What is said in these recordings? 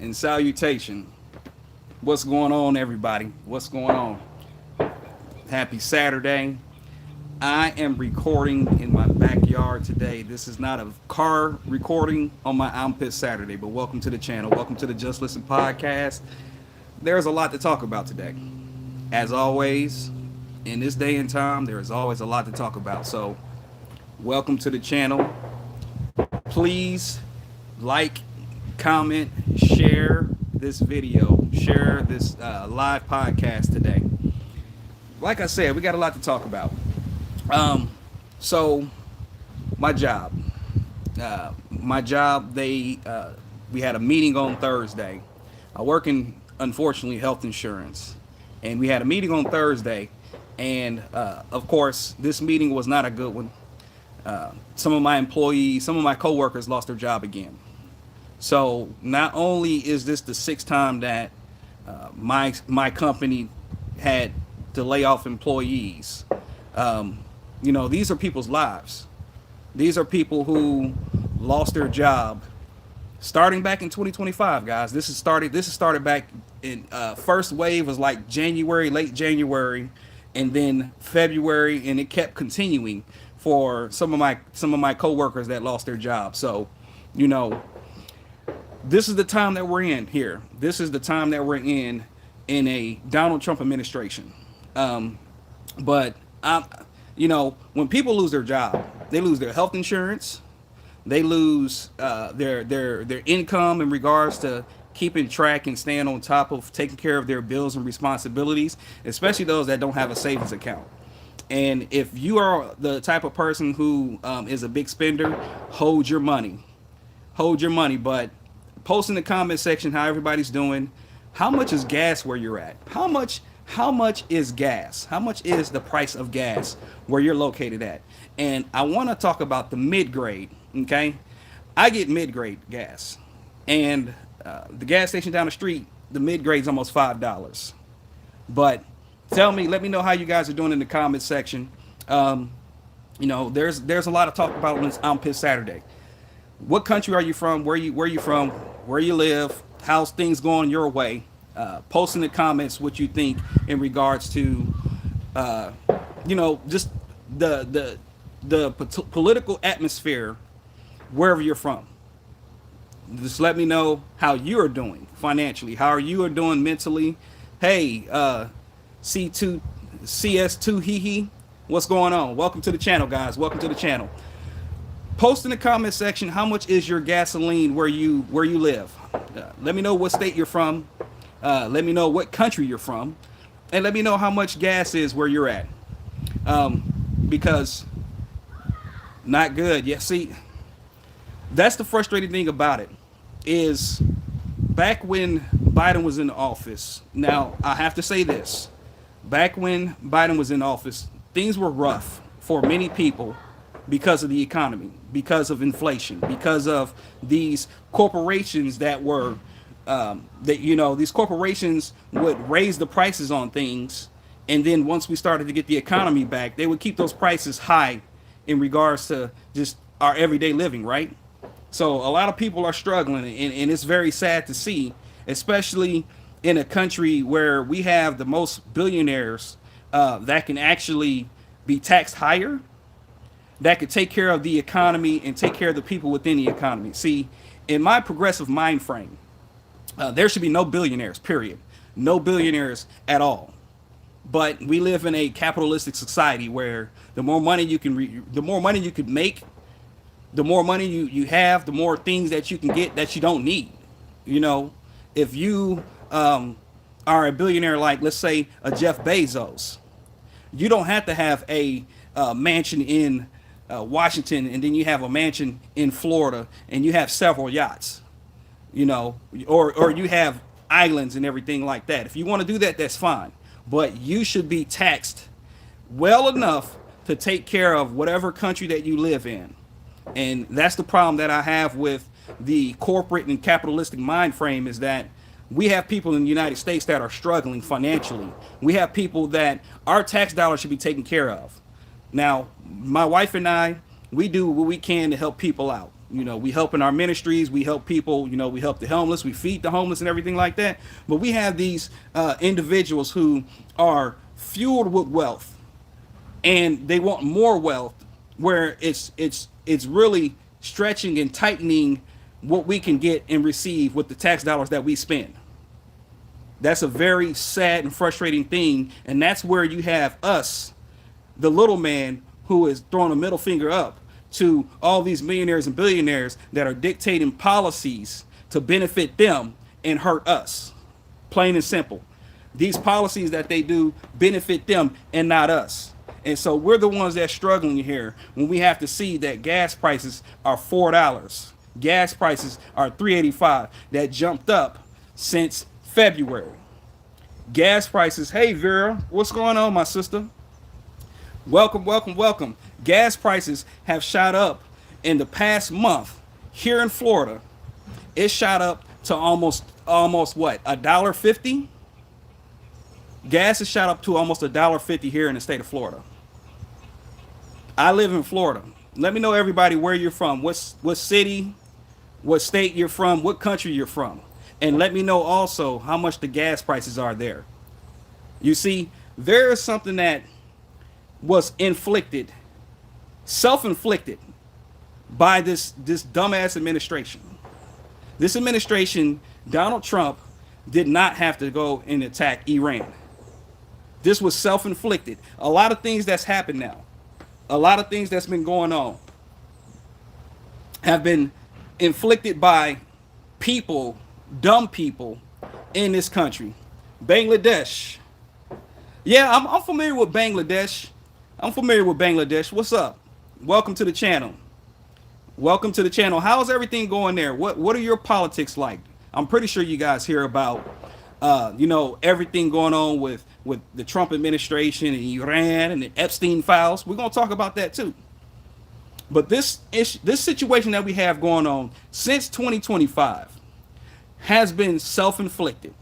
and salutation. What's going on, everybody? What's going on? Happy Saturday. I am recording in my backyard today. This is not a car recording on my Armpit Saturday, but welcome to the channel. Welcome to the Just Listen podcast. There's a lot to talk about today. As always, in this day and time, there is always a lot to talk about. So, welcome to the channel. Please like, comment, share this video, share this live podcast today. Like I said, we got a lot to talk about. So my job, we had a meeting on Thursday. I work in, unfortunately, health insurance, and we had a meeting on Thursday, and of course, this meeting was not a good one. Some of my employees, some of my coworkers lost their job again. So not only is this the sixth time that my company had to lay off employees, these are people's lives. These are people who lost their job starting back in 2025, guys. This is started back in first wave was like January, late January, and then February, and it kept continuing for some of my coworkers that lost their job. So, this is the time that we're in here. This is the time that we're in a Donald Trump administration. But when people lose their job, they lose their health insurance, they lose their income in regards to keeping track and staying on top of taking care of their bills and responsibilities, especially those that don't have a savings account. And if you are the type of person who is a big spender, hold your money. But post in the comment section how everybody's doing. How much is gas where you're at? How much is gas? How much is the price of gas where you're located at? And I want to talk about the mid-grade, okay? I get mid-grade gas. And the gas station down the street, the mid-grade's almost $5. But let me know how you guys are doing in the comment section. There's a lot of talk about this Armpit Saturday. What country are you from? Where you from? Where you live? How's things going your way? Post in the comments what you think in regards to, just the political atmosphere wherever you're from. Just let me know how you are doing financially. How are you doing mentally? Hey, C2 CS2 hee, what's going on? Welcome to the channel, guys. Welcome to the channel. Post in the comment section how much is your gasoline where you live. Let me know what state you're from. Let me know what country you're from, and let me know how much gas is where you're at. Because not good. Yeah, see, that's the frustrating thing about it is back when Biden was in office. Now, I have to say this. Back when Biden was in office, things were rough for many people because of the economy, because of inflation, because of these corporations that were these corporations would raise the prices on things, and then once we started to get the economy back, they would keep those prices high in regards to just our everyday living, right? So a lot of people are struggling, and it's very sad to see, especially in a country where we have the most billionaires that can actually be taxed higher, that could take care of the economy and take care of the people within the economy. See, in my progressive mind frame, there should be no billionaires, period. No billionaires at all. But we live in a capitalistic society where the more money you can make, the more money you have, the more things that you can get that you don't need. If you are a billionaire like, let's say, a Jeff Bezos, you don't have to have a mansion in Washington, and then you have a mansion in Florida, and you have several yachts, or you have islands and everything like that. If you want to do that, that's fine. But you should be taxed well enough to take care of whatever country that you live in. And that's the problem that I have with the corporate and capitalistic mind frame, is that we have people in the United States that are struggling financially. We have people that our tax dollars should be taken care of. Now, my wife and I, we do what we can to help people out. We help in our ministries, we help people, we help the homeless, we feed the homeless and everything like that. But we have these individuals who are fueled with wealth, and they want more wealth, where it's really stretching and tightening what we can get and receive with the tax dollars that we spend. That's a very sad and frustrating thing, and that's where you have us, the little man, who is throwing a middle finger up to all these millionaires and billionaires that are dictating policies to benefit them and hurt us. Plain and simple. These policies that they do benefit them and not us. And so we're the ones that's struggling here when we have to see that gas prices are $4. Gas prices are $3.85. That jumped up since February. Gas prices, hey Vera, what's going on, my sister? Welcome, welcome, welcome. Gas prices have shot up in the past month here in Florida. It shot up to almost what, $1.50? Gas has shot up to almost $1.50 here in the state of Florida. I live in Florida. Let me know, everybody, where you're from, what city, what state you're from, what country you're from, and let me know also how much the gas prices are there. You see, there is something that was inflicted, self-inflicted, by this dumbass administration. This administration, Donald Trump, did not have to go and attack Iran. This was self-inflicted. A lot of things that's happened now, a lot of things that's been going on, have been inflicted by people, dumb people in this country. Bangladesh. Yeah, I'm familiar with Bangladesh. I'm familiar with Bangladesh. What's up? Welcome to the channel. Welcome to the channel. How's everything going there? What are your politics like? I'm pretty sure you guys hear about everything going on with the Trump administration and Iran and the Epstein files. We're gonna talk about that too. But this situation that we have going on since 2025 has been self-inflicted.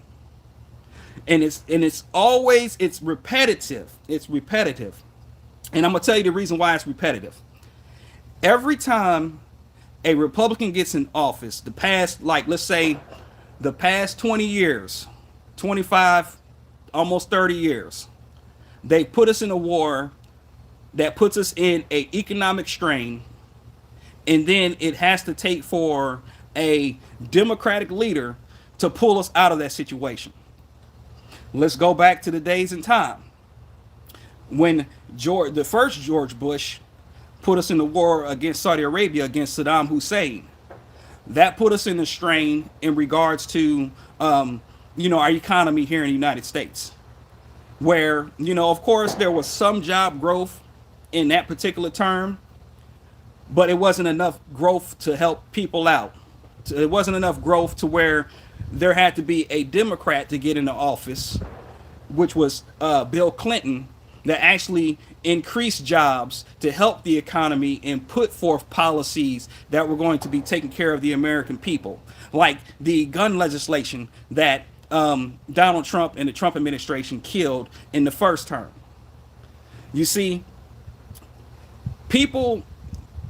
And it's always repetitive. It's repetitive. And I'm gonna tell you the reason why it's repetitive. Every time a Republican gets in office, let's say the past 20 years, 25, almost 30 years, they put us in a war that puts us in a economic strain, and then it has to take for a Democratic leader to pull us out of that situation. Let's go back to the days and time when the first George Bush put us in the war against Saudi Arabia, against Saddam Hussein. That put us in a strain in regards to our economy here in the United States, where of course there was some job growth in that particular term, but it wasn't enough growth to help people out. It wasn't enough growth to where there had to be a Democrat to get into office, which was Bill Clinton, that actually increased jobs to help the economy and put forth policies that were going to be taking care of the American people, like the gun legislation that Donald Trump and the Trump administration killed in the first term. You see, people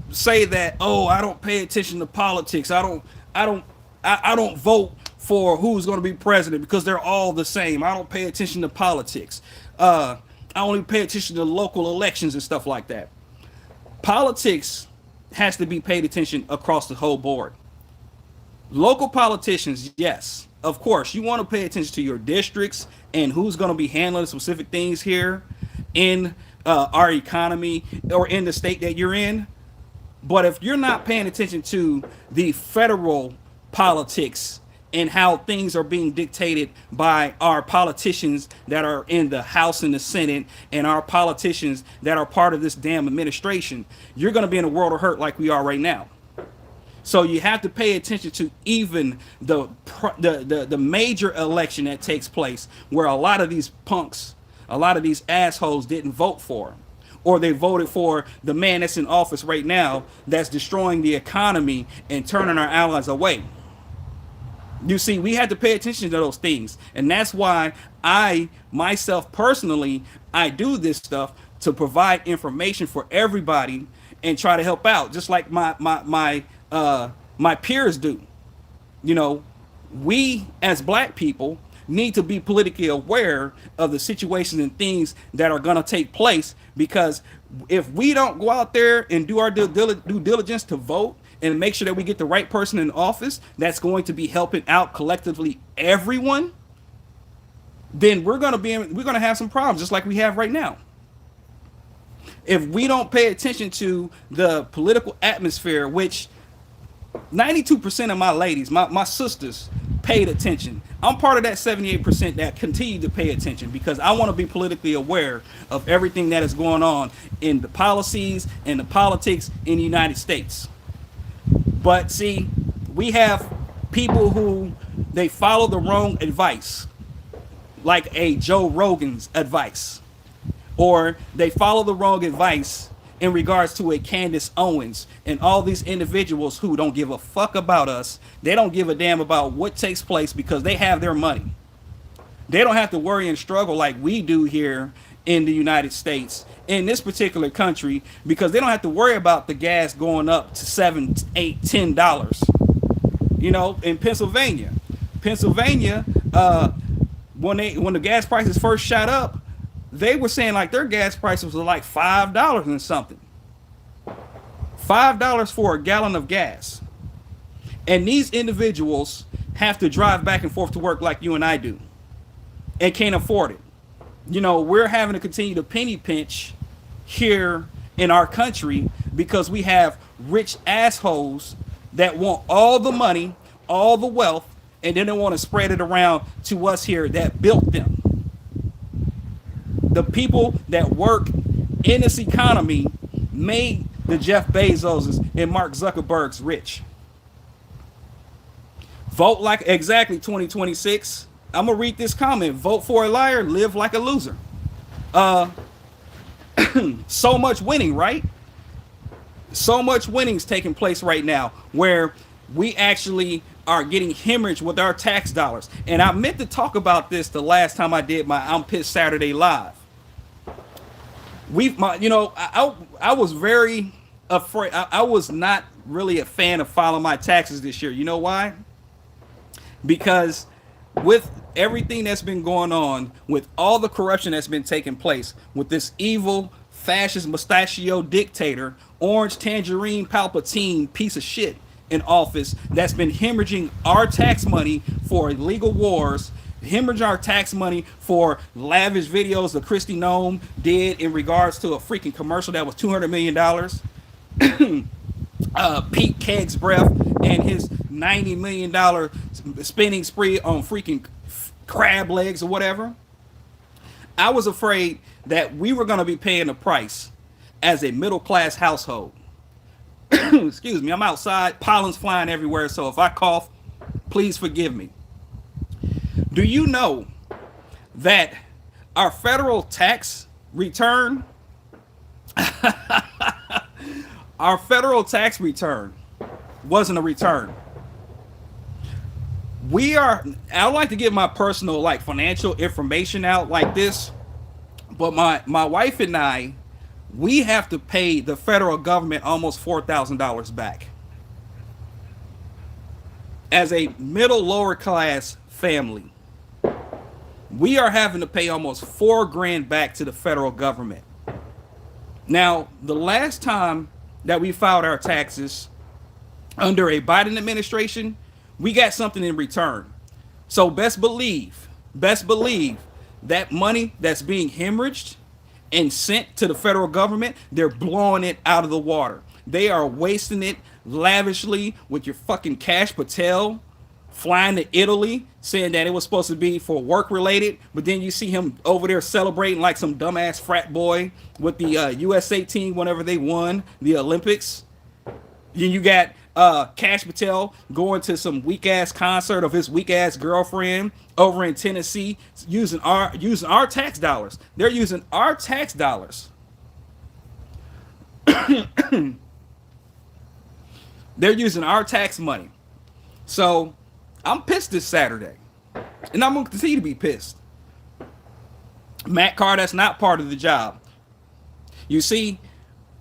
say that, oh, I don't pay attention to politics. I don't vote for who's going to be president because they're all the same. I don't pay attention to politics. I only pay attention to local elections and stuff like that. Politics has to be paid attention across the whole board. Local politicians, yes, of course, you want to pay attention to your districts and who's going to be handling specific things here in our economy or in the state that you're in. But if you're not paying attention to the federal politics and how things are being dictated by our politicians that are in the House and the Senate and our politicians that are part of this damn administration, you're going to be in a world of hurt like we are right now. So you have to pay attention to even the major election that takes place, where a lot of these punks, a lot of these assholes didn't vote for, or they voted for the man that's in office right now that's destroying the economy and turning our allies away. You see, we had to pay attention to those things. And that's why I, myself personally, I do this stuff to provide information for everybody and try to help out. Just like my my peers do. You know, we as black people need to be politically aware of the situations and things that are going to take place, because if we don't go out there and do our due diligence to vote and make sure that we get the right person in office that's going to be helping out collectively everyone, then we're going to have some problems just like we have right now. If we don't pay attention to the political atmosphere, which 92% of my ladies, my sisters, paid attention. I'm part of that 78% that continue to pay attention because I want to be politically aware of everything that is going on in the policies and the politics in the United States. But see, we have people who they follow the wrong advice, like a Joe Rogan's advice, or they follow the wrong advice in regards to a Candace Owens and all these individuals who don't give a fuck about us. They don't give a damn about what takes place because they have their money. They don't have to worry and struggle like we do here in the United States, in this particular country, because they don't have to worry about the gas going up to $7, $8, $10. You know, in Pennsylvania, when the gas prices first shot up, they were saying like their gas prices were like $5 and something. $5 for a gallon of gas. And these individuals have to drive back and forth to work like you and I do and can't afford it. You know, we're having to continue to penny pinch here in our country because we have rich assholes that want all the money, all the wealth, and then they want to spread it around to us here that built them. The people that work in this economy made the Jeff Bezos and Mark Zuckerbergs rich. Vote like exactly 2026. I'm gonna read this comment. Vote for a liar, live like a loser. So much winning, right? So much winning's taking place right now where we actually are getting hemorrhaged with our tax dollars. And I meant to talk about this the last time I did my I'm Pissed Saturday Live. I was very afraid. I was not really a fan of filing my taxes this year. You know why? Because with everything that's been going on, with all the corruption that's been taking place, with this evil fascist mustachio dictator, orange tangerine Palpatine piece of shit in office that's been hemorrhaging our tax money for illegal wars, hemorrhage our tax money for lavish videos that Christy Nome did in regards to a freaking commercial that was $200 million. Pete Keg's breath and his $90 million spending spree on freaking crab legs or whatever. I was afraid that we were going to be paying the price as a middle class household. Excuse me, I'm outside, pollen's flying everywhere, so if I cough, please forgive me. Do you know that our federal tax return, our federal tax return wasn't a return? I like to give my personal like financial information out like this, but my wife and I, we have to pay the federal government almost $4,000 back. As a middle lower class family, we are having to pay almost $4,000 back to the federal government. Now, the last time that we filed our taxes under a Biden administration, we got something in return. So best believe that money that's being hemorrhaged and sent to the federal government, they're blowing it out of the water. They are wasting it lavishly with your fucking Cash Patel flying to Italy, saying that it was supposed to be for work related, but then you see him over there celebrating like some dumbass frat boy with the USA team whenever they won the Olympics. Then you got Cash Patel going to some weak ass concert of his weak ass girlfriend over in Tennessee using our tax dollars. They're using our tax dollars. They're using our tax money. So I'm pissed this Saturday. And I'm going to continue to be pissed. Matt Carr, that's not part of the job. You see,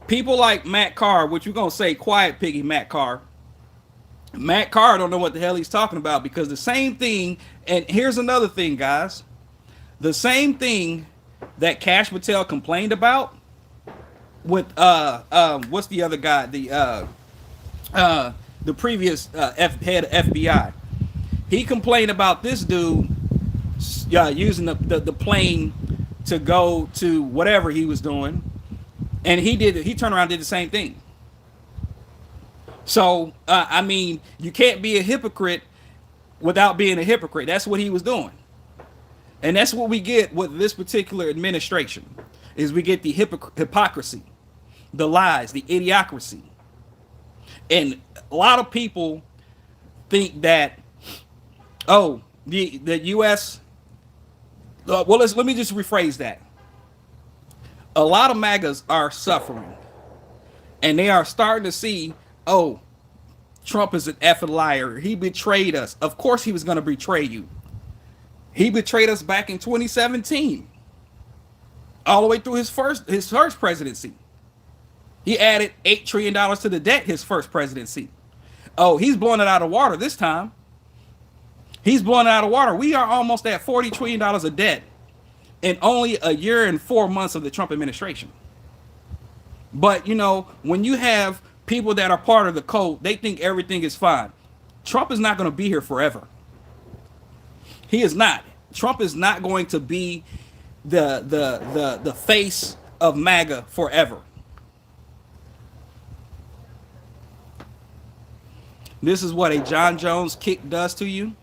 people like Matt Carr, which you're going to say quiet piggy Matt Carr, Matt Carr don't know what the hell he's talking about, because the same thing, and here's another thing, guys. The same thing that Cash Patel complained about with what's the other guy, the previous head of FBI. He complained about this dude using the plane to go to whatever he was doing, and he turned around and did the same thing. So I mean, you can't be a hypocrite without being a hypocrite. That's what he was doing, and that's what we get with this particular administration. Is we get the hypocrisy, the lies, the idiocracy, and a lot of people think that, oh, the U.S. Well, let me just rephrase that. A lot of MAGAs are suffering, and they are starting to see, oh, Trump is an effing liar. He betrayed us. Of course he was going to betray you. He betrayed us back in 2017, all the way through his first presidency. He added $8 trillion to the debt his first presidency. Oh, he's blowing it out of water this time. He's blowing it out of water. We are almost at $40 trillion of debt in only a year and 4 months of the Trump administration. But, you know, when you have people that are part of the code, they think everything is fine. Trump is not going to be here forever. He is not. Trump is not going to be the face of MAGA forever. This is what a John Jones kick does to you.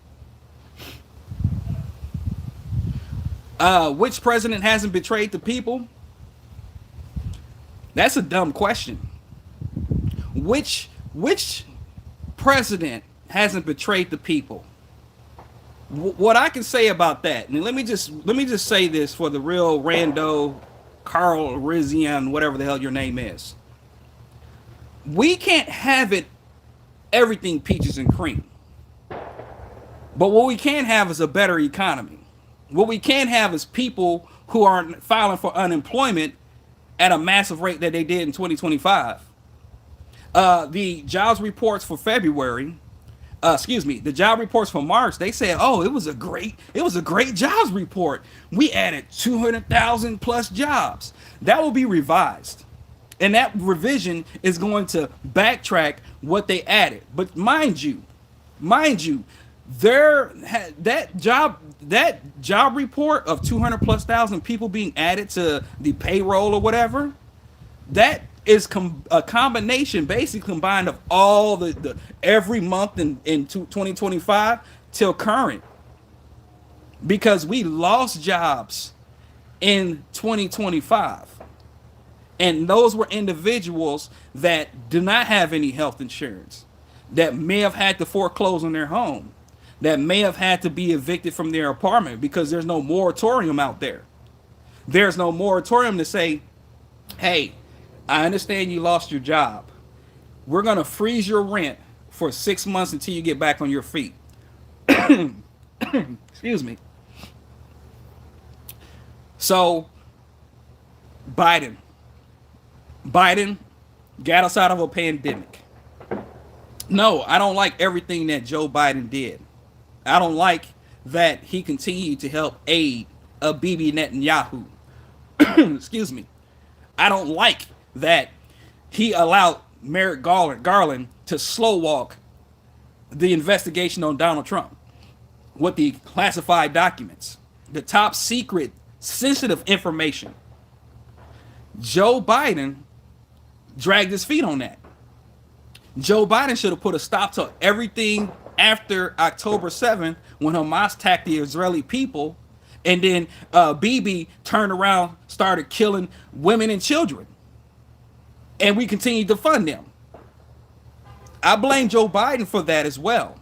Which president hasn't betrayed the people? That's a dumb question. Which president hasn't betrayed the people? What I can say about that, and let me just say this for the real rando, Carl Rizian, whatever the hell your name is. We can't have it everything peaches and cream. But what we can have is a better economy. What we can have is people who are filing for unemployment at a massive rate that they did in 2025. The jobs reports for February, the job reports for March, they said, oh, it was a great jobs report. We added 200,000 plus jobs. That will be revised. And that revision is going to backtrack what they added. But mind you, that job report of 200 plus thousand people being added to the payroll or whatever, that is a combination, basically combined of all the every month in 2025 till current, because we lost jobs in 2025. And those were individuals that do not have any health insurance, that may have had to foreclose on their home, that may have had to be evicted from their apartment because there's no moratorium out there. There's no moratorium to say, hey, I understand you lost your job. We're going to freeze your rent for 6 months until you get back on your feet. Excuse me. So, Biden got us out of a pandemic. No, I don't like everything that Joe Biden did. I don't like that he continued to help aid a Bibi Netanyahu. Excuse me. I don't like that he allowed Merrick Garland to slow walk the investigation on Donald Trump with the classified documents, the top secret, sensitive information. Joe Biden dragged his feet on that. Joe Biden should have put a stop to everything after October 7th when Hamas attacked the Israeli people, and then Bibi turned around, started killing women and children, and we continued to fund them. I blame Joe Biden for that as well.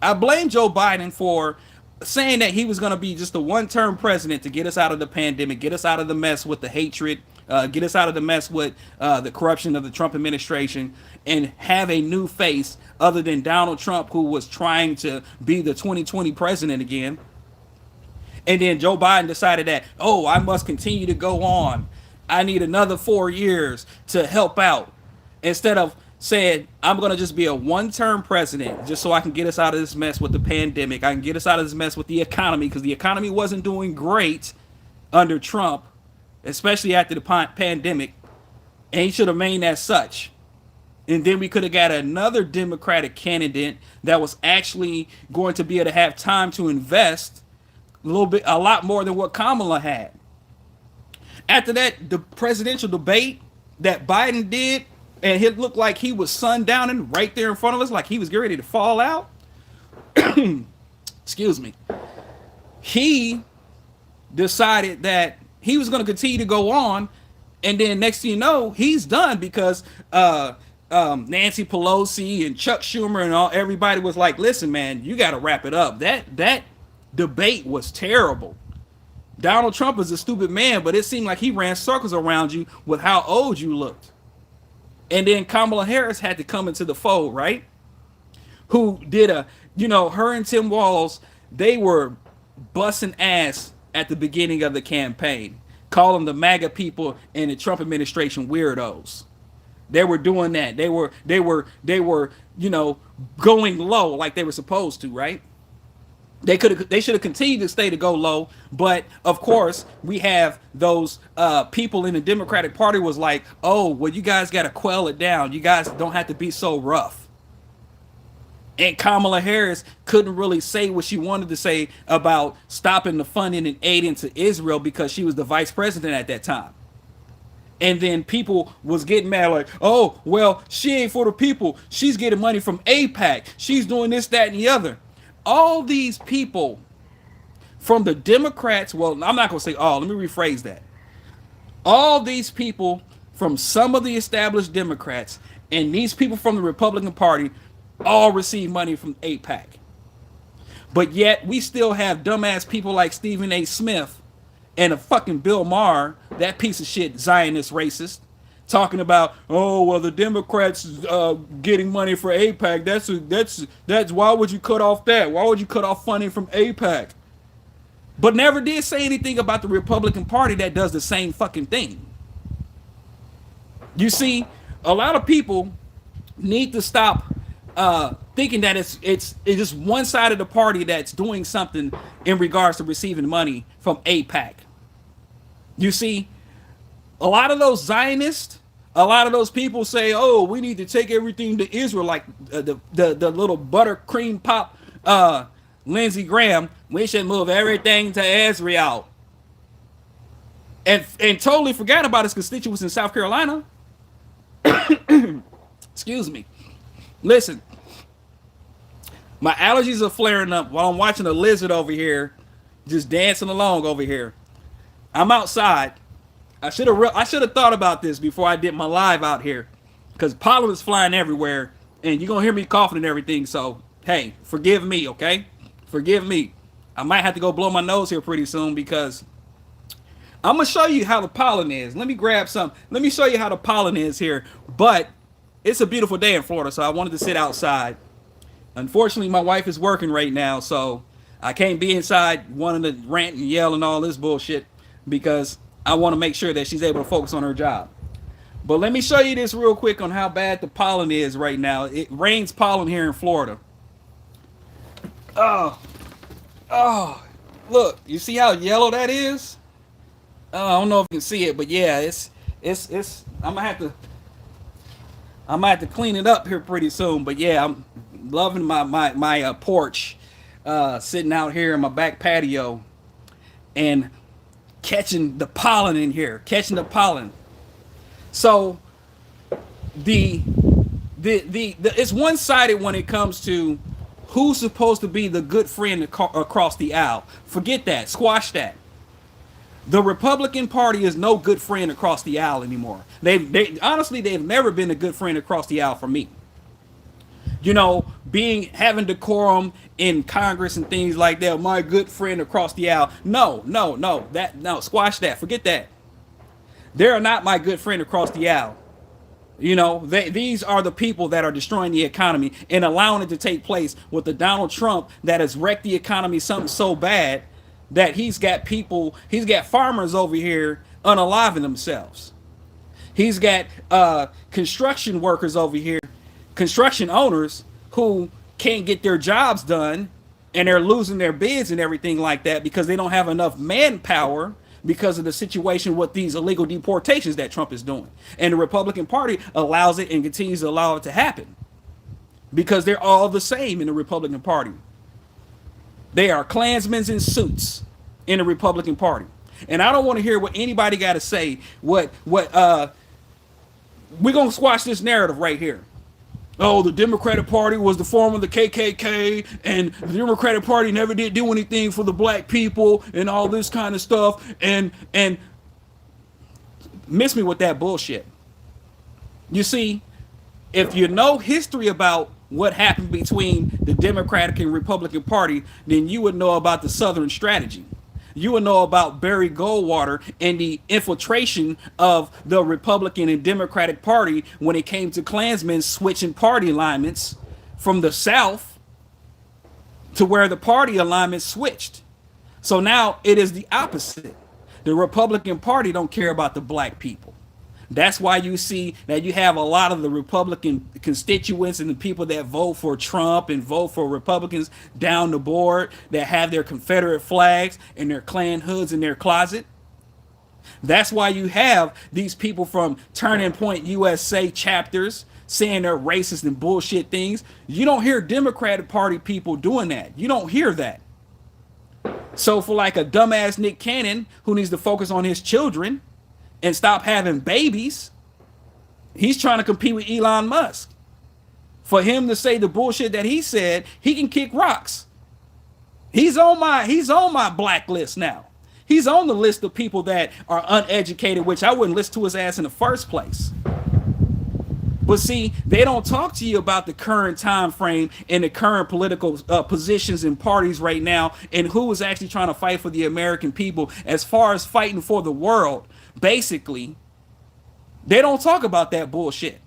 I blame Joe Biden for saying that he was going to be just a one-term president to get us out of the pandemic, get us out of the mess with the hatred, get us out of the mess with the corruption of the Trump administration, and have a new face other than Donald Trump, who was trying to be the 2020 president again. And then Joe Biden decided that, oh, I must continue to go on. I need another 4 years to help out, instead of said, I'm going to just be a one-term president just so I can get us out of this mess with the pandemic. I can get us out of this mess with the economy, because the economy wasn't doing great under Trump, especially after the pandemic, and he should have remained as such. And then we could have got another Democratic candidate that was actually going to be able to have time to invest a lot more than what Kamala had. After that, the presidential debate that Biden did, and it looked like he was sundowning right there in front of us, like he was getting ready to fall out. Excuse me. He decided that he was going to continue to go on, and then next thing you know, he's done, because Nancy Pelosi and Chuck Schumer and everybody was like, "Listen, man, you got to wrap it up." That debate was terrible. Donald Trump is a stupid man, but it seemed like he ran circles around you with how old you looked. And then Kamala Harris had to come into the fold, right? Who did her and Tim Walz, they were busting ass at the beginning of the campaign, calling the MAGA people in the Trump administration weirdos. They were doing that. They were going low like they were supposed to, right? They should have continued to stay to go low, but of course we have those people in the Democratic Party was like, oh well, you guys got to quell it down. You guys don't have to be so rough. And Kamala Harris couldn't really say what she wanted to say about stopping the funding and aid into Israel because she was the vice president at that time. And then people was getting mad like, oh, well, she ain't for the people. She's getting money from AIPAC. She's doing this, that, and the other. All these people from the Democrats, well, I'm not going to say all, let me rephrase that. All these people from some of the established Democrats and these people from the Republican Party all receive money from AIPAC. But yet we still have dumbass people like Stephen A. Smith and a fucking Bill Maher, that piece of shit Zionist racist, talking about, oh well, the Democrats getting money for AIPAC. That's why would you cut off that? Why would you cut off funding from AIPAC? But never did say anything about the Republican Party that does the same fucking thing. You see, a lot of people need to stop thinking that it's just one side of the party that's doing something in regards to receiving money from AIPAC. You see, a lot of those Zionists, a lot of those people say, oh, we need to take everything to Israel, like the little buttercream pop Lindsey Graham. We should move everything to Israel. And totally forgot about his constituents in South Carolina. Excuse me. Listen, my allergies are flaring up while I'm watching a lizard over here just dancing along over here. I'm outside. I should have thought about this before I did my live out here, because pollen is flying everywhere and you're gonna hear me coughing and everything. So hey, forgive me, okay? Forgive me. I might have to go blow my nose here pretty soon, because I'm gonna show you how the pollen is. Let me grab some. Let me show you how the pollen is here. But it's a beautiful day in Florida, so I wanted to sit outside. Unfortunately, my wife is working right now, so I can't be inside wanting to rant and yell and all this bullshit, because I want to make sure that she's able to focus on her job. But let me show you this real quick on how bad the pollen is right now. It rains pollen here in Florida. Oh, look, you see how yellow that is? I don't know if you can see it, but yeah, it's I'm gonna have to clean it up here pretty soon. But yeah, I'm loving my porch, sitting out here in my back patio and catching the pollen in here, catching the pollen. So the it's one-sided when it comes to who's supposed to be the good friend across the aisle. Forget that, squash that. The Republican Party is no good friend across the aisle anymore. They honestly, they've never been a good friend across the aisle for me. You know, having decorum in Congress and things like that. My good friend across the aisle. No, squash that. Forget that. They're not my good friend across the aisle. You know, these are the people that are destroying the economy and allowing it to take place with the Donald Trump that has wrecked the economy something so bad that he's got farmers over here unaliving themselves. He's got construction workers over here construction owners who can't get their jobs done and they're losing their bids and everything like that because they don't have enough manpower because of the situation with these illegal deportations that Trump is doing. And the Republican Party allows it and continues to allow it to happen because they're all the same in the Republican Party. They are Klansmen in suits in the Republican Party. And I don't want to hear what anybody got to say. We're going to squash this narrative right here. Oh, the Democratic Party was the form of the KKK, and the Democratic Party never did do anything for the black people and all this kind of stuff. And miss me with that bullshit. You see, if you know history about what happened between the Democratic and Republican Party, then you would know about the Southern strategy. You would know about Barry Goldwater and the infiltration of the Republican and Democratic Party when it came to Klansmen switching party alignments from the South to where the party alignment switched. So now it is the opposite. The Republican Party don't care about the black people. That's why you see that you have a lot of the Republican constituents and the people that vote for Trump and vote for Republicans down the board that have their Confederate flags and their Klan hoods in their closet. That's why you have these people from Turning Point USA chapters saying they're racist and bullshit things. You don't hear Democratic Party people doing that. You don't hear that. So for like a dumbass Nick Cannon who needs to focus on his children and stop having babies, he's trying to compete with Elon Musk. For him to say the bullshit that he said, he can kick rocks. He's on my blacklist now. He's on the list of people that are uneducated, which I wouldn't listen to his ass in the first place. But see, they don't talk to you about the current time frame and the current political positions in parties right now and who is actually trying to fight for the American people as far as fighting for the world. Basically, they don't talk about that bullshit.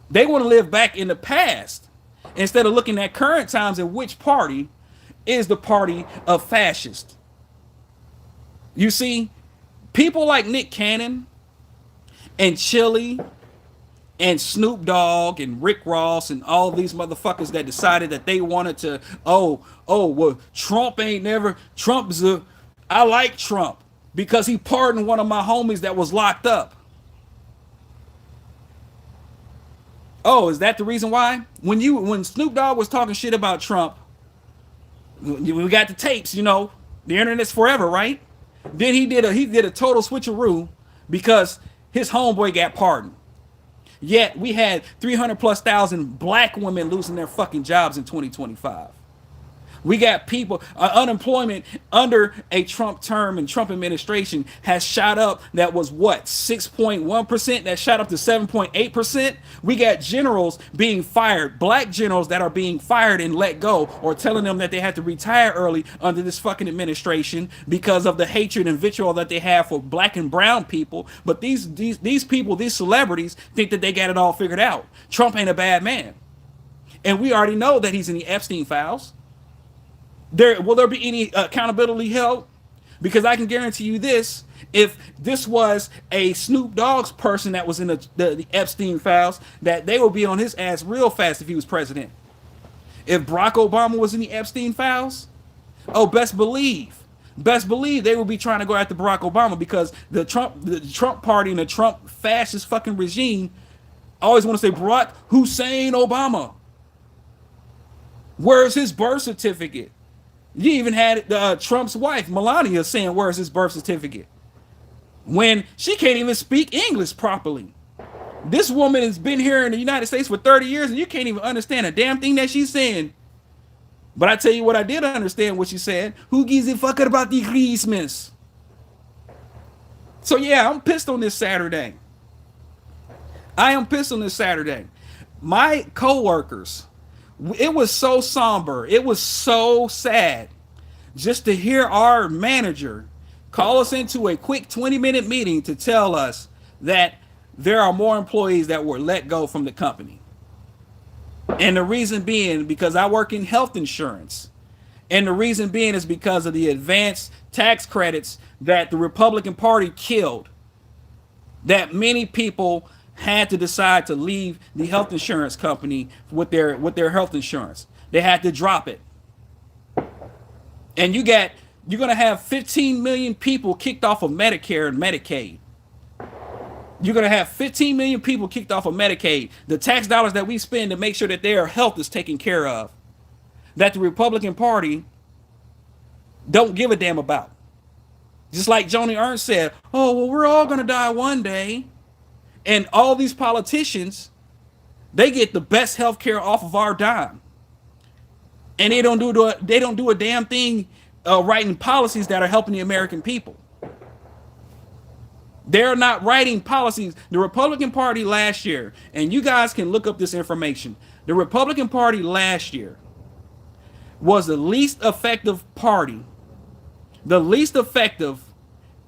They want to live back in the past instead of looking at current times and which party is the party of fascists. You see, people like Nick Cannon and Chili and Snoop Dogg and Rick Ross and all these motherfuckers that decided that they wanted to, well, I like Trump because he pardoned one of my homies that was locked up. Oh, is that the reason why? When Snoop Dogg was talking shit about Trump, we got the tapes, the internet's forever, right? Then he did a total switcheroo because his homeboy got pardoned. Yet we had 300,000+ black women losing their fucking jobs in 2025. We got people, unemployment under a Trump term and Trump administration has shot up. That was what, 6.1%? That shot up to 7.8%. We got generals being fired, black generals that are being fired and let go, or telling them that they have to retire early under this fucking administration because of the hatred and vitriol that they have for black and brown people. But these people, these celebrities, think that they got it all figured out. Trump ain't a bad man. And we already know that he's in the Epstein files. Will there be any accountability held? Because I can guarantee you this: if this was a Snoop Dogg's person that was in the Epstein files, that they would be on his ass real fast if he was president. If Barack Obama was in the Epstein files, best believe they would be trying to go after Barack Obama because the Trump party and the Trump fascist fucking regime always want to say Barack Hussein Obama. Where's his birth certificate? You even had Trump's wife, Melania, saying, where's his birth certificate? When she can't even speak English properly. This woman has been here in the United States for 30 years and you can't even understand a damn thing that she's saying. But I tell you what, I did understand what she said. Who gives a fuck about the Christmas? So yeah, I'm pissed on this Saturday. I am pissed on this Saturday. My co-workers, it was so somber. It was so sad just to hear our manager call us into a quick 20-minute meeting to tell us that there are more employees that were let go from the company. And the reason being because I work in health insurance. And the reason being is because of the advanced tax credits that the Republican Party killed. That many people had to decide to leave the health insurance company with their health insurance. They had to drop it. And you're gonna have 15 million people kicked off of Medicare and Medicaid. You're gonna have 15 million people kicked off of Medicaid. The tax dollars that we spend to make sure that their health is taken care of, that the Republican Party don't give a damn about. Just like Joni Ernst said, oh, well, we're all gonna die one day. And all these politicians, they get the best health care off of our dime. And they don't do a damn thing writing policies that are helping the American people. They're not writing policies. The Republican Party last year, and you guys can look up this information, the Republican Party last year was the least effective party, the least effective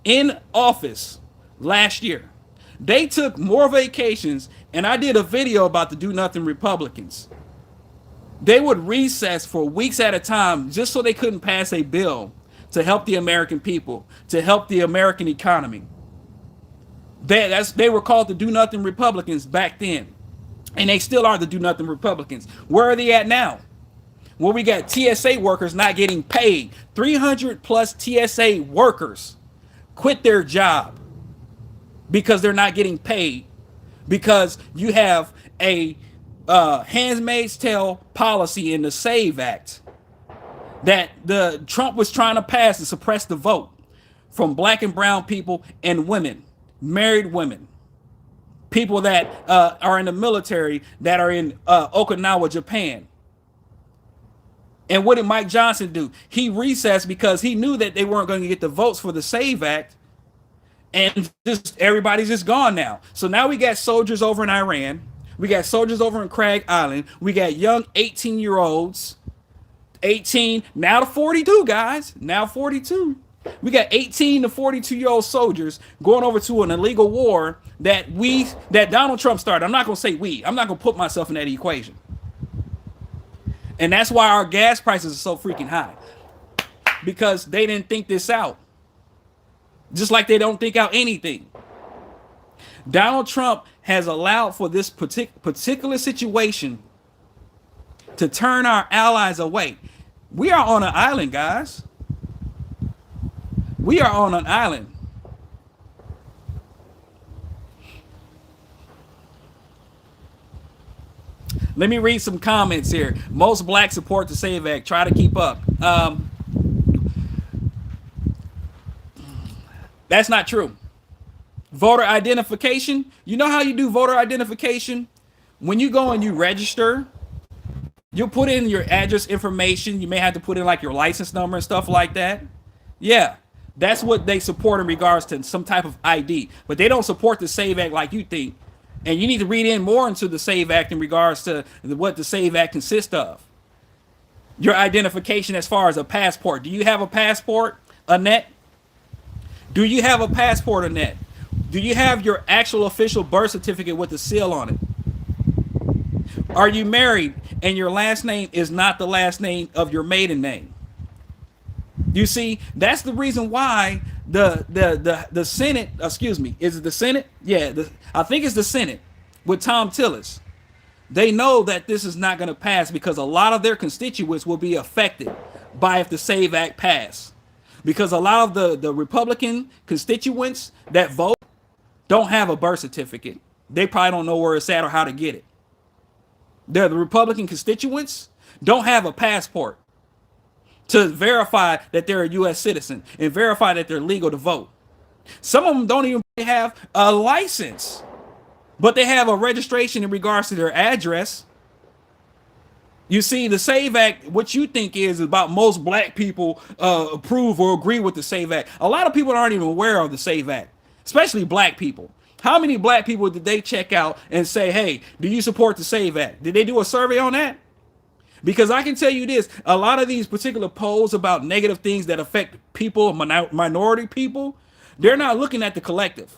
in office last year. They took more vacations, and I did a video about the do nothing Republicans. They would recess for weeks at a time just so they couldn't pass a bill to help the American people, to help the American economy. They were called the do nothing Republicans back then. And they still are the do nothing Republicans. Where are they at now? Well, we got TSA workers not getting paid. 300 plus TSA workers quit their job because they're not getting paid. Because you have a handmaid's tale policy in the SAVE Act that the Trump was trying to pass to suppress the vote from black and brown people and women, married women, people that are in the military, that are in Okinawa, Japan. And what did Mike Johnson do? He recessed because he knew that they weren't going to get the votes for the SAVE Act. And just everybody's just gone now. So now we got soldiers over in Iran. We got soldiers over in Crag Island. We got young 18-year-olds. 18, now to 42, guys. Now 42. We got 18 to 42-year-old soldiers going over to an illegal war that Donald Trump started. I'm not going to say we. I'm not going to put myself in that equation. And that's why our gas prices are so freaking high. Because they didn't think this out. Just like they don't think out anything. Donald Trump has allowed for this particular situation to turn our allies away. We are on an island, guys. We are on an island. Let me read some comments here. Most blacks support the SAVE Act. Try to keep up. That's not true. Voter identification. You know how you do voter identification? When you go and you register, you put in your address information. You may have to put in like your license number and stuff like that. Yeah, that's what they support in regards to some type of ID. But they don't support the SAVE Act like you think. And you need to read in more into the SAVE Act in regards to what the SAVE Act consists of. Your identification as far as a passport. Do you have a passport, Annette? Do you have a passport, Annette? Do you have your actual official birth certificate with the seal on it? Are you married and your last name is not the last name of your maiden name? You see, that's the reason why the Senate, excuse me, is it the Senate? Yeah, I think it's the Senate with Tom Tillis. They know that this is not going to pass because a lot of their constituents will be affected by if the SAVE Act pass. Because a lot of the Republican constituents that vote don't have a birth certificate. They probably don't know where it's at or how to get it. The Republican constituents don't have a passport to verify that they're a U.S. citizen and verify that they're legal to vote. Some of them don't even have a license, but they have a registration in regards to their address. You see, the SAVE Act, what you think is about most black people approve or agree with the SAVE Act. A lot of people aren't even aware of the SAVE Act, especially black people. How many black people did they check out and say, hey, do you support the SAVE Act? Did they do a survey on that? Because I can tell you this, a lot of these particular polls about negative things that affect people, minority people, they're not looking at the collective.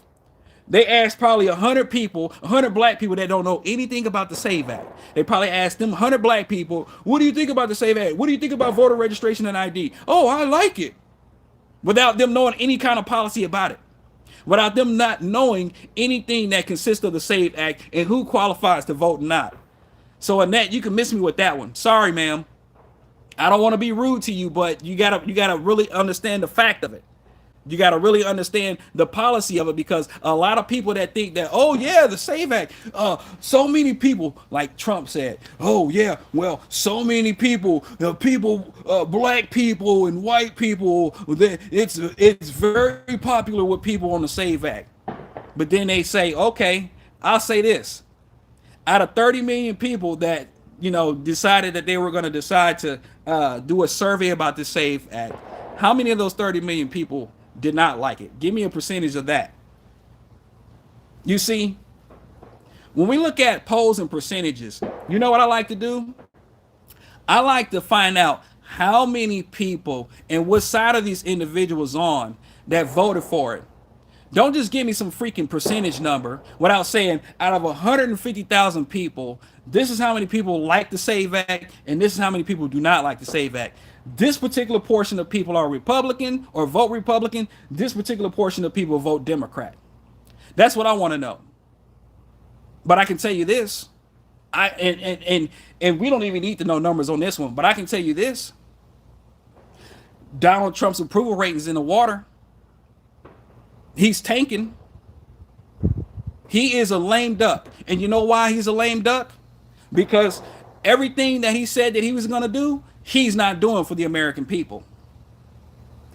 They asked probably 100 people, 100 black people that don't know anything about the SAVE Act. They probably asked them 100 black people, what do you think about the SAVE Act? What do you think about voter registration and ID? Oh, I like it. Without them knowing any kind of policy about it. without them not knowing anything that consists of the SAVE Act and who qualifies to vote and not. So Annette, you can miss me with that one. Sorry, ma'am. I don't want to be rude to you, but you gotta really understand the fact of it. You got to really understand the policy of it, because a lot of people that think that, oh yeah, the SAVE Act, so many people, like Trump said, oh yeah, well, so many people, the people, black people and white people, it's very popular with people on the SAVE Act. But then they say, okay, I'll say this: out of 30 million people that decided that they were going to decide to do a survey about the SAVE Act, how many of those 30 million people did not like it? Give me a percentage of that. You see, when we look at polls and percentages, you know what I like to do? I like to find out how many people and what side of these individuals on that voted for it. Don't just give me some freaking percentage number without saying, out of 150,000 people, this is how many people like the SAVE Act, and this is how many people do not like the SAVE Act. This particular portion of people are Republican or vote Republican. This particular portion of people vote Democrat. That's what I want to know. But I can tell you this, and we don't even need to know numbers on this one, but I can tell you this: Donald Trump's approval ratings in the water. He's tanking. He is a lame duck. And you know why he's a lame duck? Because everything that he said that he was going to do, he's not doing for the American people.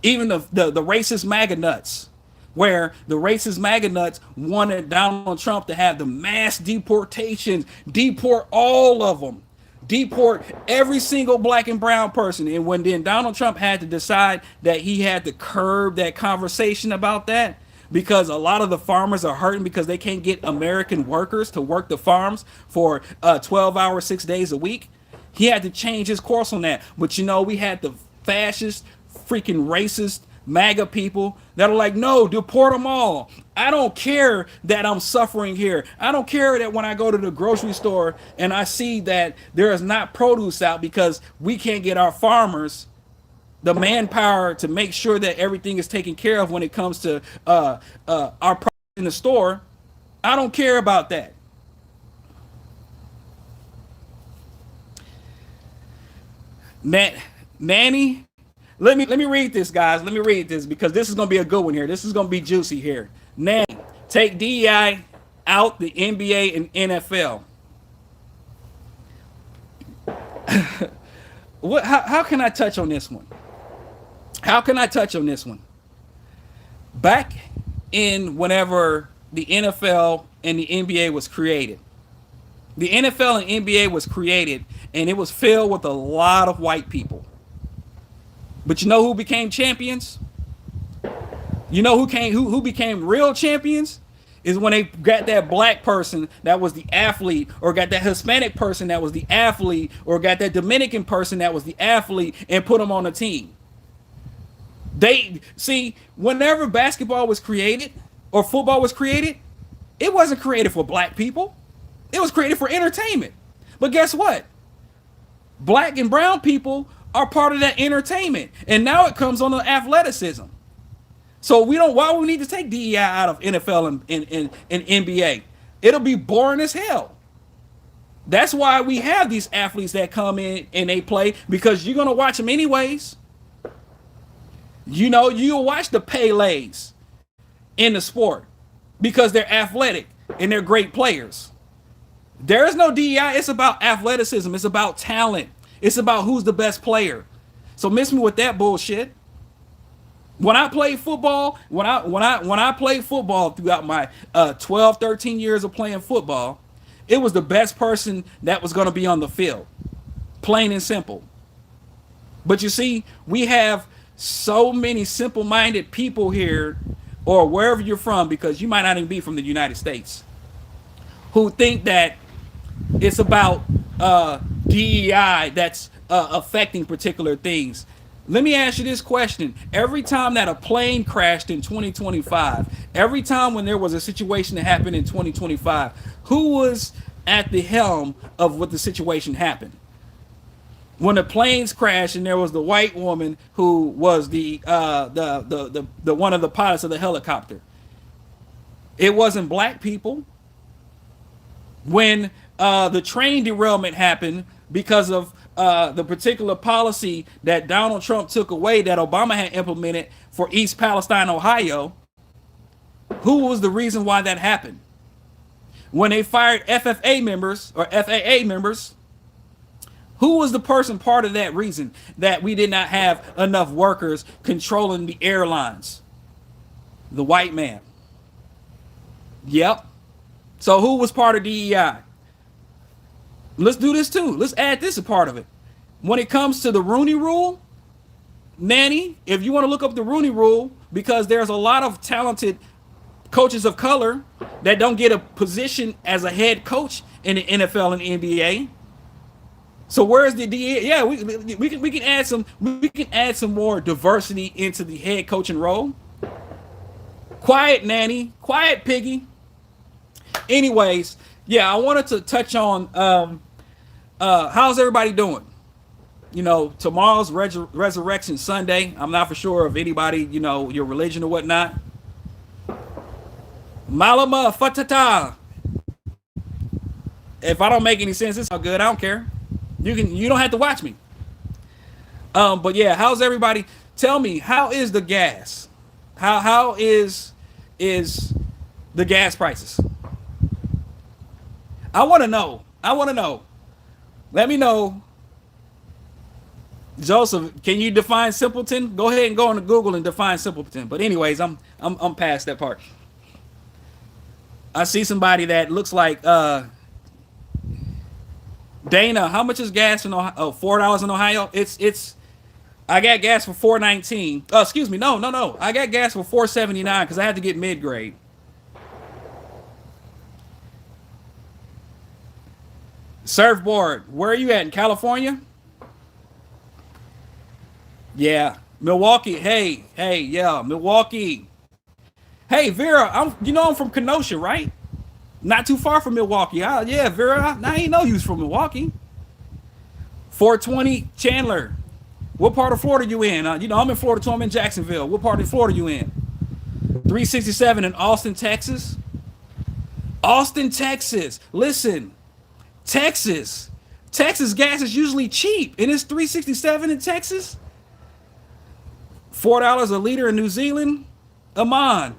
Even the racist MAGA nuts, where the racist MAGA nuts wanted Donald Trump to have the mass deportations, deport all of them, deport every single black and brown person. And when then Donald Trump had to decide that he had to curb that conversation about that, because a lot of the farmers are hurting because they can't get American workers to work the farms for 12 hours, 6 days a week. He had to change his course on that. But we had the fascist, freaking racist MAGA people that are like, no, deport them all. I don't care that I'm suffering here. I don't care that when I go to the grocery store and I see that there is not produce out because we can't get our farmers the manpower to make sure that everything is taken care of when it comes to our product in the store. I don't care about that. Nanny, let me read this, guys. Let me read this, because this is gonna be a good one here. This is gonna be juicy here. Nanny, take DEI out the NBA and NFL. How can I touch on this one? How can I touch on this one? Back in whenever the NFL and the NBA was created, the NFL and NBA was created, and it was filled with a lot of white people. But you know who became champions? You know who became real champions? Is when they got that black person that was the athlete, or got that Hispanic person that was the athlete, or got that Dominican person that was the athlete, and put them on a team. They see, whenever basketball was created or football was created, it wasn't created for black people. It was created for entertainment. But guess what? Black and brown people are part of that entertainment. And now it comes on the athleticism. So why would we need to take DEI out of NFL and NBA? It'll be boring as hell. That's why we have these athletes that come in and they play, because you're going to watch them anyways. You'll watch the Pelés in the sport because they're athletic and they're great players. There is no DEI. It's about athleticism. It's about talent. It's about who's the best player. So miss me with that bullshit. When I played football, when I played football throughout my 12, 13 years of playing football, it was the best person that was going to be on the field. Plain and simple. But you see, we have so many simple-minded people here, or wherever you're from, because you might not even be from the United States, who think that it's about DEI that's affecting particular things. Let me ask you this question. Every time that a plane crashed in 2025, every time when there was a situation that happened in 2025, who was at the helm of what the situation happened? When the planes crashed and there was the white woman who was the one of the pilots of the helicopter, It wasn't black people. When the train derailment happened because of the particular policy that Donald Trump took away that Obama had implemented for East Palestine, Ohio, who was the reason why that happened? When they fired FFA members or FAA members, who was the person part of that reason that we did not have enough workers controlling the airlines? The white man. Yep. So who was part of DEI? Let's do this too. Let's add this a part of it. When it comes to the Rooney Rule, Nanny, if you want to look up the Rooney Rule, because there's a lot of talented coaches of color that don't get a position as a head coach in the NFL and NBA. So where's the DEI? Yeah, we can add some more diversity into the head coaching role. Quiet, Nanny. Quiet, Piggy. Anyways, yeah, I wanted to touch on how's everybody doing? You know, tomorrow's Resurrection Sunday. I'm not for sure if anybody, you know, your religion or whatnot. Malama fatata. If I don't make any sense, it's all good. I don't care. You don't have to watch me. But yeah, how's everybody? Tell me, how is the gas? How is the gas prices? I want to know. Let me know. Joseph, can you define simpleton? Go ahead and go on to Google and define simpleton. But anyways, I'm past that part. I see somebody that looks like Dana. How much is gas in Ohio? Oh, $4 in Ohio. It's. I got gas for $4.19. Oh, excuse me. No. I got gas for $4.79 because I had to get mid grade. Surfboard. Where are you at in California? Yeah, Milwaukee. Hey, yeah, Milwaukee. Hey, Vera, I'm from Kenosha, right? Not too far from Milwaukee. Yeah, Vera, I ain't know you was from Milwaukee. 420 Chandler. What part of Florida you in? I'm in Florida too. I'm in Jacksonville. What part of Florida you in? 367 in Austin, Texas. Austin, Texas. Listen, Texas gas is usually cheap, and it's 367 in Texas. $4 a liter in New Zealand. Amon.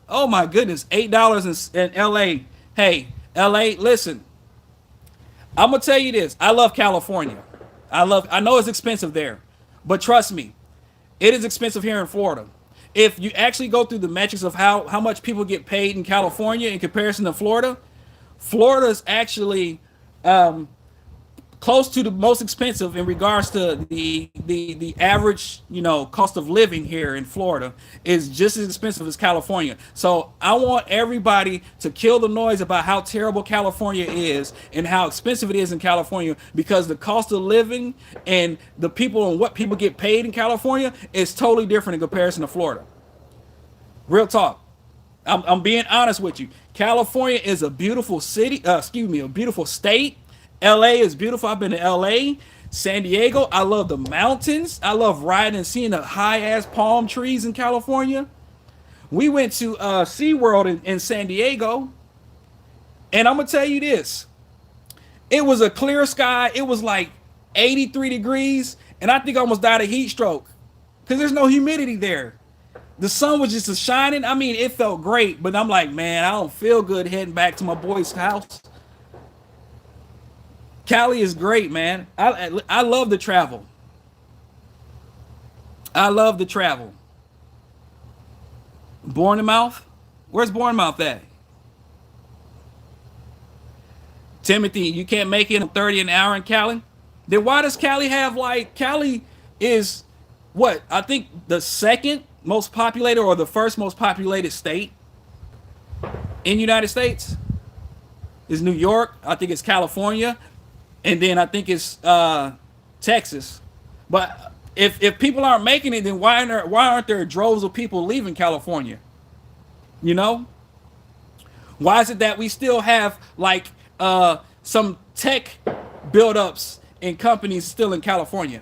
Oh my goodness, $8 in LA. Hey, LA, listen. I'm gonna tell you this. I love California. I know it's expensive there, but trust me, it is expensive here in Florida. If you actually go through the metrics of how much people get paid in California in comparison to Florida, Florida is actually close to the most expensive in regards to the average, cost of living here in Florida is just as expensive as California. So I want everybody to kill the noise about how terrible California is and how expensive it is in California, because the cost of living and the people and what people get paid in California is totally different in comparison to Florida. Real talk. I'm being honest with you. California is a beautiful city, a beautiful state. LA is beautiful. I've been to LA, San Diego. I love the mountains. I love riding and seeing the high ass palm trees in California. We went to SeaWorld in San Diego. And I'm going to tell you this. It was a clear sky. It was like 83 degrees. And I think I almost died of heat stroke because there's no humidity there. The sun was just shining. I mean, it felt great. But I'm like, man, I don't feel good heading back to my boy's house. Cali is great, man. I love the travel. I love the travel. Bournemouth? Where's Bournemouth at? Timothy, you can't make it 30 an hour in Cali? Then why does Cali have Cali is what? I think the second most populated or the first most populated state in the United States is New York. I think it's California. And then I think it's Texas. But if people aren't making it, then why aren't there droves of people leaving California? Why is it that we still have some tech buildups in companies still in California?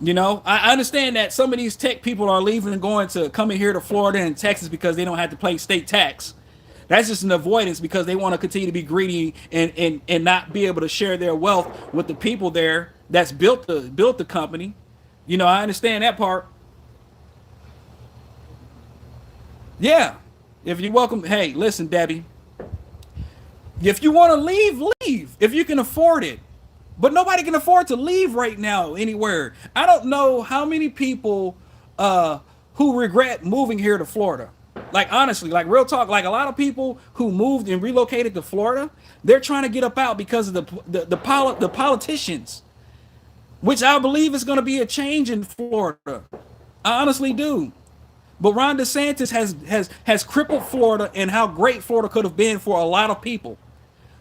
I understand that some of these tech people are leaving and going to coming here to Florida and Texas because they don't have to pay state tax. That's just an avoidance because they want to continue to be greedy and not be able to share their wealth with the people there that's built the company. I understand that part. Yeah. If you're welcome, hey, listen, Debbie. If you want to leave, leave. If you can afford it. But nobody can afford to leave right now anywhere. I don't know how many people who regret moving here to Florida. Like honestly, like real talk, like a lot of people who moved and relocated to Florida, they're trying to get up out because of the politicians, which I believe is going to be a change in Florida. I honestly do. But Ron DeSantis has crippled Florida and how great Florida could have been for a lot of people.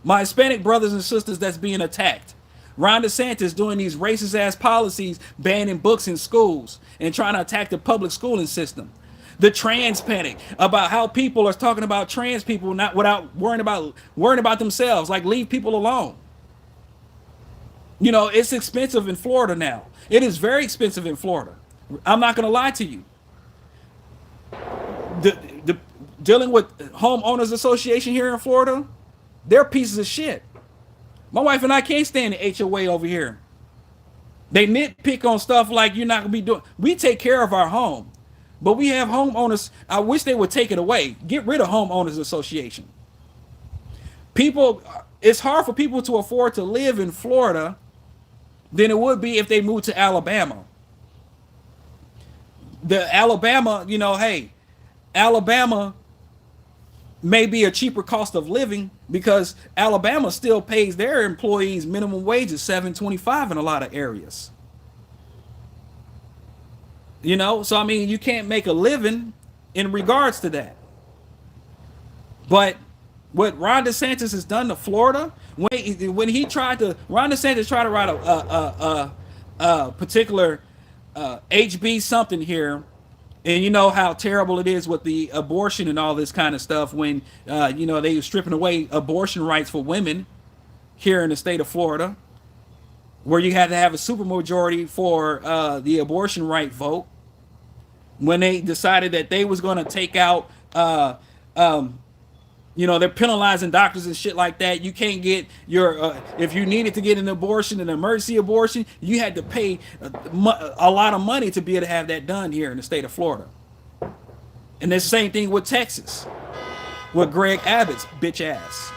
My Hispanic brothers and sisters that's being attacked. Ron DeSantis doing these racist ass policies, banning books in schools and trying to attack the public schooling system. The trans panic about how people are talking about trans people not without worrying about themselves. Like leave people alone. It's expensive in Florida now. It is very expensive in Florida. I'm not gonna lie to you. The dealing with homeowners association here in Florida, they're pieces of shit. My wife and I can't stand the HOA over here. They nitpick on stuff like you're not gonna be doing. We take care of our home, but we have homeowners. I wish they would take it away. Get rid of homeowners association. It's hard for people to afford to live in Florida than it would be if they moved to Alabama. The Alabama, hey, Alabama may be a cheaper cost of living because Alabama still pays their employees minimum wage of $7.25 in a lot of areas. So I mean, you can't make a living in regards to that. But what Ron DeSantis has done to Florida, Ron DeSantis tried to write a particular HB something here. And you know how terrible it is with the abortion and all this kind of stuff when, they were stripping away abortion rights for women here in the state of Florida, where you had to have a supermajority for the abortion right vote. When they decided that they was going to take out, they're penalizing doctors and shit like that. You can't get if you needed to get an abortion, an emergency abortion, you had to pay a lot of money to be able to have that done here in the state of Florida. And the same thing with Texas, with Greg Abbott's bitch ass.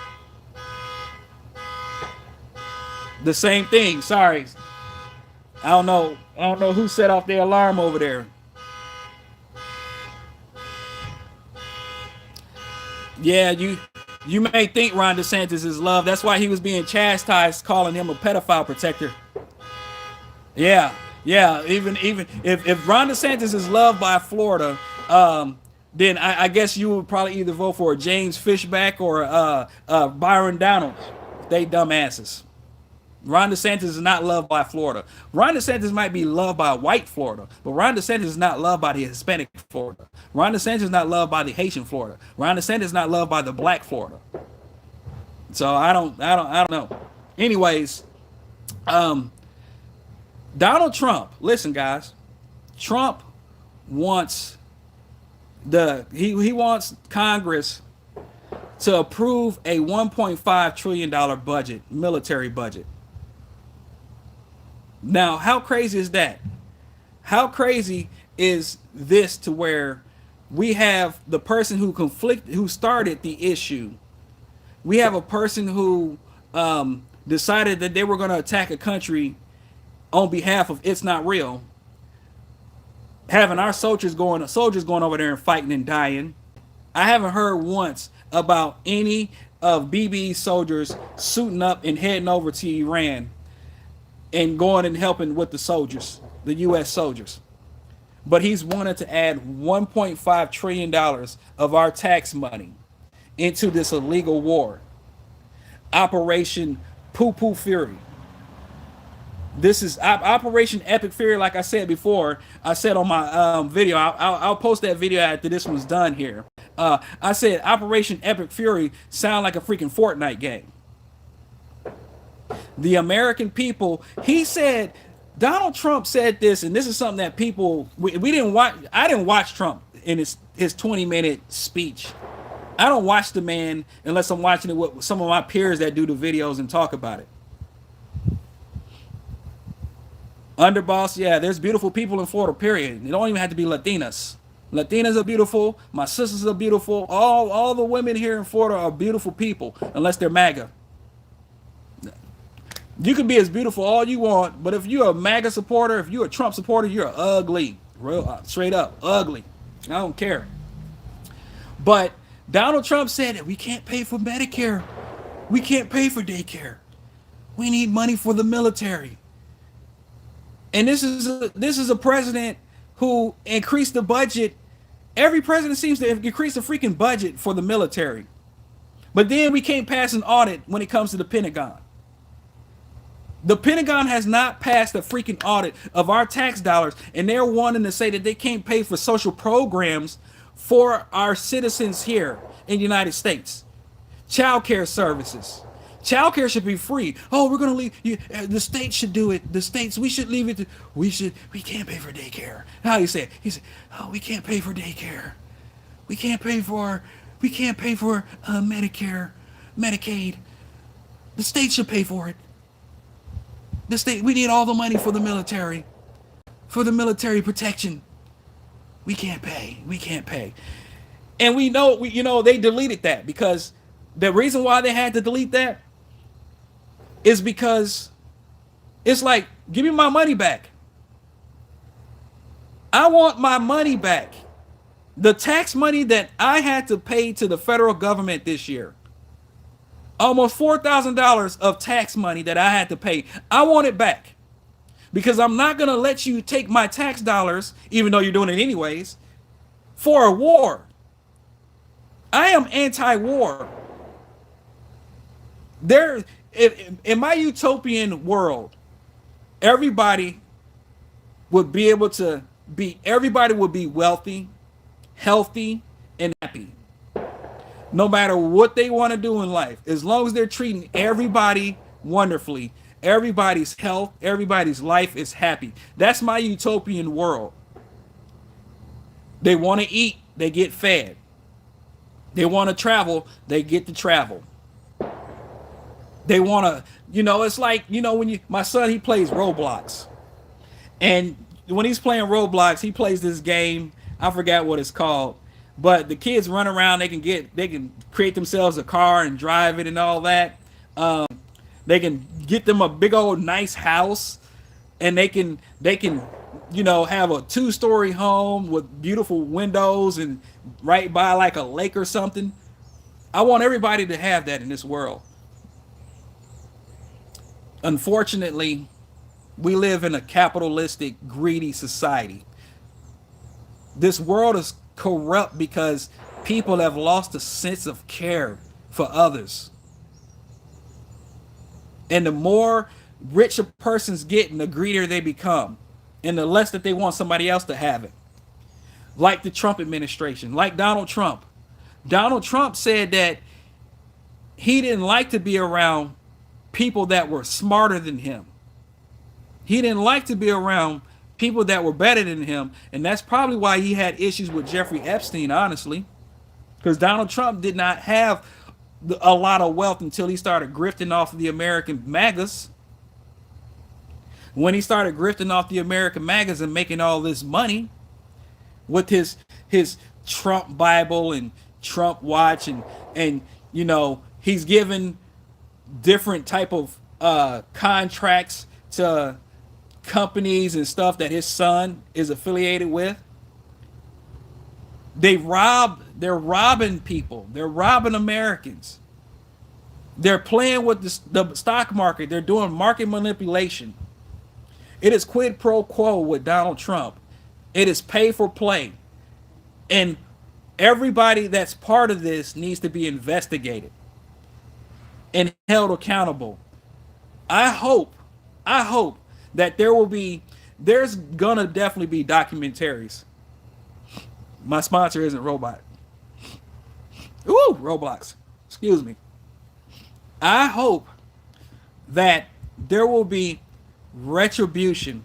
The same thing. Sorry, I don't know who set off the alarm over there. Yeah, you may think Ron DeSantis is love. That's why he was being chastised, calling him a pedophile protector. Yeah. Even if Ron DeSantis is loved by Florida, then I guess you would probably either vote for James Fishback or Byron Donald. They dumbasses. Ron DeSantis is not loved by Florida. Ron DeSantis might be loved by white Florida, but Ron DeSantis is not loved by the Hispanic Florida. Ron DeSantis is not loved by the Haitian Florida. Ron DeSantis is not loved by the black Florida. So I don't know. Anyways, Donald Trump. Listen, guys. Trump wants he wants Congress to approve a $1.5 trillion budget, military budget. Now, how crazy is that? How crazy is this to where we have the person who started the issue? We have a person who decided that they were going to attack a country on behalf of It's Not Real, having our soldiers going over there and fighting and dying. I haven't heard once about any of BB's soldiers suiting up and heading over to Iran and going and helping with the soldiers, the U.S. soldiers. But he's wanted to add $1.5 trillion of our tax money into this illegal war. Operation Poo Poo Fury. This is Operation Epic Fury. Like I said before, I said on my video, I'll post that video after this one's done here. I said Operation Epic Fury sound like a freaking Fortnite game. The American people, he said Donald Trump said this, and this is something that people we didn't watch. I didn't watch Trump in his 20-minute speech. I don't watch the man unless I'm watching it with some of my peers that do the videos and talk about it. Underboss, yeah, there's beautiful people in Florida, period. They don't even have to be Latinas. Latinas are beautiful. My sisters are beautiful. All the women here in Florida are beautiful people, unless they're MAGA. You can be as beautiful all you want, but if you're a MAGA supporter, if you're a Trump supporter, you're ugly. Real straight up ugly. I don't care. But Donald Trump said that we can't pay for Medicare. We can't pay for daycare. We need money for the military. And this is a president who increased the budget. Every president seems to increase the freaking budget for the military. But then we can't pass an audit when it comes to the Pentagon. The Pentagon has not passed a freaking audit of our tax dollars, and they're wanting to say that they can't pay for social programs for our citizens here in the United States. Child care services. Child care should be free. Oh, we're going to leave you. The states should do it. The states, we should leave it. We can't pay for daycare. How you say it? He said, oh, we can't pay for daycare. We can't pay for Medicare, Medicaid. The state should pay for it. We need all the money for the military protection. We can't pay. And we know they deleted that because the reason why they had to delete that is because it's like, give me my money back. I want my money back. The tax money that I had to pay to the federal government this year, almost $4,000 of tax money that I had to pay, I want it back. Because I'm not going to let you take my tax dollars, even though you're doing it anyways, for a war. I am anti-war. In my utopian world, everybody would be wealthy, healthy, and happy. No matter what they want to do in life, as long as they're treating everybody wonderfully, everybody's health, everybody's life is happy. That's my utopian world. They want to eat, they get fed. They want to travel, they get to travel. They want to, it's like, when my son, he plays Roblox. And when he's playing Roblox, he plays this game. I forgot what it's called. But the kids run around, they can create themselves a car and drive it and all that. They can get them a big old nice house, and they can have a 2-story home with beautiful windows and right by like a lake or something. I want everybody to have that in this world. Unfortunately, we live in a capitalistic, greedy society. This world is corrupt because people have lost a sense of care for others. And the more rich a person's getting, the greedier they become. And the less that they want somebody else to have it. Like the Trump administration, like Donald Trump. Donald Trump said that he didn't like to be around people that were smarter than him. He didn't like to be around people that were better than him. And that's probably why he had issues with Jeffrey Epstein, honestly. Because Donald Trump did not have a lot of wealth until he started grifting off of the American MAGAs. When he started grifting off the American MAGAs and making all this money with his Trump Bible and Trump watch and he's given different type of contracts to companies and stuff that his son is affiliated with. They're robbing people. They're robbing Americans. They're playing with the stock market. They're doing market manipulation. It is quid pro quo with Donald Trump. It is pay for play. And everybody that's part of this needs to be investigated and held accountable. I hope that there's gonna definitely be documentaries. My sponsor isn't Robot. Ooh, Roblox. Excuse me. I hope that there will be retribution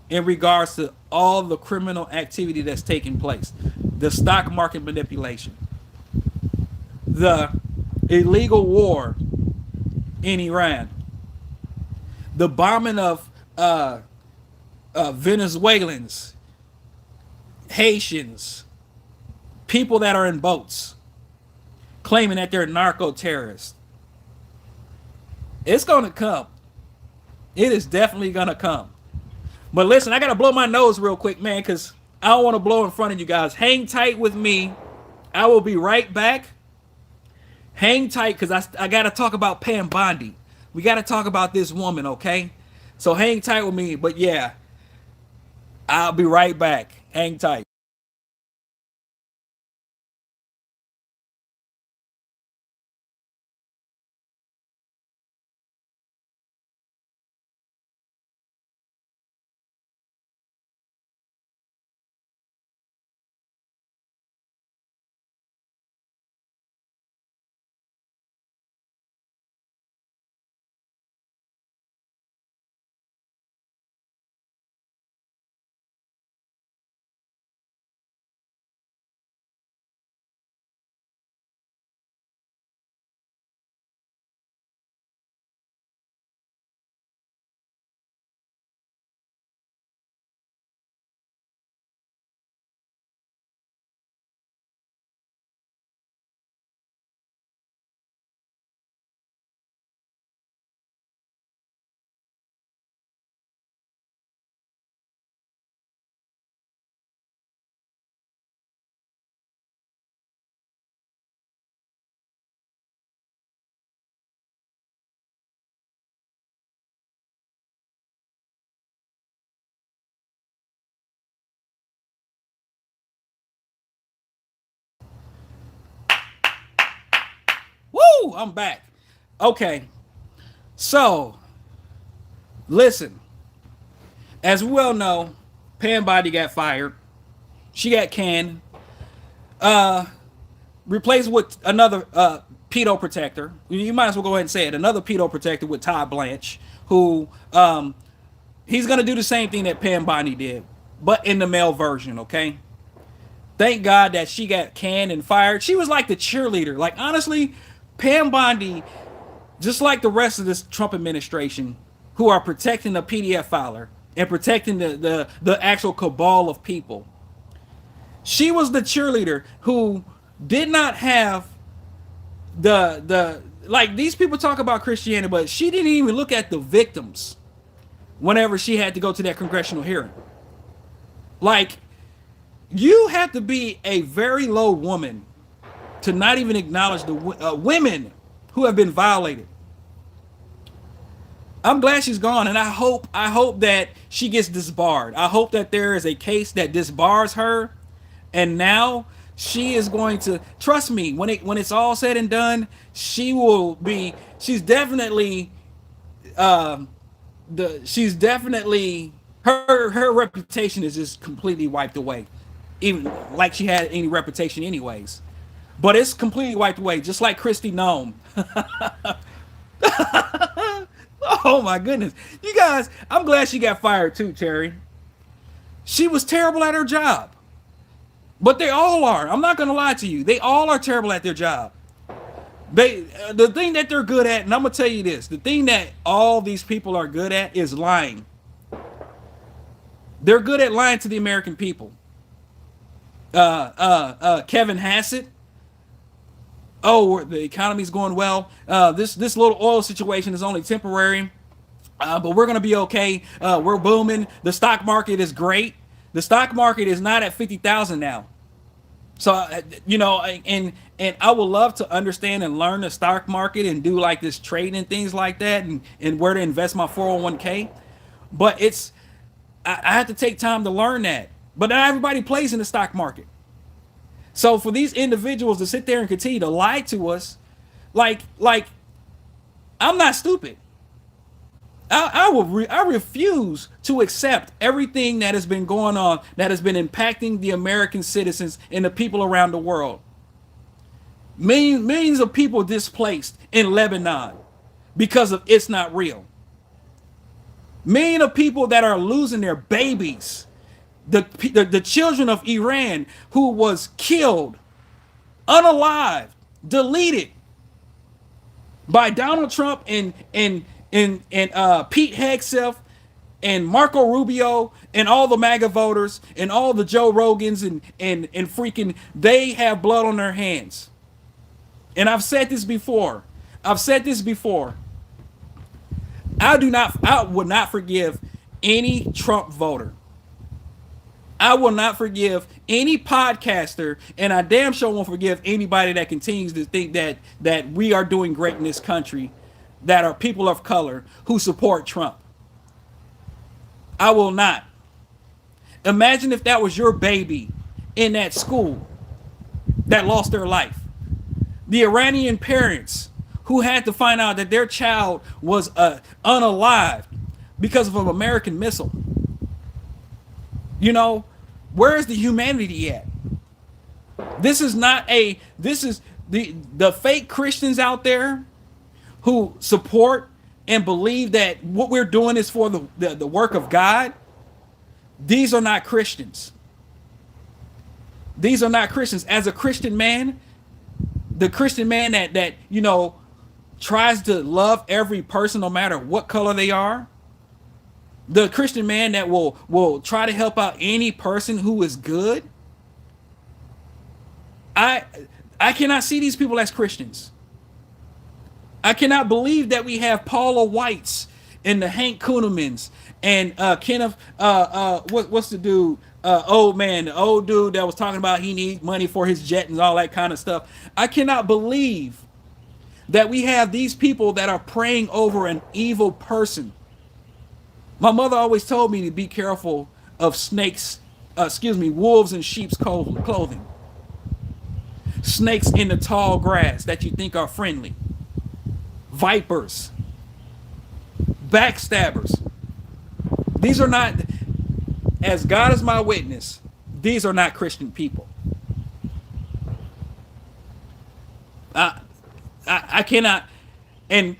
in regards to all the criminal activity that's taking place, the stock market manipulation, the illegal war in Iran, the bombing of Venezuelans, Haitians, people that are in boats claiming that they're narco terrorists. It's going to come. It is definitely going to come. But listen, I got to blow my nose real quick, man, because I don't want to blow in front of you guys. Hang tight with me. I will be right back. Hang tight because I got to talk about Pam Bondi. We got to talk about this woman, okay? So hang tight with me. But yeah, I'll be right back. Hang tight. Woo! I'm back. Okay. So, listen. As we well know, Pam Bondi got fired. She got canned. Replaced with another pedo protector. You might as well go ahead and say it. Another pedo protector with Todd Blanche, who he's gonna do the same thing that Pam Bondi did, but in the male version. Okay. Thank God that she got canned and fired. She was like the cheerleader. Like honestly, Pam Bondi, just like the rest of this Trump administration, who are protecting the PDF filer and protecting the actual cabal of people. She was the cheerleader who did not have the like these people talk about Christianity, but she didn't even look at the victims whenever she had to go to that congressional hearing. Like you have to be a very low woman to not even acknowledge the women who have been violated. I'm glad she's gone, and I hope that she gets disbarred. I hope that there is a case that disbars her, and now she is going to trust me when it's all said and done. She will be. She's definitely she's definitely her reputation is just completely wiped away, even like she had any reputation anyways. But it's completely wiped away, just like Christy Nome. Oh my goodness. You guys, I'm glad she got fired too, Terry. She was terrible at her job. But they all are. I'm not going to lie to you. They all are terrible at their job. The thing that they're good at, and I'm going to tell you this, the thing that all these people are good at is lying. They're good at lying to the American people. Kevin Hassett. Oh, the economy's going well. This little oil situation is only temporary, but we're gonna be okay. We're booming. The stock market is great. The stock market is not at 50,000 now. So and I would love to understand and learn the stock market and do like this trading and things like that, and where to invest my 401k. But I have to take time to learn that. But not everybody plays in the stock market. So for these individuals to sit there and continue to lie to us, like I'm not stupid. I refuse to accept everything that has been going on that has been impacting the American citizens and the people around the world. Millions of people displaced in Lebanon because of it's not real. Millions of people that are losing their babies. The children of Iran who was killed, unalive, deleted by Donald Trump and Pete Hegseth and Marco Rubio and all the MAGA voters and all the Joe Rogans and freaking, they have blood on their hands. And I've said this before. I've said this before. I would not forgive any Trump voter. I will not forgive any podcaster, and I damn sure won't forgive anybody that continues to think that we are doing great in this country, that are people of color who support Trump. I will not. Imagine if that was your baby in that school that lost their life. The Iranian parents who had to find out that their child was unalive because of an American missile. You know, where is the humanity at? This is the fake Christians out there who support and believe that what we're doing is for the work of God. These are not Christians. These are not Christians. As a Christian man, the Christian man that tries to love every person no matter what color they are, the Christian man that will try to help out any person who is good, I cannot see these people as Christians. I cannot believe that we have Paula Whites and the Hank Kunnemans and Kenneth what's the dude, the old dude that was talking about he needs money for his jet and all that kind of stuff. I cannot believe that we have these people that are praying over an evil person. My mother always told me to be careful of wolves in sheep's clothing. Snakes in the tall grass that you think are friendly. Vipers. Backstabbers. These are not, as God is my witness, these are not Christian people. I cannot, and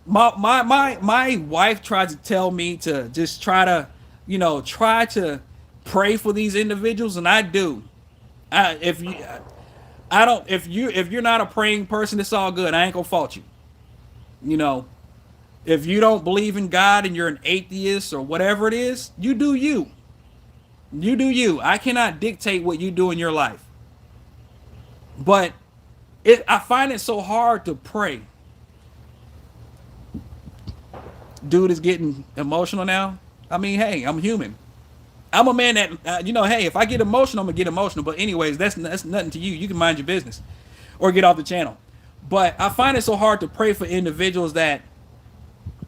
my wife tried to tell me to just try to pray for these individuals, and I do. If you're not a praying person, it's all good. I ain't gonna fault you. If you don't believe in God and you're an atheist or whatever it is, you do you. You do you. I cannot dictate what you do in your life. But I find it so hard to pray. Dude is getting emotional now. I mean, hey, I'm human. I'm a man that, hey, if I get emotional, I'm going to get emotional. But anyways, that's nothing to you. You can mind your business or get off the channel. But I find it so hard to pray for individuals that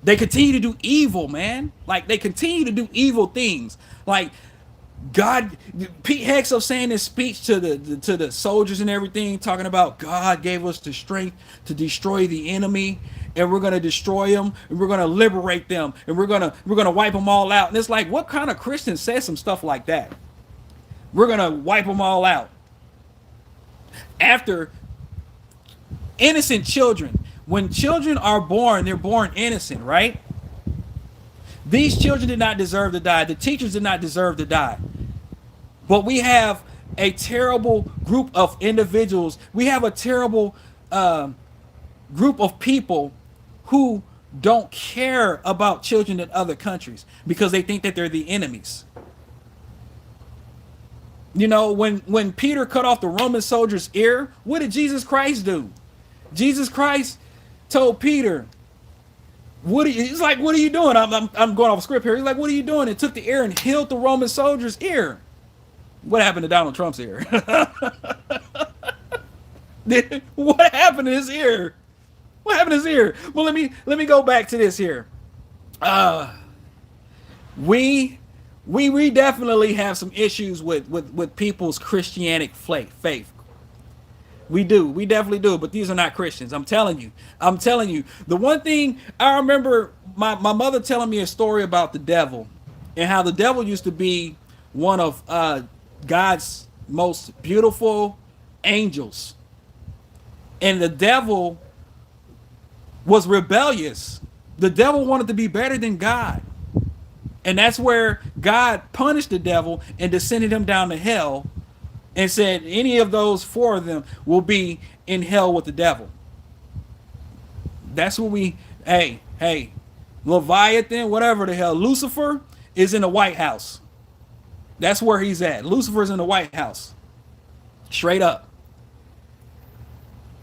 they continue to do evil, man. Like, they continue to do evil things. Like, God, Pete Hegseth saying his speech to the soldiers and everything, talking about God gave us the strength to destroy the enemy, and we're gonna destroy them, and we're gonna liberate them, and we're gonna wipe them all out. And it's like, what kind of Christian says some stuff like that? We're gonna wipe them all out after innocent children. When children are born, they're born innocent, right? These children did not deserve to die. The teachers did not deserve to die. But we have a terrible group of individuals. We have a terrible group of people who don't care about children in other countries because they think that they're the enemies. When Peter cut off the Roman soldier's ear, what did Jesus Christ do? Jesus Christ told Peter, he's like, what are you doing? I'm going off script here. He's like, what are you doing? And took the ear and healed the Roman soldier's ear. What happened to Donald Trump's ear? What happened to his ear? What happened to his ear? Well, let me go back to this here. We definitely have some issues with people's Christianic faith. We do. We definitely do. But these are not Christians. I'm telling you. The one thing I remember my mother telling me a story about the devil and how the devil used to be one of God's most beautiful angels. And the devil was rebellious The devil wanted to be better than God. And that's where God punished the devil and descended him down to hell and said any of those four of them will be in hell with the devil. That's what hey, Leviathan, whatever the hell, Lucifer is in the White House. That's where he's at. Lucifer's in the White House. Straight up.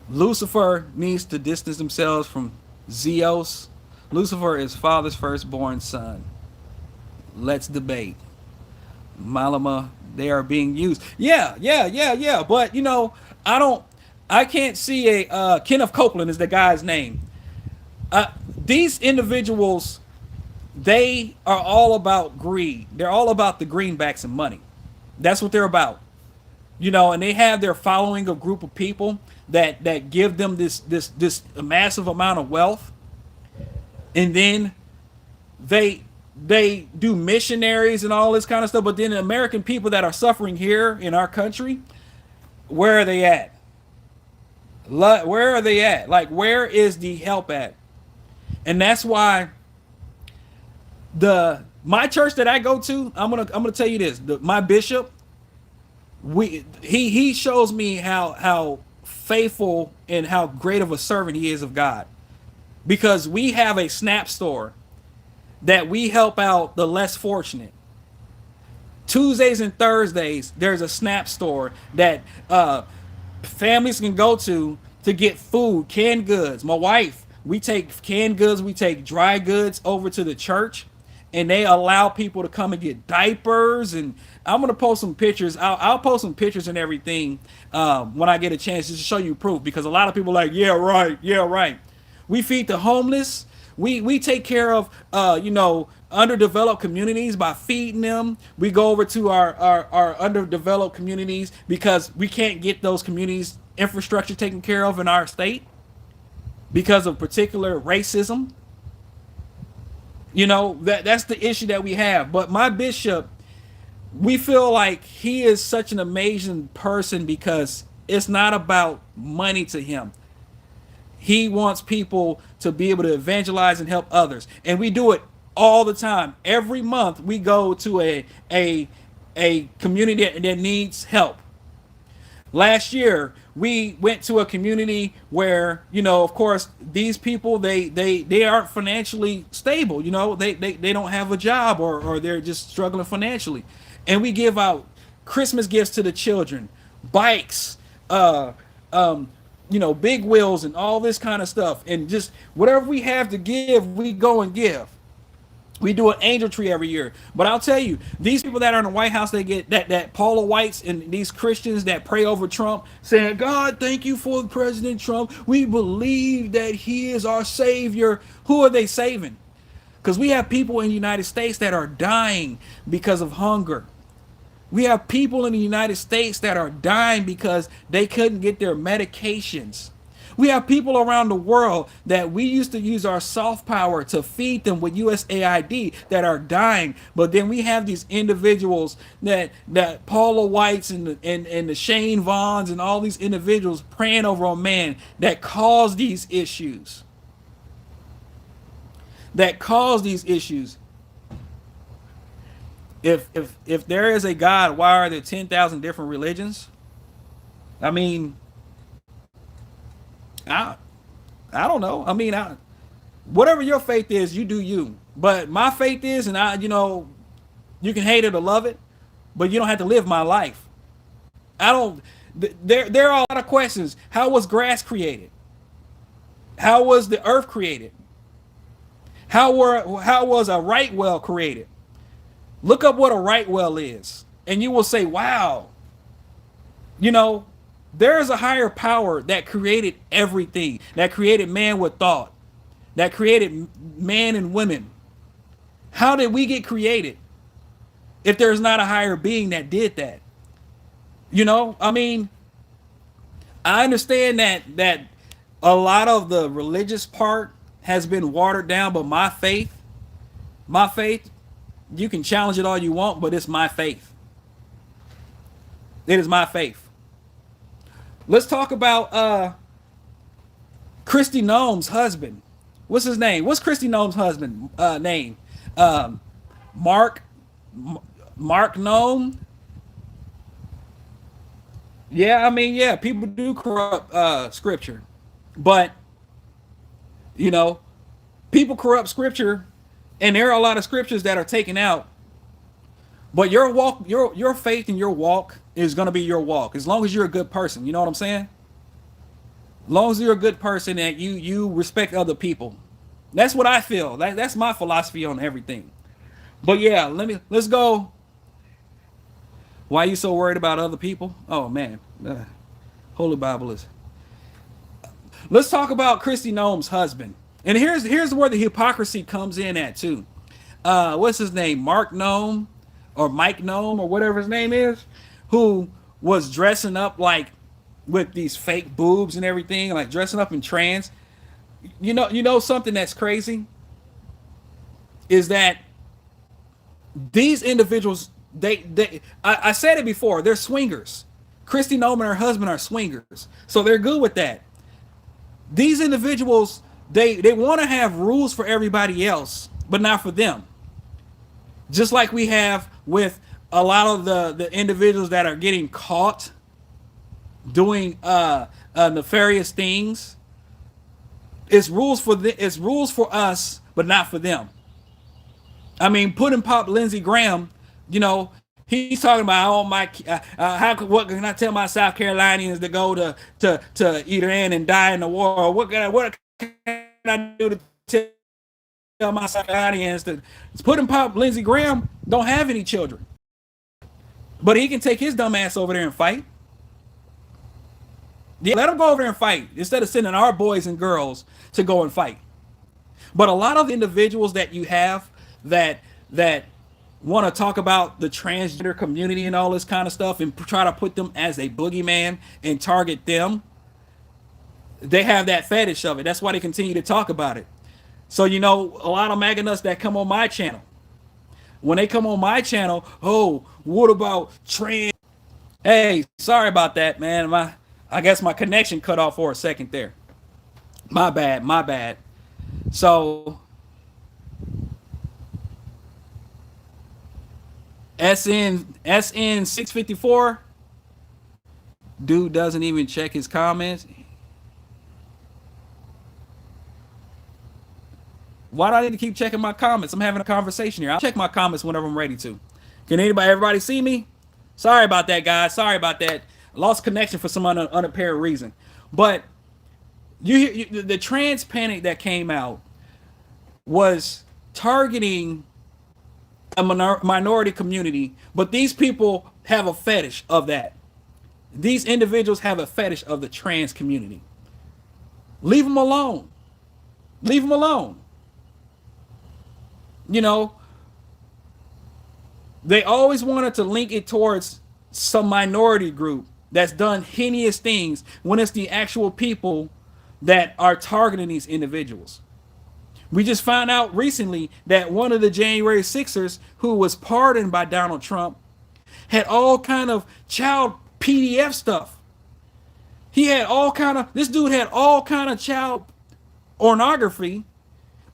Lucifer needs to distance themselves from Zeus. Lucifer is Father's firstborn son. Let's debate. Malama, they are being used. Yeah. But I can't see a Kenneth Copeland is the guy's name. These individuals, they are all about greed. They're all about the greenbacks and money. That's what they're about. And they have their following, a group of people that give them this massive amount of wealth, and then they do missionaries and all this kind of stuff. But then the American people that are suffering here in our country, where are they at? Where are they at? Like, where is the help at? And that's why my church that I go to, I'm gonna tell you this. My bishop, he shows me how faithful and how great of a servant he is of God, because we have a SNAP store that we help out the less fortunate. Tuesdays and Thursdays, there's a SNAP store that families can go to get food, canned goods. My wife, we take canned goods, we take dry goods over to the church, and they allow people to come and get diapers. And I'm gonna post some pictures. I'll post some pictures and everything when I get a chance, just to show you proof, because a lot of people are like, yeah, right. We feed the homeless. We take care of underdeveloped communities by feeding them. We go over to our underdeveloped communities because we can't get those communities infrastructure taken care of in our state because of particular racism. That's the issue that we have. But my bishop, we feel like he is such an amazing person because it's not about money to him. He wants people to be able to evangelize and help others. And we do it all the time. Every month we go to a community that needs help. Last year we went to a community where, of course, these people, they aren't financially stable. They don't have a job, or they're just struggling financially. And we give out Christmas gifts to the children, bikes, big wheels and all this kind of stuff. And just whatever we have to give, we go and give. We do an angel tree every year. But I'll tell you, these people that are in the White House, they get that Paula Whites and these Christians that pray over Trump, saying, God, thank you for President Trump. We believe that he is our savior. Who are they saving? Because we have people in the United States that are dying because of hunger. We have people in the United States that are dying because they couldn't get their medications. We have people around the world that we used to use our soft power to feed them with USAID that are dying. But then we have these individuals that Paula Whites and the Shane Vaughns and all these individuals praying over a man that caused these issues. If there is a God, why are there 10,000 different religions? I mean, I don't know. I mean, whatever your faith is, you do you. But my faith is, and you can hate it or love it, but you don't have to live my life. There are a lot of questions. How was grass created? How was the earth created? How was a right well created? Look up what a right well is, and you will say, wow, there is a higher power that created everything, that created man with thought, that created man and women. How did we get created if there's not a higher being that did that? I mean, I understand that a lot of the religious part has been watered down, but my faith, you can challenge it all you want, but it's my faith. It is my faith. Let's talk about Kristi Noem's husband, What's his name? What's Christy Noam's husband name? Um, Mark Mark Noam. Yeah, I mean, yeah, people do corrupt scripture, but you know, people corrupt scripture, and there are a lot of scriptures that are taken out. But your walk, your faith and your walk is gonna be your walk as long as you're a good person. You know what I'm saying? As long as you're a good person and you respect other people, that's what I feel. That's my philosophy on everything. But yeah, let's go. Why are you so worried about other people? Oh man, Holy Bible is. Let's talk about Christy Noam's husband. And here's where the hypocrisy comes in at too. What's his name? Mark Noam or Mike Noam or whatever his name is, who was dressing up like with these fake boobs and everything, like dressing up in trans. You know something that's crazy is that these individuals, I said it before, they're swingers. Christy Noam and her husband are swingers, so they're good with that. These individuals, they want to have rules for everybody else, but not for them. Just like we have with a lot of the individuals that are getting caught doing nefarious things. It's rules for us, but not for them. I mean, putting Pop Lindsey Graham, you know, he's talking about oh my, what can I tell my South Carolinians to go to Iran and die in the war? What can I do to tell my South Carolinians to putting Pop Lindsey Graham don't have any children, but he can take his dumb ass over there and fight. Yeah, let him go over there and fight instead of sending our boys and girls to go and fight. But a lot of individuals that you have that want to talk about the transgender community and all this kind of stuff and try to put them as a boogeyman and target them, they have that fetish of it. That's why they continue to talk about it. So a lot of MAGA nuts that come on my channel, when they come on my channel, oh, what about trans? Hey, sorry about that, man. I guess my connection cut off for a second there. My bad, my bad. So SN 654, dude doesn't even check his comments. Why do I need to keep checking my comments? I'm having a conversation here. I'll check my comments whenever I'm ready to. Can everybody see me? Sorry about that, guys. Sorry about that. I lost connection for some unapparent reason. But the trans panic that came out was targeting a minority community, but these people have a fetish of that. These individuals have a fetish of the trans community. Leave them alone. Leave them alone. They always wanted to link it towards some minority group that's done heinous things when it's the actual people that are targeting these individuals. We just found out recently that one of the January 6ers who was pardoned by Donald Trump had all kind of child PDF stuff. This dude had all kind of child pornography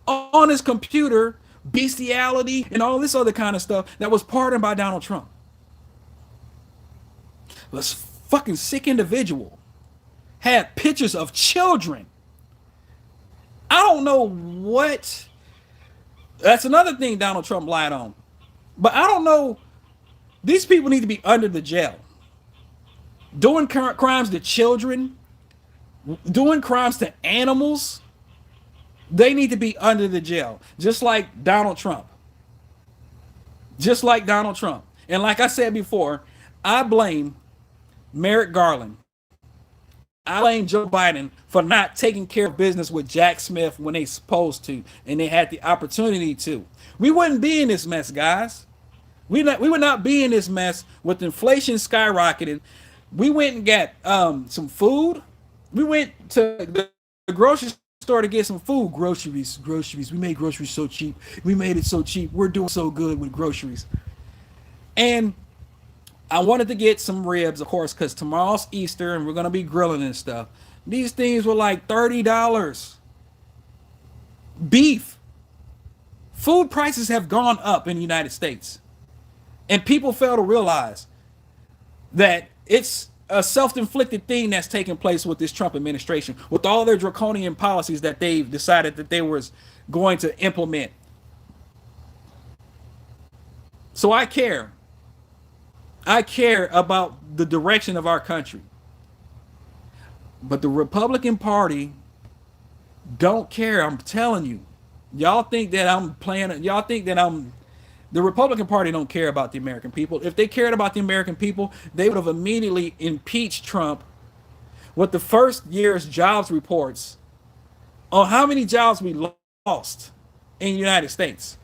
on his computer, bestiality and all this other kind of stuff that was pardoned by Donald Trump. This fucking sick individual had pictures of children. I don't know what. That's another thing Donald Trump lied on. But I don't know. These people need to be under the jail. Doing crimes to children, doing crimes to animals. They need to be under the jail. Just like Donald Trump. Just like Donald Trump. And like I said before, I blame Merrick Garland. I blame Joe Biden for not taking care of business with Jack Smith when they supposed to, and they had the opportunity to. We wouldn't be in this mess, guys. We would not be in this mess with inflation skyrocketing. We went and got some food. We went to the grocery store to get some food. Groceries. We made groceries so cheap. We made it so cheap. We're doing so good with groceries. And I wanted to get some ribs, of course, because tomorrow's Easter and we're going to be grilling and stuff. These things were like $30. Beef. Food prices have gone up in the United States. And people fail to realize that it's a self-inflicted thing that's taking place with this Trump administration, with all their draconian policies that they've decided that they was going to implement. So I care. I care about the direction of our country. But the Republican Party don't care. I'm telling you. Y'all think that I'm playing. Y'all think that I'm. The Republican Party don't care about the American people. If they cared about the American people, they would have immediately impeached Trump with the first year's jobs reports on how many jobs we lost in the United States.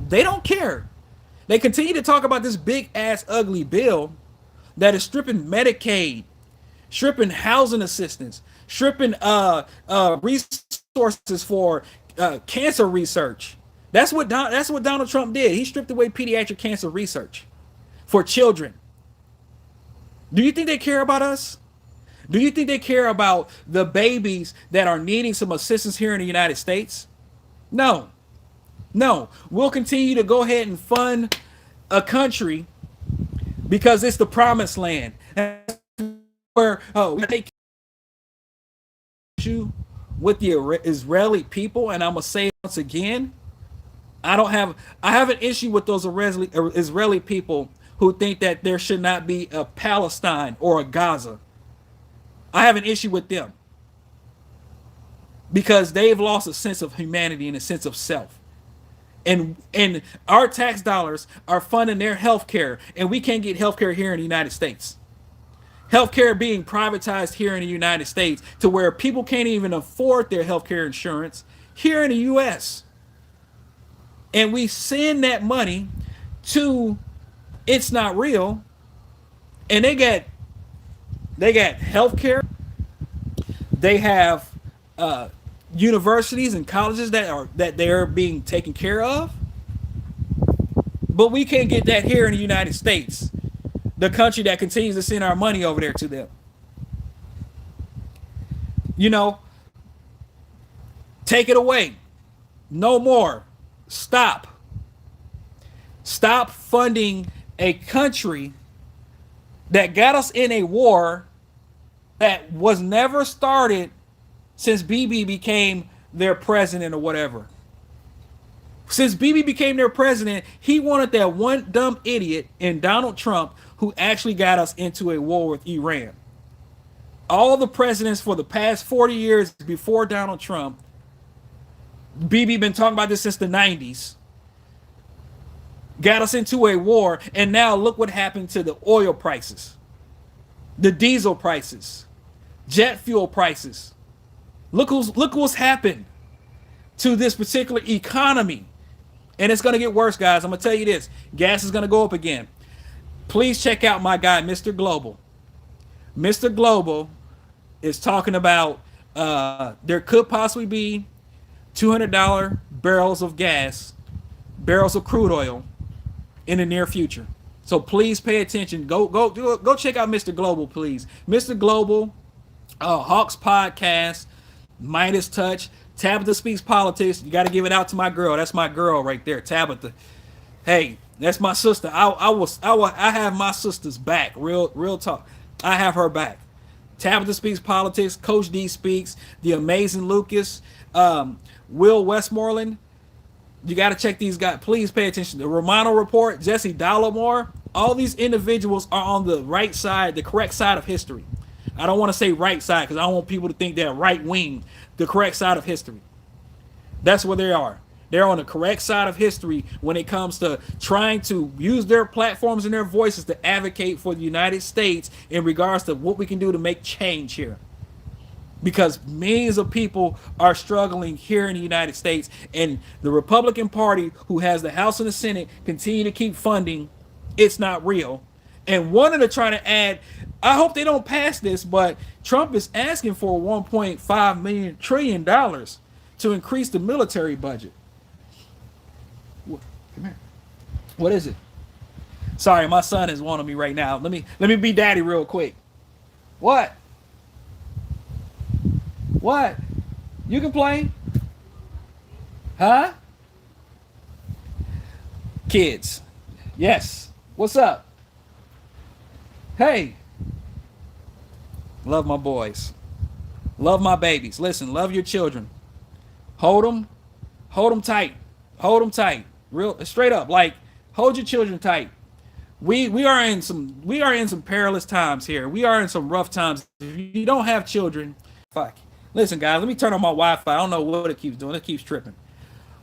They don't care. They continue to talk about this big ass ugly bill that is stripping Medicaid, stripping housing assistance, stripping resources for cancer research. That's what Donald Trump did. He stripped away pediatric cancer research for children. Do you think they care about us? Do you think they care about the babies that are needing some assistance here in the United States? No. No. We'll continue to go ahead and fund a country because it's the promised land. Where we take issue with the Israeli people, and I'm gonna say it once again, I have an issue with those Israeli people who think that there should not be a Palestine or a Gaza. I have an issue with them because they've lost a sense of humanity and a sense of self. And our tax dollars are funding their health care, and we can't get health care here in the United States. Healthcare being privatized here in the United States to where people can't even afford their healthcare insurance here in the US. And we send that money to It's Not Real, and they got healthcare. They have universities and colleges that they're being taken care of. But we can't get that here in the United States, the country that continues to send our money over there to them. You know, take it away. No more. Stop. Stop funding a country that got us in a war that was never started since BB became their president or whatever. Since BB became their president, he wanted that one dumb idiot in Donald Trump who actually got us into a war with Iran. All the presidents for the past 40 years before Donald Trump, BB been talking about this since the 90s, got us into a war, and now look what happened to the oil prices, the diesel prices, jet fuel prices. Look what's happened to this particular economy. And it's going to get worse, guys. I'm going to tell you this. Gas is going to go up again. Please check out my guy, Mr. Global. Mr. Global is talking about there could possibly be $200 barrels of gas, barrels of crude oil in the near future. So please pay attention. Go check out Mr. Global, please. Mr. Global, Hawks Podcast, Midas Touch, Tabitha Speaks Politics. You got to give it out to my girl. That's my girl right there, Tabitha. Hey, that's my sister. I have my sister's back. Real talk. I have her back. Tabitha Speaks Politics, Coach D Speaks, The Amazing Lucas, Will Westmoreland. You got to check these guys. Please pay attention. The Romano Report, Jesse Dollamore. All these individuals are on the right side, the correct side of history. I don't want to say right side because I don't want people to think they're right wing. The correct side of history. That's where they are. They're on the correct side of history when it comes to trying to use their platforms and their voices to advocate for the United States in regards to what we can do to make change here. Because millions of people are struggling here in the United States, and the Republican Party, who has the House and the Senate, continue to keep funding It's Not Real, and wanted to try to add. I hope they don't pass this, but Trump is asking for $1.5 trillion to increase the military budget. Come here. What is it? Sorry, my son is wanting me right now. Let me be daddy real quick. What? What? You complain? Huh? Kids. Yes. What's up? Hey, love my boys. Love my babies. Listen, love your children. Hold them. Hold them tight. Hold them tight. Real straight up. Like hold your children tight. We are in some perilous times here. We are in some rough times. If you don't have children, fuck. Listen, guys, let me turn on my Wi-Fi. I don't know what it keeps doing. It keeps tripping.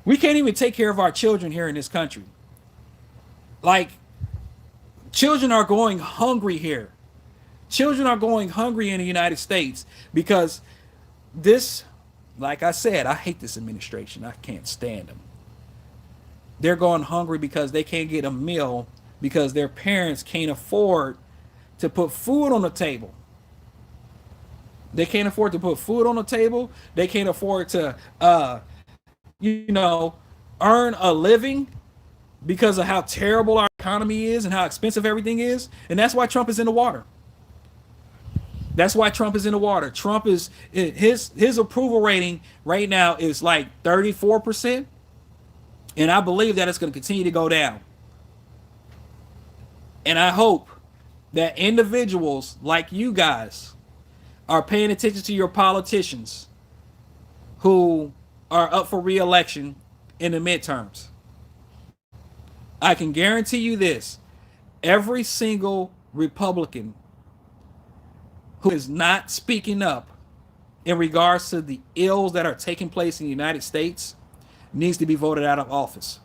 We can't even take care of our children here in this country. Like children are going hungry here. Children are going hungry in the United States because this, like I said, I hate this administration. I can't stand them. They're going hungry because they can't get a meal because their parents can't afford to put food on the table. They can't afford to put food on the table. They can't afford to, you know, earn a living because of how terrible our economy is and how expensive everything is. And that's why Trump is in the water. That's why Trump is in the water. Trump is his approval rating right now is like 34%, and I believe that it's going to continue to go down. And I hope that individuals like you guys are paying attention to your politicians who are up for re-election in the midterms. I can guarantee you this. Every single Republican who is not speaking up in regards to the ills that are taking place in the United States needs to be voted out of office.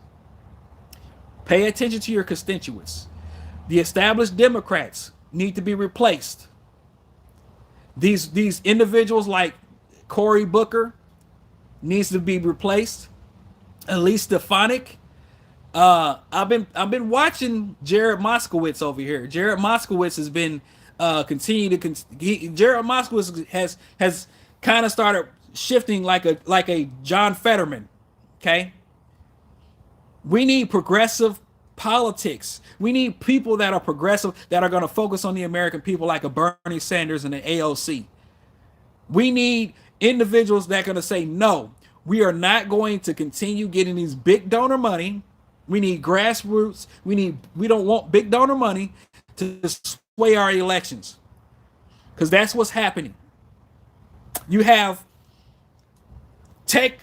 Pay attention to your constituents. The established Democrats need to be replaced. These individuals like Cory Booker needs to be replaced. Elise Stefanik. I've been watching Jared Moskowitz over here. Jared Moskowitz has been continue to Jared Moskowitz has kind of started shifting like a John Fetterman. Okay, we need progressive politics. We need people that are progressive that are going to focus on the American people, like a Bernie Sanders and an AOC. We need individuals that are going to say no. We are not going to continue getting these big donor money. We need grassroots. We don't want big donor money to sway our elections, because that's what's happening. You have tech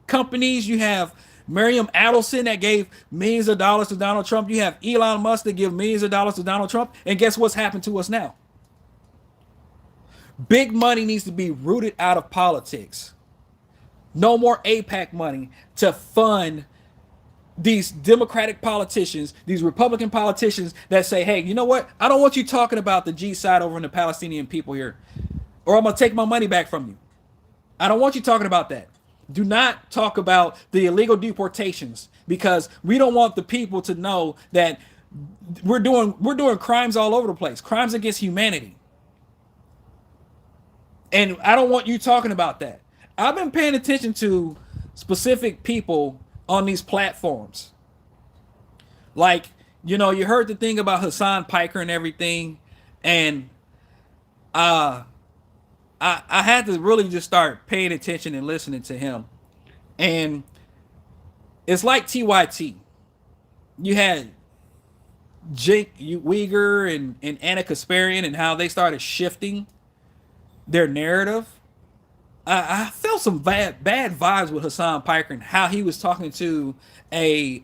companies. You have Miriam Adelson that gave millions of dollars to Donald Trump. You have Elon Musk that give millions of dollars to Donald Trump. And guess what's happened to us now? Big money needs to be rooted out of politics. No more APAC money to fund these Democratic politicians, these Republican politicians that say, hey, you know what? I don't want you talking about the G side over in the Palestinian people here, or I'm going to take my money back from you. I don't want you talking about that. Do not talk about the illegal deportations, because we don't want the people to know that we're doing crimes all over the place, crimes against humanity. And I don't want you talking about that. I've been paying attention to specific people on these platforms. Like, you know, you heard the thing about Hassan Piker and everything. And I had to really just start paying attention and listening to him. And it's like TYT. You had Jake Uyghur and Anna Kasparian and how they started shifting their narrative. I felt some bad vibes with Hassan Piker and how he was talking to a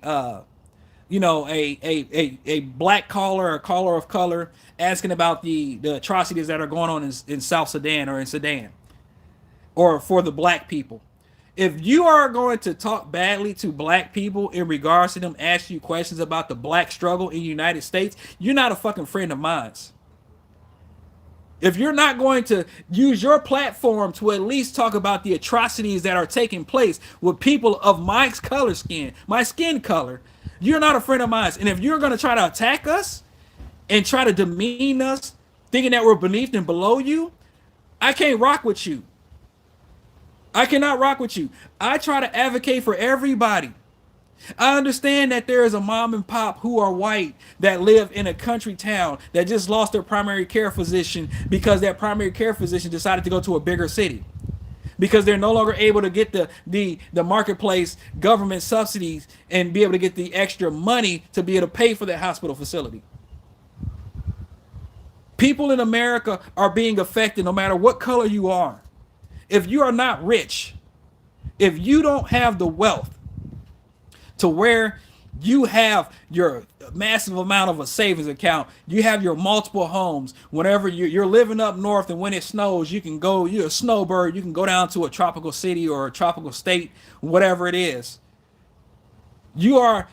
black caller, a caller of color, asking about the atrocities that are going on in South Sudan or in Sudan, or for the black people. If you are going to talk badly to black people in regards to them asking you questions about the black struggle in the United States, you're not a fucking friend of mine. If you're not going to use your platform to at least talk about the atrocities that are taking place with people of my skin color, you're not a friend of mine. And if you're going to try to attack us and try to demean us, thinking that we're beneath and below you, I can't rock with you. I cannot rock with you. I try to advocate for everybody. I understand that there is a mom and pop who are white that live in a country town that just lost their primary care physician because that primary care physician decided to go to a bigger city. because they're no longer able to get the marketplace government subsidies and be able to get the extra money to be able to pay for that hospital facility. People in America are being affected no matter what color you are. If you are not rich, if you don't have the wealth to where you have your massive amount of a savings account, you have your multiple homes, whenever you're living up north and when it snows, you can go, you're a snowbird, you can go down to a tropical city or a tropical state, whatever it is. You are,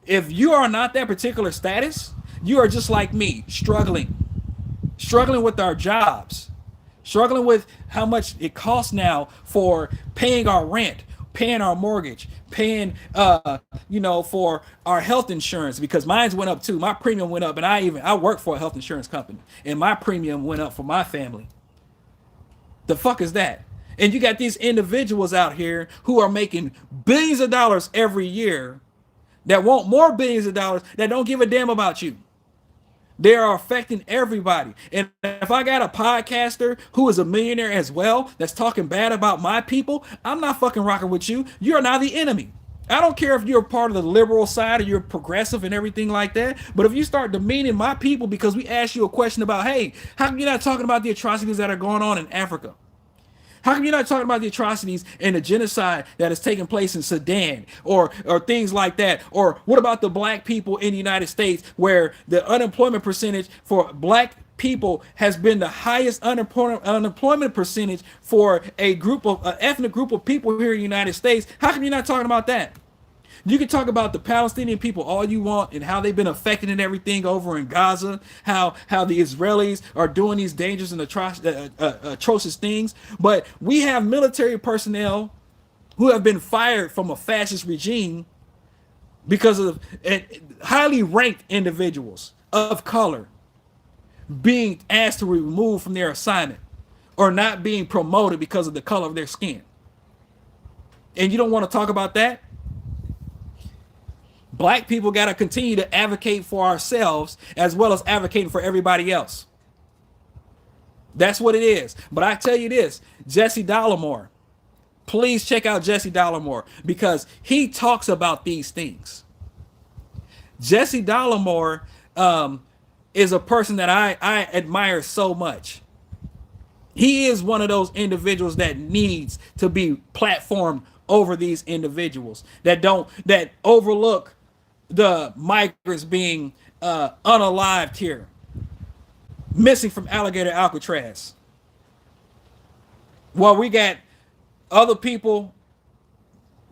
if you are not that particular status, you are just like me, struggling with our jobs, struggling with how much it costs now for paying our rent, paying our mortgage, paying for our health insurance, because mine's went up too. My premium went up, and I work for a health insurance company, and my premium went up for my family. The fuck is that? And you got these individuals out here who are making billions of dollars every year that want more billions of dollars that don't give a damn about you. They are affecting everybody. And if I got a podcaster who is a millionaire as well that's talking bad about my people, I'm not fucking rocking with you. You are now the enemy. I don't care if you're part of the liberal side or you're progressive and everything like that, but if you start demeaning my people because we asked you a question about, hey, how come you're not talking about the atrocities that are going on in Africa? How come you're not talking about the atrocities and the genocide that is taking place in Sudan or things like that? Or what about the black people in the United States, where the unemployment percentage for black people has been the highest unemployment percentage for a group of ethnic group of people here in the United States? How come you're not talking about that? You can talk about the Palestinian people all you want and how they've been affected and everything over in Gaza, how the Israelis are doing these dangerous and atrocious things. But we have military personnel who have been fired from a fascist regime because of highly ranked individuals of color being asked to remove from their assignment or not being promoted because of the color of their skin. And you don't want to talk about that? Black people got to continue to advocate for ourselves as well as advocating for everybody else. That's what it is. But I tell you this, Jesse Dollemore, please check out Jesse Dollemore because he talks about these things. Jesse Dollemore is a person that I admire so much. He is one of those individuals that needs to be platformed over these individuals that overlook the migrants being unalived here, missing from Alligator Alcatraz. Well, we got other people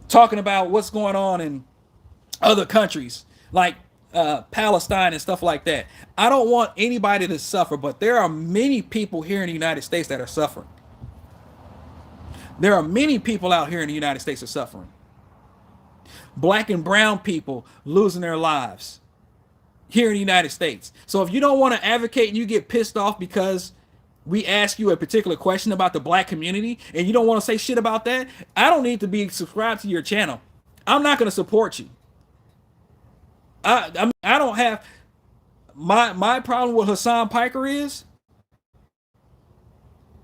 talking about what's going on in other countries like Palestine and stuff like that. I don't want anybody to suffer, but there are many people here in the United States that are suffering. There are many people out here in the United States that are suffering. Black and brown people losing their lives here in the United States. So if you don't want to advocate and you get pissed off because we ask you a particular question about the black community and you don't want to say shit about that, I don't need to be subscribed to your channel. I'm not going to support you. I don't have my problem with Hassan Piker is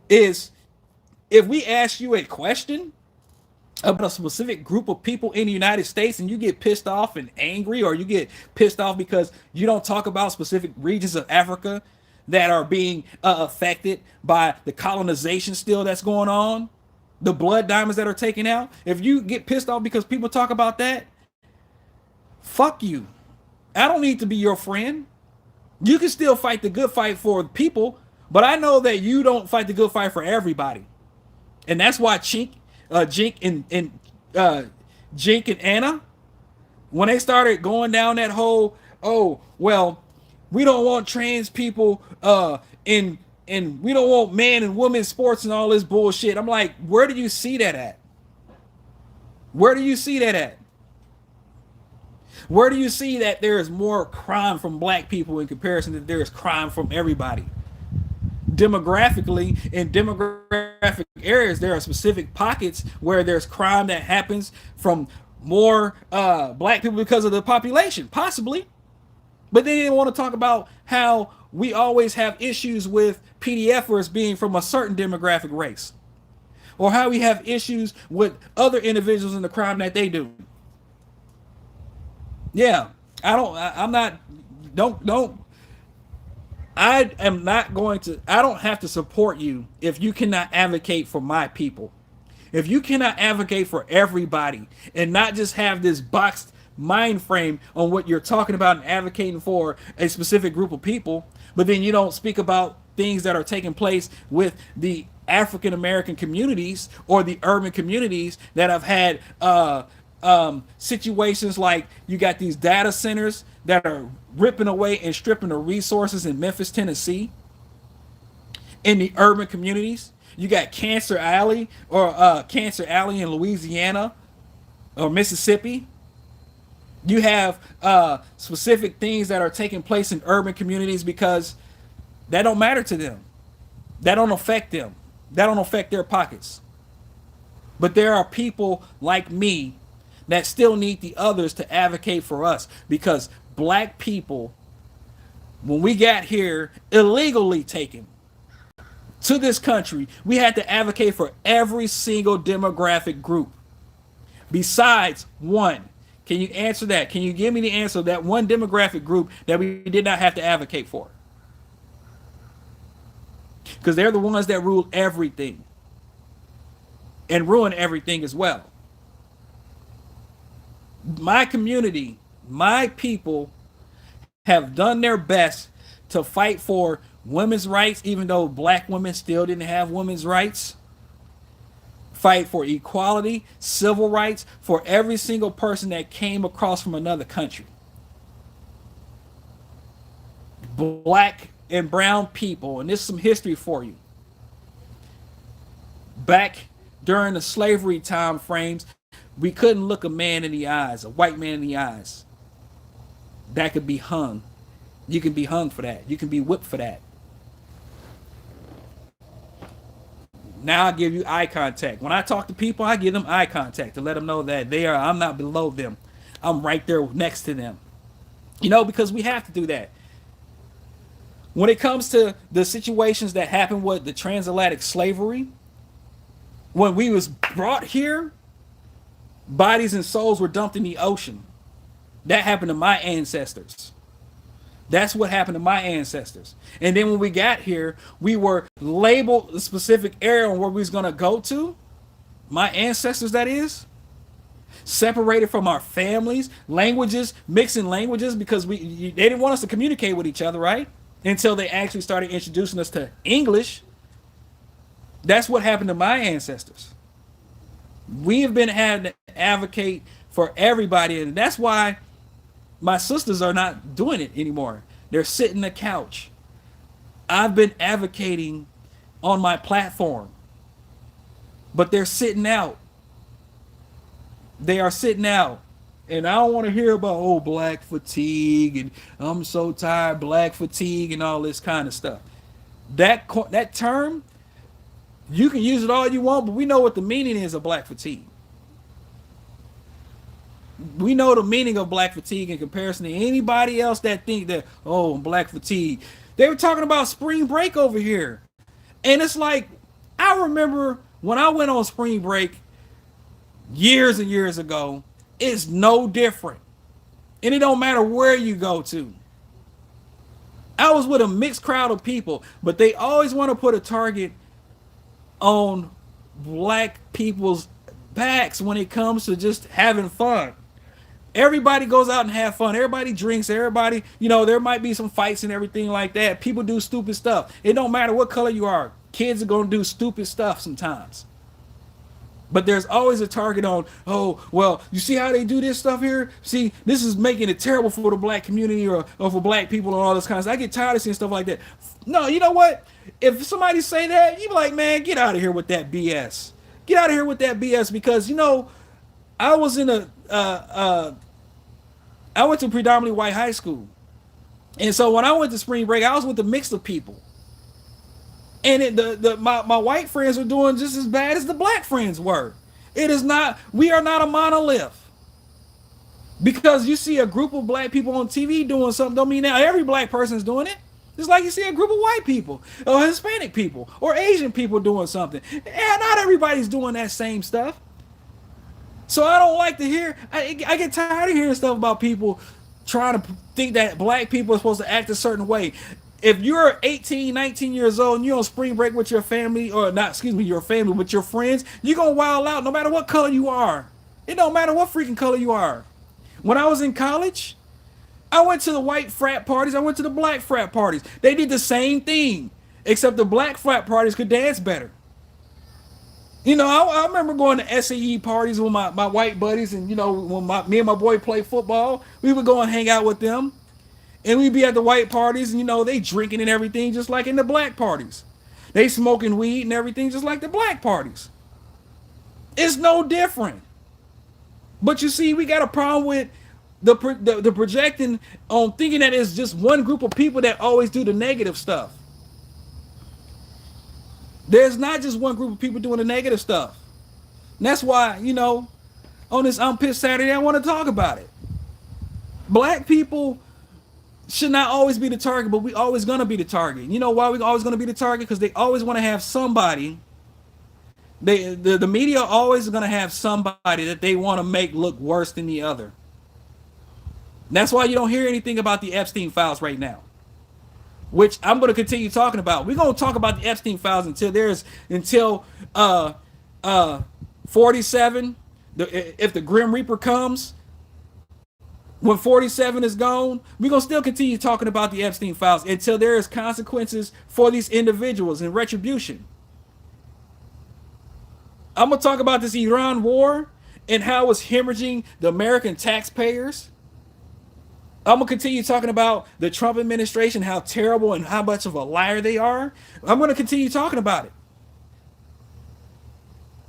if we ask you a question about a specific group of people in the United States and you get pissed off and angry, or you get pissed off because you don't talk about specific regions of Africa that are being affected by the colonization still that's going on, the blood diamonds that are taken out. If you get pissed off because people talk about that, fuck you. I don't need to be your friend. You can still fight the good fight for people, but I know that you don't fight the good fight for everybody. And that's why Jink and Anna, when they started going down that whole, oh, well, we don't want trans people and we don't want man and woman sports and all this bullshit. I'm like, where do you see that at? Where do you see that at? Where do you see that there is more crime from black people in comparison to there is crime from everybody? Demographically, in demographic areas, there are specific pockets where there's crime that happens from more black people because of the population, possibly. But they didn't want to talk about how we always have issues with PDFers being from a certain demographic race. or how we have issues with other individuals in the crime that they do. Yeah, I'm not. Don't. I am not going to. I don't have to support you if you cannot advocate for my people. If you cannot advocate for everybody and not just have this boxed mind frame on what you're talking about and advocating for a specific group of people, but then you don't speak about things that are taking place with the African American communities or the urban communities that have had situations like you got these data centers that are ripping away and stripping the resources in Memphis, Tennessee, in the urban communities. You got Cancer Alley in Louisiana or Mississippi. You have specific things that are taking place in urban communities because that don't matter to them. That don't affect them. That don't affect their pockets. But there are people like me that still need the others to advocate for us because black people, when we got here illegally taken to this country, we had to advocate for every single demographic group besides one. Can you answer that? Can you give me the answer of that one demographic group that we did not have to advocate for? Because they're the ones that rule everything and ruin everything as well. My community, my people have done their best to fight for women's rights, even though black women still didn't have women's rights. Fight for equality, civil rights for every single person that came across from another country. Black and brown people, and this is some history for you. Back during the slavery time frames, we couldn't look a man in the eyes, a white man in the eyes. That could be hung. You can be hung for that. You can be whipped for that. Now I give you eye contact. When I talk to people, I give them eye contact to let them know that I'm not below them. I'm right there next to them. Because we have to do that. When it comes to the situations that happened with the transatlantic slavery, when we was brought here, bodies and souls were dumped in the ocean. That happened to my ancestors. That's what happened to my ancestors. And then when we got here, we were labeled a specific area where we was going to go to. My ancestors, that is. Separated from our families, languages, mixing languages because they didn't want us to communicate with each other, right? Until they actually started introducing us to English. That's what happened to my ancestors. We have been having to advocate for everybody, and that's why my sisters are not doing it anymore. They're sitting on the couch. I've been advocating on my platform, but they're sitting out. They are sitting out. And I don't want to hear about, black fatigue, and I'm so tired, black fatigue, and all this kind of stuff. That term, you can use it all you want, but we know what the meaning is of black fatigue. We know the meaning of black fatigue in comparison to anybody else that think that, black fatigue. They were talking about spring break over here. And it's like, I remember when I went on spring break years and years ago, it's no different. And it don't matter where you go to. I was with a mixed crowd of people, but they always want to put a target on black people's backs when it comes to just having fun. Everybody goes out and have fun. Everybody drinks. Everybody, there might be some fights and everything like that. People do stupid stuff. It don't matter what color you are. Kids are going to do stupid stuff sometimes. But there's always a target on, you see how they do this stuff here? See, this is making it terrible for the black community or for black people and all this kind of stuff. I get tired of seeing stuff like that. No, you know what? If somebody say that, you be like, man, get out of here with that BS. Get out of here with that BS because, I was in I went to predominantly white high school. And so when I went to spring break, I was with a mix of people. And my white friends were doing just as bad as the black friends were. We are not a monolith. Because you see a group of black people on TV doing something, don't mean now every black person is doing it. It's like you see a group of white people or Hispanic people or Asian people doing something. And not everybody's doing that same stuff. So I don't like to hear. I get tired of hearing stuff about people trying to think that black people are supposed to act a certain way. If you're 18, 19 years old and you're on spring break with your family, or not, excuse me, your family, with your friends, you're going to wild out no matter what color you are. It don't matter what freaking color you are. When I was in college, I went to the white frat parties. I went to the black frat parties. They did the same thing, except the black frat parties could dance better. You know, I remember going to SAE parties with my white buddies, and you know, when me and my boy played football, we would go and hang out with them, and we'd be at the white parties, and you know, they drinking and everything, just like in the black parties. They smoking weed and everything, just like the black parties. It's no different. But you see, we got a problem with the projecting on thinking that it's just one group of people that always do the negative stuff. There's not just one group of people doing the negative stuff. And that's why, you know, on this I'm Pissed Saturday, I want to talk about it. Black people should not always be the target, but we always going to be the target. You know why we always going to be the target? Because they always want to have somebody. The media always going to have somebody that they want to make look worse than the other. And that's why you don't hear anything about the Epstein files right now, which I'm going to continue talking about. We're going to talk about the Epstein files until 47. If the Grim Reaper comes, when 47 is gone, we're going to still continue talking about the Epstein files until there is consequences for these individuals and retribution. I'm going to talk about this Iran war and how it's hemorrhaging the American taxpayers. I'm going to continue talking about the Trump administration, how terrible and how much of a liar they are. I'm going to continue talking about it.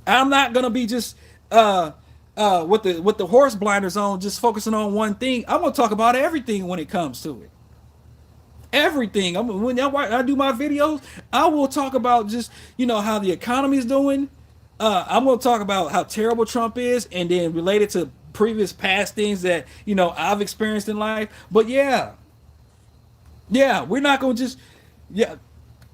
I'm not going to be just with the horse blinders on, just focusing on one thing. I'm going to talk about everything when it comes to it. Everything. When I do my videos, I will talk about just, you know, how the economy is doing. I'm going to talk about how terrible Trump is, and then related to previous past things that, you know, I've experienced in life. But yeah, we're not going to just,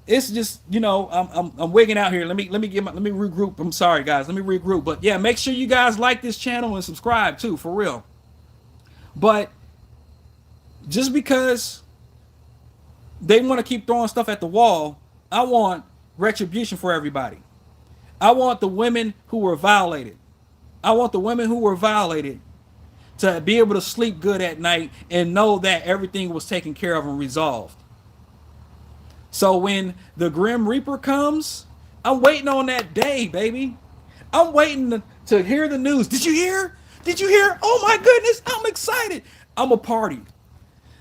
it's just, you know, I'm wigging out here. Let me regroup. I'm sorry, guys. Let me regroup. But yeah, make sure you guys like this channel and subscribe too, for real. But just because they want to keep throwing stuff at the wall, I want retribution for everybody. I want the women who were violated. I want the women who were violated to be able to sleep good at night and know that everything was taken care of and resolved. So when the Grim Reaper comes, I'm waiting on that day, baby. I'm waiting to hear the news. Did you hear? Did you hear? Oh my goodness, I'm excited. I'm a party.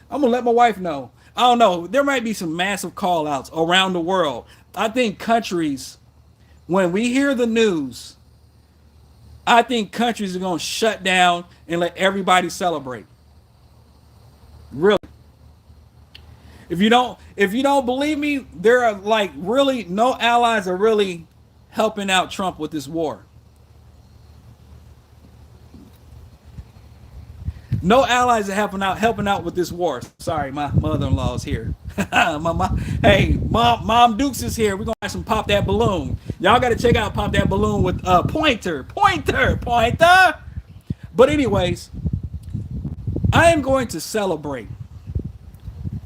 I'm going to let my wife know. I don't know. There might be some massive call outs around the world. I think countries, when we hear the news, I think countries are going to shut down and let everybody celebrate. Really. If you don't believe me, there are like really no allies are really helping out Trump with this war. No allies are helping out with this war. Sorry, my mother-in-law is here. Hey, Mom Dukes is here. We're gonna have some Pop That Balloon. Y'all gotta check out Pop That Balloon with Pointer. But anyways, I am going to celebrate.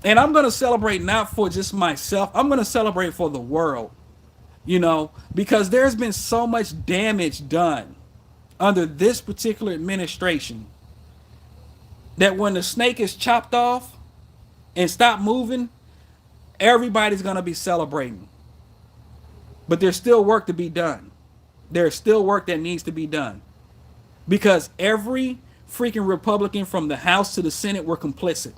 And I'm going to celebrate not for just myself. I'm going to celebrate for the world, you know, because there's been so much damage done under this particular administration that when the snake is chopped off and stop moving, everybody's going to be celebrating. But there's still work to be done. There's still work that needs to be done, because every freaking Republican from the House to the Senate were complicit.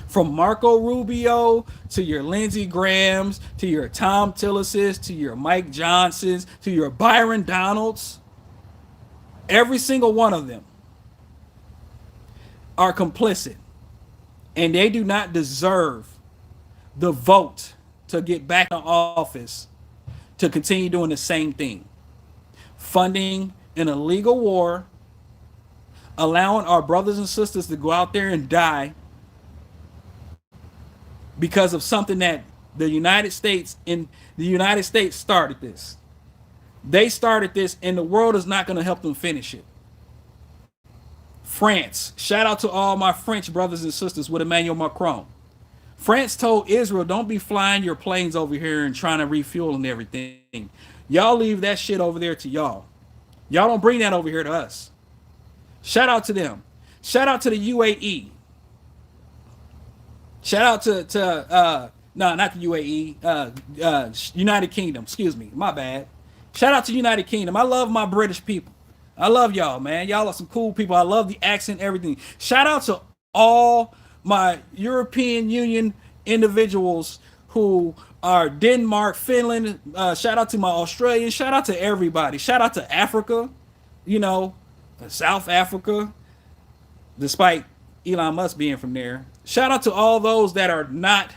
From Marco Rubio to your Lindsey Grahams to your Tom Tillises to your Mike Johnsons to your Byron Donalds, every single one of them are complicit, and they do not deserve the vote to get back in office to continue doing the same thing, funding an illegal war, allowing our brothers and sisters to go out there and die, because of something that the United States started this. They started this, and the world is not going to help them finish it. France. Shout out to all my French brothers and sisters with Emmanuel Macron. France told Israel, don't be flying your planes over here and trying to refuel and everything. Y'all leave that shit over there to y'all. Y'all don't bring that over here to us. Shout out to them. Shout out to the UAE. Shout out to no, not the UAE, United Kingdom. Excuse me, my bad. Shout out to United Kingdom. I love my British people. I love y'all, man. Y'all are some cool people. I love the accent, everything. Shout out to all my European Union individuals who are Denmark, Finland. Shout out to my Australians. Shout out to everybody. Shout out to Africa, you know, South Africa, despite Elon Musk being from there. Shout out to all those that are not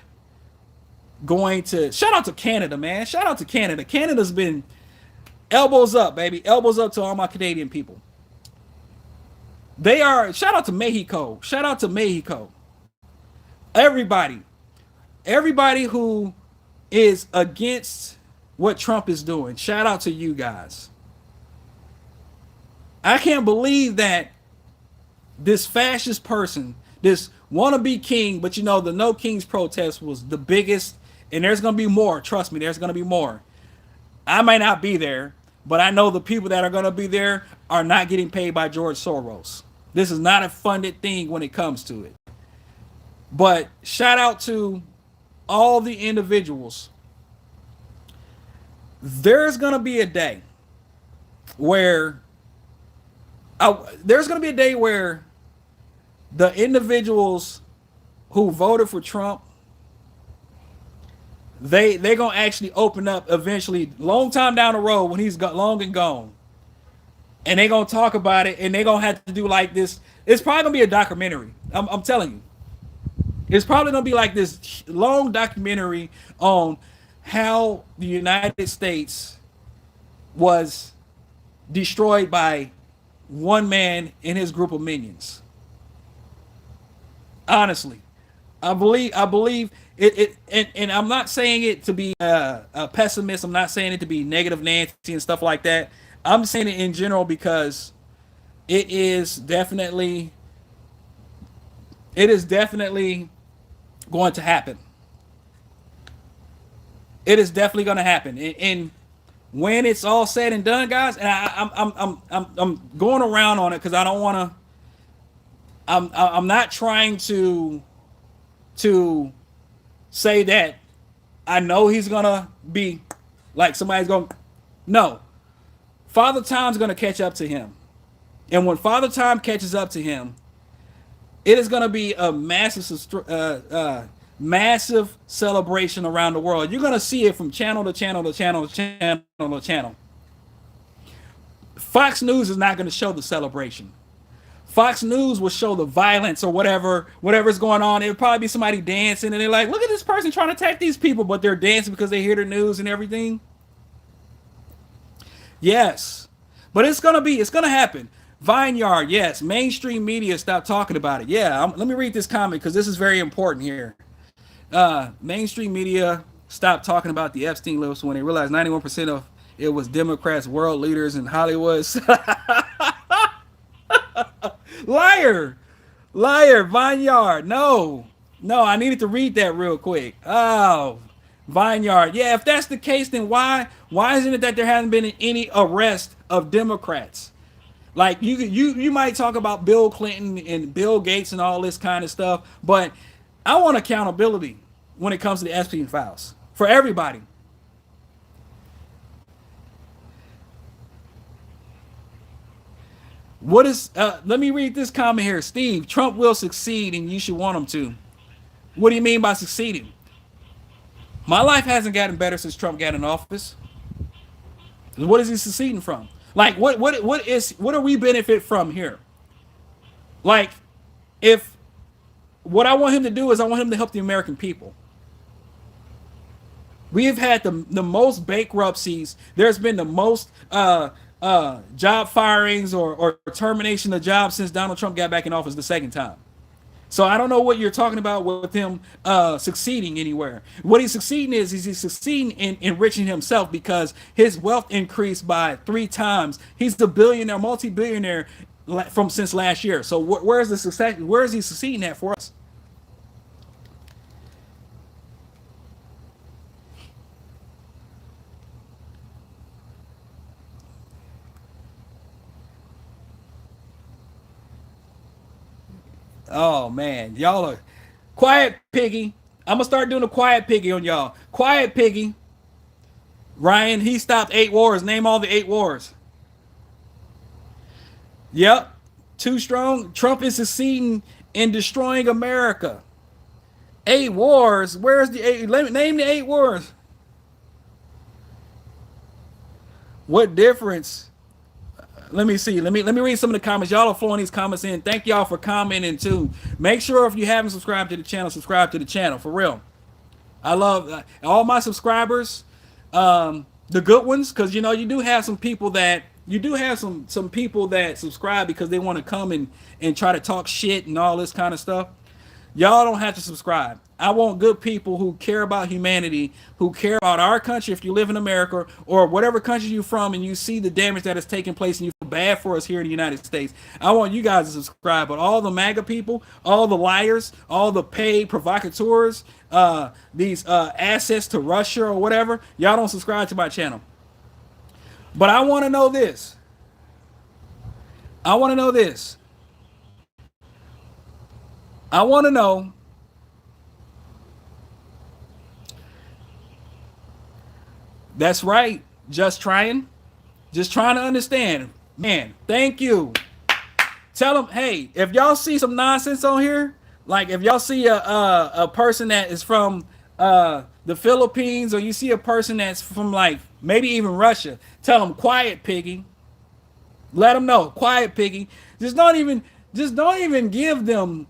going to. Shout out to Canada, man. Shout out to Canada. Canada's been elbows up, baby. Elbows up to all my Canadian people. They are. Shout out to Mexico. Shout out to Mexico. Everybody. Everybody who is against what Trump is doing. Shout out to you guys. I can't believe that this fascist person, this wannabe king, but you know, the No Kings protest was the biggest, and there's going to be more. Trust me, there's going to be more. I might not be there, but I know the people that are going to be there are not getting paid by George Soros. This is not a funded thing when it comes to it. But shout out to all the individuals. There's going to be a day where the individuals who voted for Trump, they're gonna actually open up eventually, long time down the road when he's got long and gone, and they're gonna talk about it, and they're gonna have to do like this. It's probably gonna be a documentary. I'm telling you, it's probably gonna be like this long documentary on how the United States was destroyed by one man and his group of minions. Honestly, I believe it, and I'm not saying it to be a pessimist. I'm not saying it to be negative Nancy and stuff like that. I'm saying it in general because it is definitely going to happen. It is definitely going to happen, and when it's all said and done, guys, and I'm going around on it because I don't want to. I'm not trying to say that I know he's gonna be like somebody's going. No, Father Time's gonna catch up to him, and when Father Time catches up to him, it is gonna be a massive celebration around the world. You're gonna see it from channel to channel to channel to channel to channel. Fox News is not gonna show the celebration. Fox News will show the violence or whatever's going on. It'll probably be somebody dancing, and they're like, "Look at this person trying to attack these people," but they're dancing because they hear the news and everything. Yes, but it's gonna happen. Vineyard, yes. Mainstream media, stop talking about it. Yeah, let me read this comment because this is very important here. Mainstream media stopped talking about the Epstein list when they realized 91% of it was Democrats, world leaders, and Hollywood. Liar, Vineyard. No, I needed to read that real quick. Oh, Vineyard. Yeah, if that's the case, then why isn't it that there hasn't been any arrest of Democrats? Like you might talk about Bill Clinton and Bill Gates and all this kind of stuff, but I want accountability when it comes to the Epstein files for everybody. What is? Let me read this comment here. Steve, Trump will succeed, and you should want him to. What do you mean by succeeding? My life hasn't gotten better since Trump got in office. What is he succeeding from? Like, what do we benefit from here? Like, if what I want him to do is I want him to help the American people. We have had the most bankruptcies. There's been the most job firings or termination of jobs since Donald Trump got back in office the second time. So I don't know what you're talking about with him succeeding anywhere. What he's succeeding is he's succeeding in enriching himself because his wealth increased by 3 times. He's the billionaire, multi-billionaire from since last year. So where's the success? Where is he succeeding at for us? Oh man, y'all are quiet, piggy. I'm gonna start doing a quiet piggy on y'all. Quiet piggy. Ryan, he stopped 8 wars. Name all the 8 wars. Yep. Too strong. Trump is succeeding in destroying America. 8 wars. Where's the eight? Name the 8 wars. What difference? Let me see. Let me read some of the comments. Y'all are flowing these comments in. Thank y'all for commenting too. Make sure if you haven't subscribed to the channel, subscribe to the channel for real. I love all my subscribers, the good ones, because you do have some people that some people that subscribe because they want to come and try to talk shit and all this kind of stuff. Y'all don't have to subscribe. I want good people who care about humanity, who care about our country. If you live in America or whatever country you're from and you see the damage that is taking place and you feel bad for us here in the United States, I want you guys to subscribe. But all the MAGA people, all the liars, all the paid provocateurs, these assets to Russia or whatever, y'all don't subscribe to my channel. But I want to know this. I want to know this. I want to know. That's right. Just trying to understand. Man, thank you. Tell them, hey, if y'all see some nonsense on here, like if y'all see a person that is from the Philippines, or you see a person that's from like maybe even Russia, tell them quiet, piggy. Let them know, quiet, piggy. Just don't even give them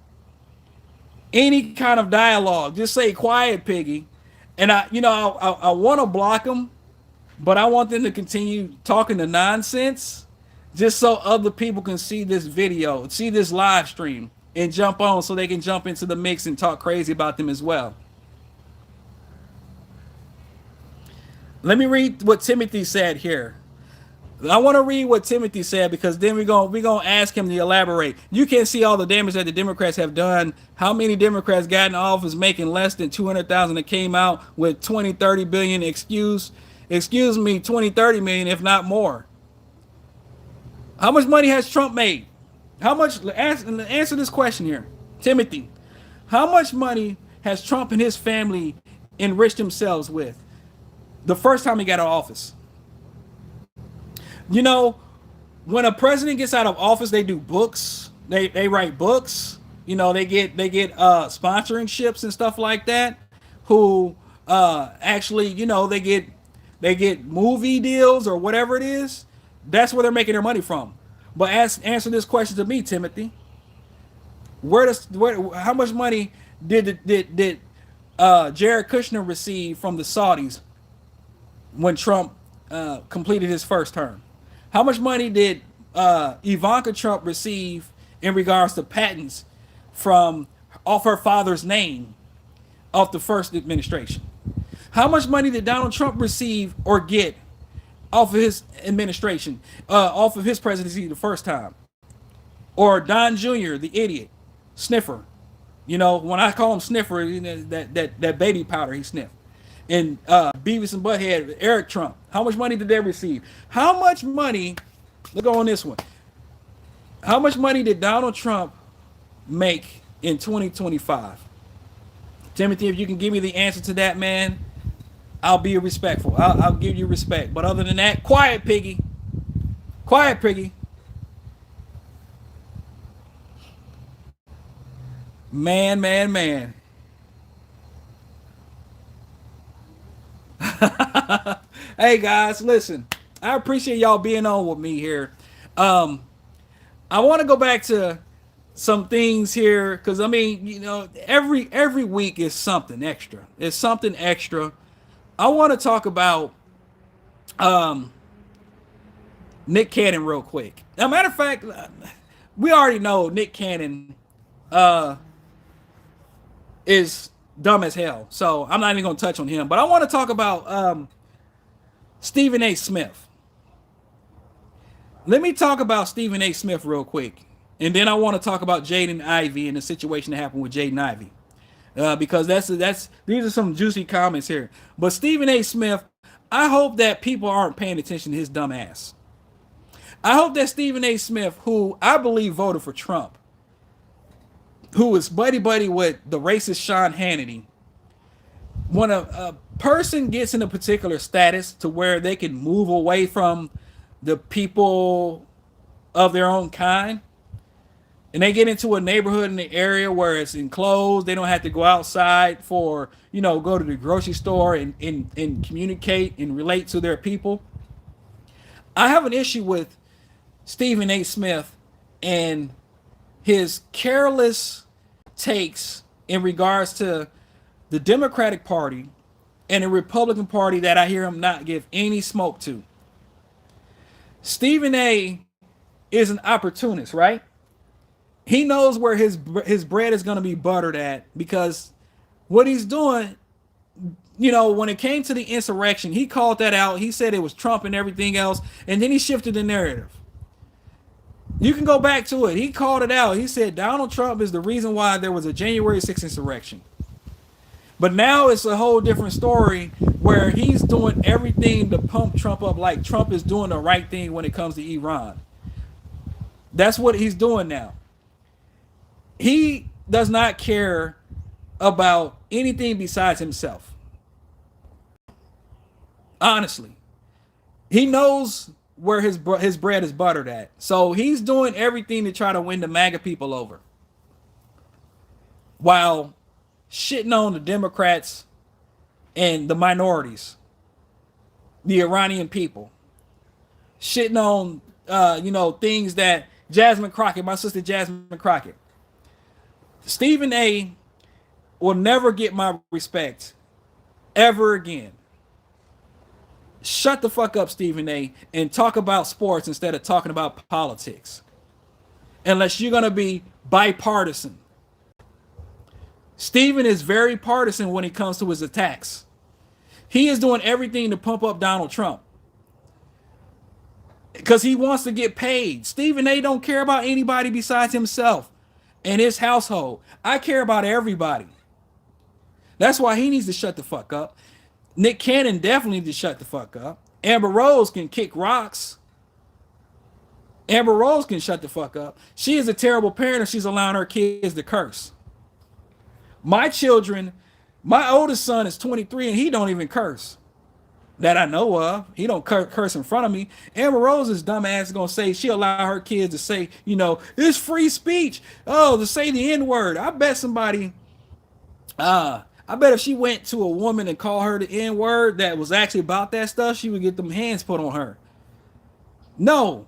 any kind of dialogue. Just say quiet, piggy. And I want to block them, but I want them to continue talking the nonsense just so other people can see this video, see this live stream, and jump on so they can jump into the mix and talk crazy about them as well. Let me read what Timothy said here. I want to read what Timothy said because then we're gonna ask him to elaborate. You can't see all the damage that the Democrats have done. How many Democrats got in office making less than 200,000 that came out with 20, 30 billion? Excuse me, 20, 30 million, if not more. How much money has Trump made? How much? Answer this question here, Timothy. How much money has Trump and his family enriched themselves with the first time he got out of office? You know, when a president gets out of office, they do books. They write books. They get sponsorships and stuff like that. Who actually, they get movie deals or whatever it is. That's where they're making their money from. But answer this question to me, Timothy. How much money did Jared Kushner receive from the Saudis when Trump completed his first term? How much money did Ivanka Trump receive in regards to patents from off her father's name of the first administration? How much money did Donald Trump receive or get off of his administration, off of his presidency the first time? Or Don Jr., the idiot, sniffer. When I call him sniffer, that baby powder he sniffed. And Beavis and Butthead, Eric Trump. How much money did they receive? How much money, let's go on this one. How much money did Donald Trump make in 2025? Timothy, if you can give me the answer to that, man, I'll be respectful. I'll give you respect. But other than that, quiet, piggy. Quiet, piggy. Man. Hey guys, listen. I appreciate y'all being on with me here. I want to go back to some things here because every week is something extra. It's something extra. I want to talk about Nick Cannon real quick. As a matter of fact, we already know Nick Cannon is dumb as hell. So I'm not even going to touch on him. But I want to talk about Stephen A. Smith. Let me talk about Stephen A. Smith real quick. And then I want to talk about Jaden Ivey and the situation that happened with Jaden Ivey. Because that's these are some juicy comments here. But Stephen A. Smith, I hope that people aren't paying attention to his dumb ass. I hope that Stephen A. Smith, who I believe voted for Trump, who is buddy buddy with the racist Sean Hannity, when a person gets in a particular status to where they can move away from the people of their own kind, and they get into a neighborhood in the area where it's enclosed, they don't have to go outside for, go to the grocery store and communicate and relate to their people. I have an issue with Stephen A. Smith and his careless takes in regards to the Democratic Party and the Republican Party that I hear him not give any smoke to. Stephen A. is an opportunist, right? He knows where his bread is going to be buttered at, because what he's doing, when it came to the insurrection, he called that out. He said it was Trump and everything else, and then he shifted the narrative. You can go back to it. He called it out. He said Donald Trump is the reason why there was a January 6th insurrection. But now it's a whole different story where he's doing everything to pump Trump up, like Trump is doing the right thing when it comes to Iran. That's what he's doing now. He does not care about anything besides himself. Honestly. He knows where his bread is buttered at. So he's doing everything to try to win the MAGA people over, while shitting on the Democrats and the minorities, the Iranian people, shitting on things that Jasmine Crockett, my sister Jasmine Crockett. Stephen A. will never get my respect ever again. Shut the fuck up, Stephen A., and talk about sports instead of talking about politics. Unless you're going to be bipartisan. Stephen is very partisan when it comes to his attacks. He is doing everything to pump up Donald Trump, because he wants to get paid. Stephen A. don't care about anybody besides himself and his household. I care about everybody. That's why he needs to shut the fuck up. Nick Cannon definitely needs to shut the fuck up. Amber Rose can kick rocks. Amber Rose can shut the fuck up. She is a terrible parent if she's allowing her kids to curse. My children, my oldest son is 23 and he don't even curse. That I know of. He don't curse in front of me. Amber Rose's dumb ass is gonna say she allow her kids to say, it's free speech. Oh, to say the N-word. I bet somebody, I bet if she went to a woman and called her the N-word that was actually about that stuff, she would get them hands put on her. No.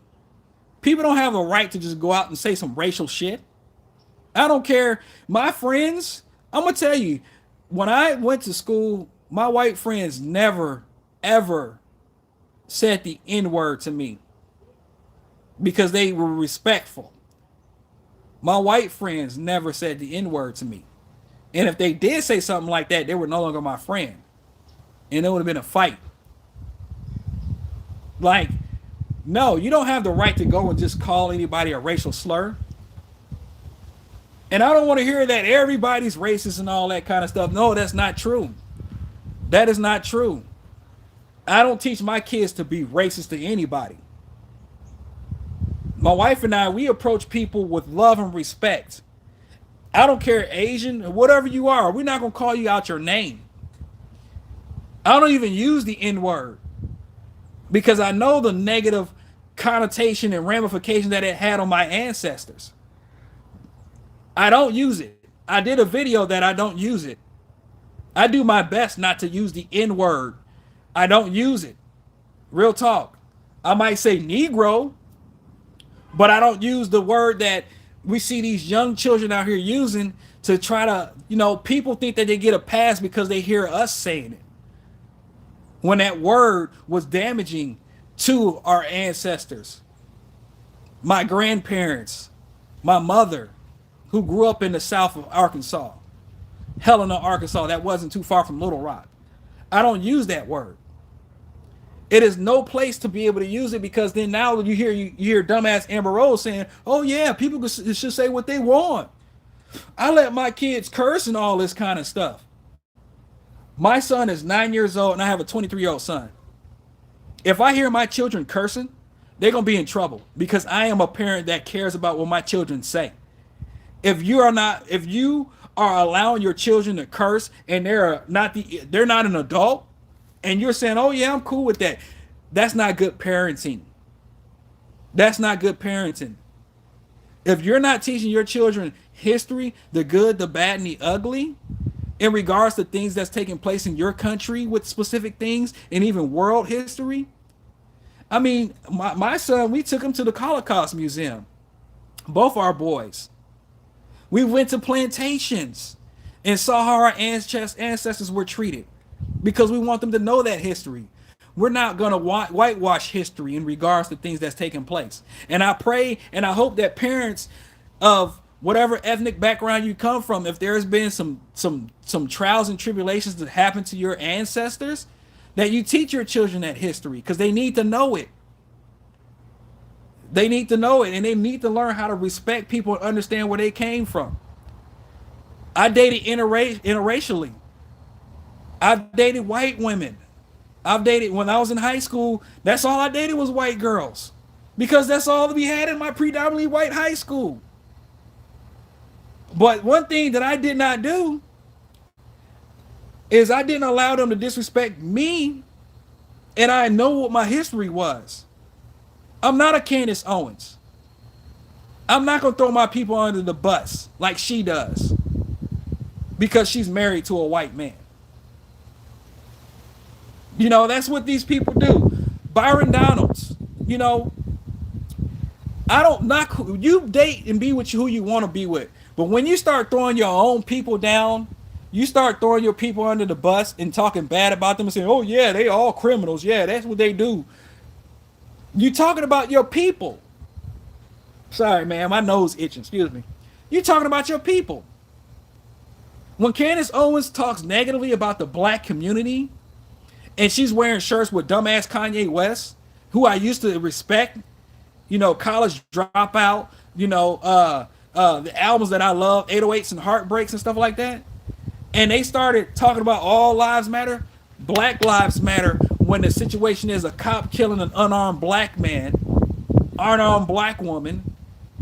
People don't have a right to just go out and say some racial shit. I don't care. My friends, I'm going to tell you, when I went to school, my white friends never, ever said the N-word to me, because they were respectful. My white friends never said the N-word to me. And if they did say something like that, they were no longer my friend. And it would have been a fight. Like, no, you don't have the right to go and just call anybody a racial slur. And I don't want to hear that everybody's racist and all that kind of stuff. No, that's not true. That is not true. I don't teach my kids to be racist to anybody. My wife and I, we approach people with love and respect. I don't care, Asian, whatever you are. We're not going to call you out your name. I don't even use the N-word, because I know the negative connotation and ramifications that it had on my ancestors. I don't use it. I did a video that I don't use it. I do my best not to use the N-word. I don't use it. Real talk. I might say Negro, but I don't use the word that we see these young children out here using to try to, people think that they get a pass because they hear us saying it, when that word was damaging to our ancestors, my grandparents, my mother, who grew up in the South of Arkansas. Helena, Arkansas. That wasn't too far from Little Rock. I don't use that word. It is no place to be able to use it, because then now you hear dumbass Amber Rose saying, "Oh yeah, people should say what they want. I let my kids curse and all this kind of stuff." My son is 9 years old, and I have a 23-year-old son. If I hear my children cursing, they're gonna be in trouble, because I am a parent that cares about what my children say. If you are allowing your children to curse and they're not an adult, and you're saying, "Oh yeah, I'm cool with that," that's not good parenting. That's not good parenting. If you're not teaching your children history, the good, the bad, and the ugly, in regards to things that's taking place in your country with specific things, and even world history. I mean, my son, we took him to the Holocaust Museum. Both our boys. We went to plantations and saw how our ancestors were treated, because we want them to know that history. We're not going to whitewash history in regards to things that's taking place. And I pray and I hope that parents of whatever ethnic background you come from, if there's been some trials and tribulations that happened to your ancestors, that you teach your children that history, because they need to know it. They need to know it, and they need to learn how to respect people and understand where they came from. I dated interracially. I've dated white women. I've dated, when I was in high school, that's all I dated was white girls, because that's all we had in my predominantly white high school. But one thing that I did not do is I didn't allow them to disrespect me, and I know what my history was. I'm not a Candace Owens. I'm not gonna throw my people under the bus like she does, because she's married to a white man. That's what these people do. Byron Donalds, you know, I don't knock you. Date and be with who you want to be with, but when you start throwing your own people down, you start throwing your people under the bus and talking bad about them and saying, "Oh yeah, they all criminals. Yeah, that's what they do." You talking about your people. Sorry, man, my nose itching. Excuse me. You talking about your people. When Candace Owens talks negatively about the black community, and she's wearing shirts with dumbass Kanye West, who I used to respect, College Dropout, the albums that I love, 808s and Heartbreaks and stuff like that. And they started talking about all lives matter, Black Lives Matter, when the situation is a cop killing an unarmed black man, unarmed black woman,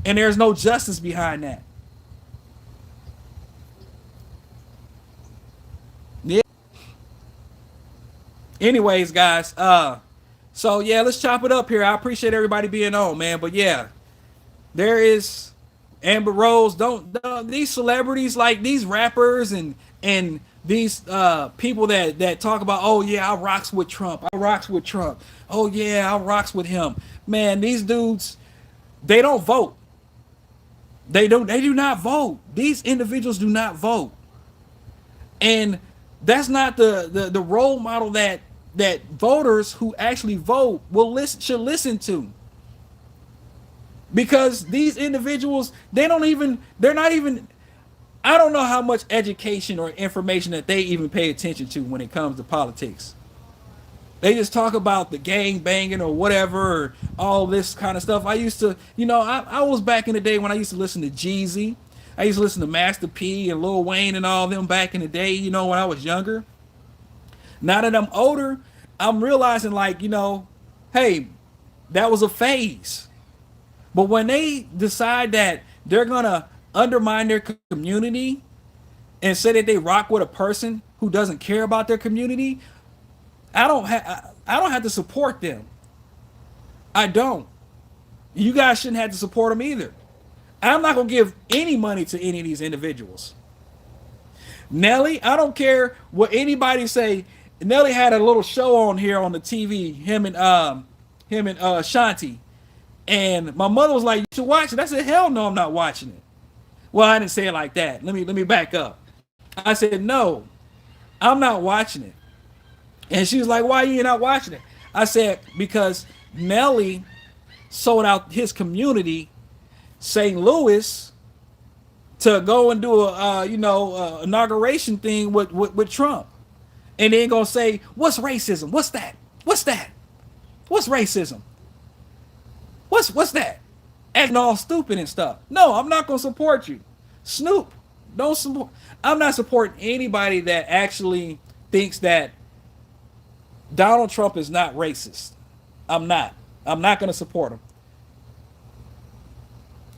and there's no justice behind that. Yeah. Anyways, guys, so yeah, let's chop it up here. I appreciate everybody being on, man. But yeah, there is Amber Rose. Don't these celebrities, like these rappers and these people that talk about, "Oh yeah, I rocks with Trump. I rocks with Trump. Oh yeah, I rocks with him." Man, these dudes, they don't vote. They do not vote. These individuals do not vote. And that's not the role model that voters who actually vote should listen to. Because these individuals, they're not even, I don't know how much education or information that they even pay attention to when it comes to politics. They just talk about the gang banging or whatever, or all this kind of stuff. I used to, I was back in the day when I used to listen to Jeezy. I used to listen to Master P and Lil Wayne and all of them back in the day, when I was younger. Now that I'm older, I'm realizing, like, hey, that was a phase. But when they decide that they're gonna undermine their community and say that they rock with a person who doesn't care about their community, I don't have to support them. I don't. You guys shouldn't have to support them either. I'm not gonna give any money to any of these individuals. Nelly, I don't care what anybody say. Nelly had a little show on here on the TV. Him and Shanti. And my mother was like, "You should watch it." I said, "Hell no, I'm not watching it." Well, I didn't say it like that. Let me back up. I said, "No, I'm not watching it." And she was like, "Why are you not watching it?" I said, "Because Nelly sold out his community, St. Louis, to go and do a inauguration thing with Trump, and then gonna say, "What's racism? What's that? What's that? What's racism? What's that?" Acting all stupid and stuff. No, I'm not gonna support you, Snoop. Don't support. I'm not supporting anybody that actually thinks that Donald Trump is not racist. I'm not. I'm not gonna support him.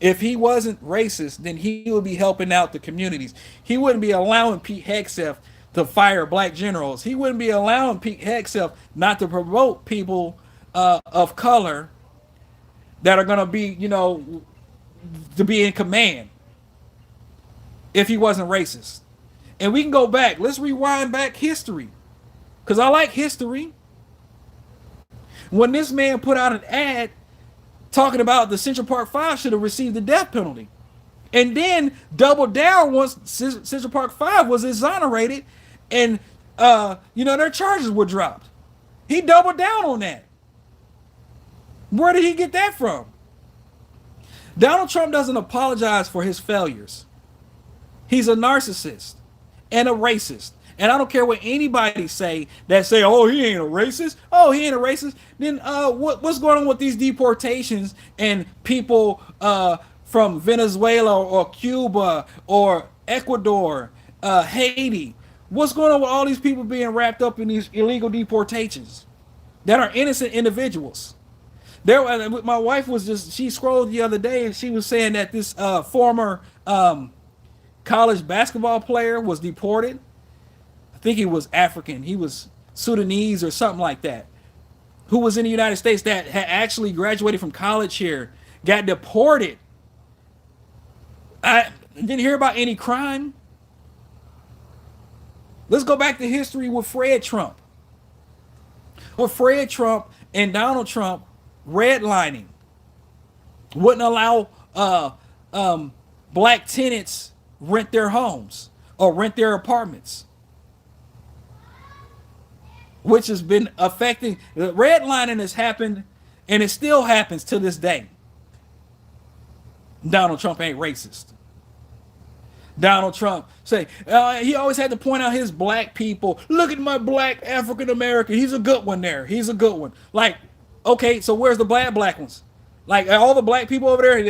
If he wasn't racist, then he would be helping out the communities. He wouldn't be allowing Pete Hegseth to fire black generals. He wouldn't be allowing Pete Hegseth not to promote people of color that are going to be, to be in command if he wasn't racist. And we can go back. Let's rewind back history. Because I like history. When this man put out an ad talking about the Central Park Five should have received the death penalty, and then doubled down once Central Park Five was exonerated, and their charges were dropped. He doubled down on that. Where did he get that from? Donald Trump doesn't apologize for his failures. He's a narcissist and a racist. And I don't care what anybody say that say, "Oh, he ain't a racist." Oh, he ain't a racist. Then what's going on with these deportations and people from Venezuela or Cuba or Ecuador, Haiti? What's going on with all these people being wrapped up in these illegal deportations that are innocent individuals? My wife she scrolled the other day and she was saying that this former college basketball player was deported. I think he was African. He was Sudanese or something like that. Who was in the United States that had actually graduated from college here, got deported. I didn't hear about any crime. Let's go back to history with Fred Trump. With Fred Trump and Donald Trump redlining, wouldn't allow black tenants rent their homes or rent their apartments, which has been affecting. Redlining has happened, and it still happens to this day. Donald Trump ain't racist. Donald Trump say he always had to point out his black people. Look at my black African American. He's a good one there. He's a good one. Like, okay, so where's the black ones? Like all the black people over there.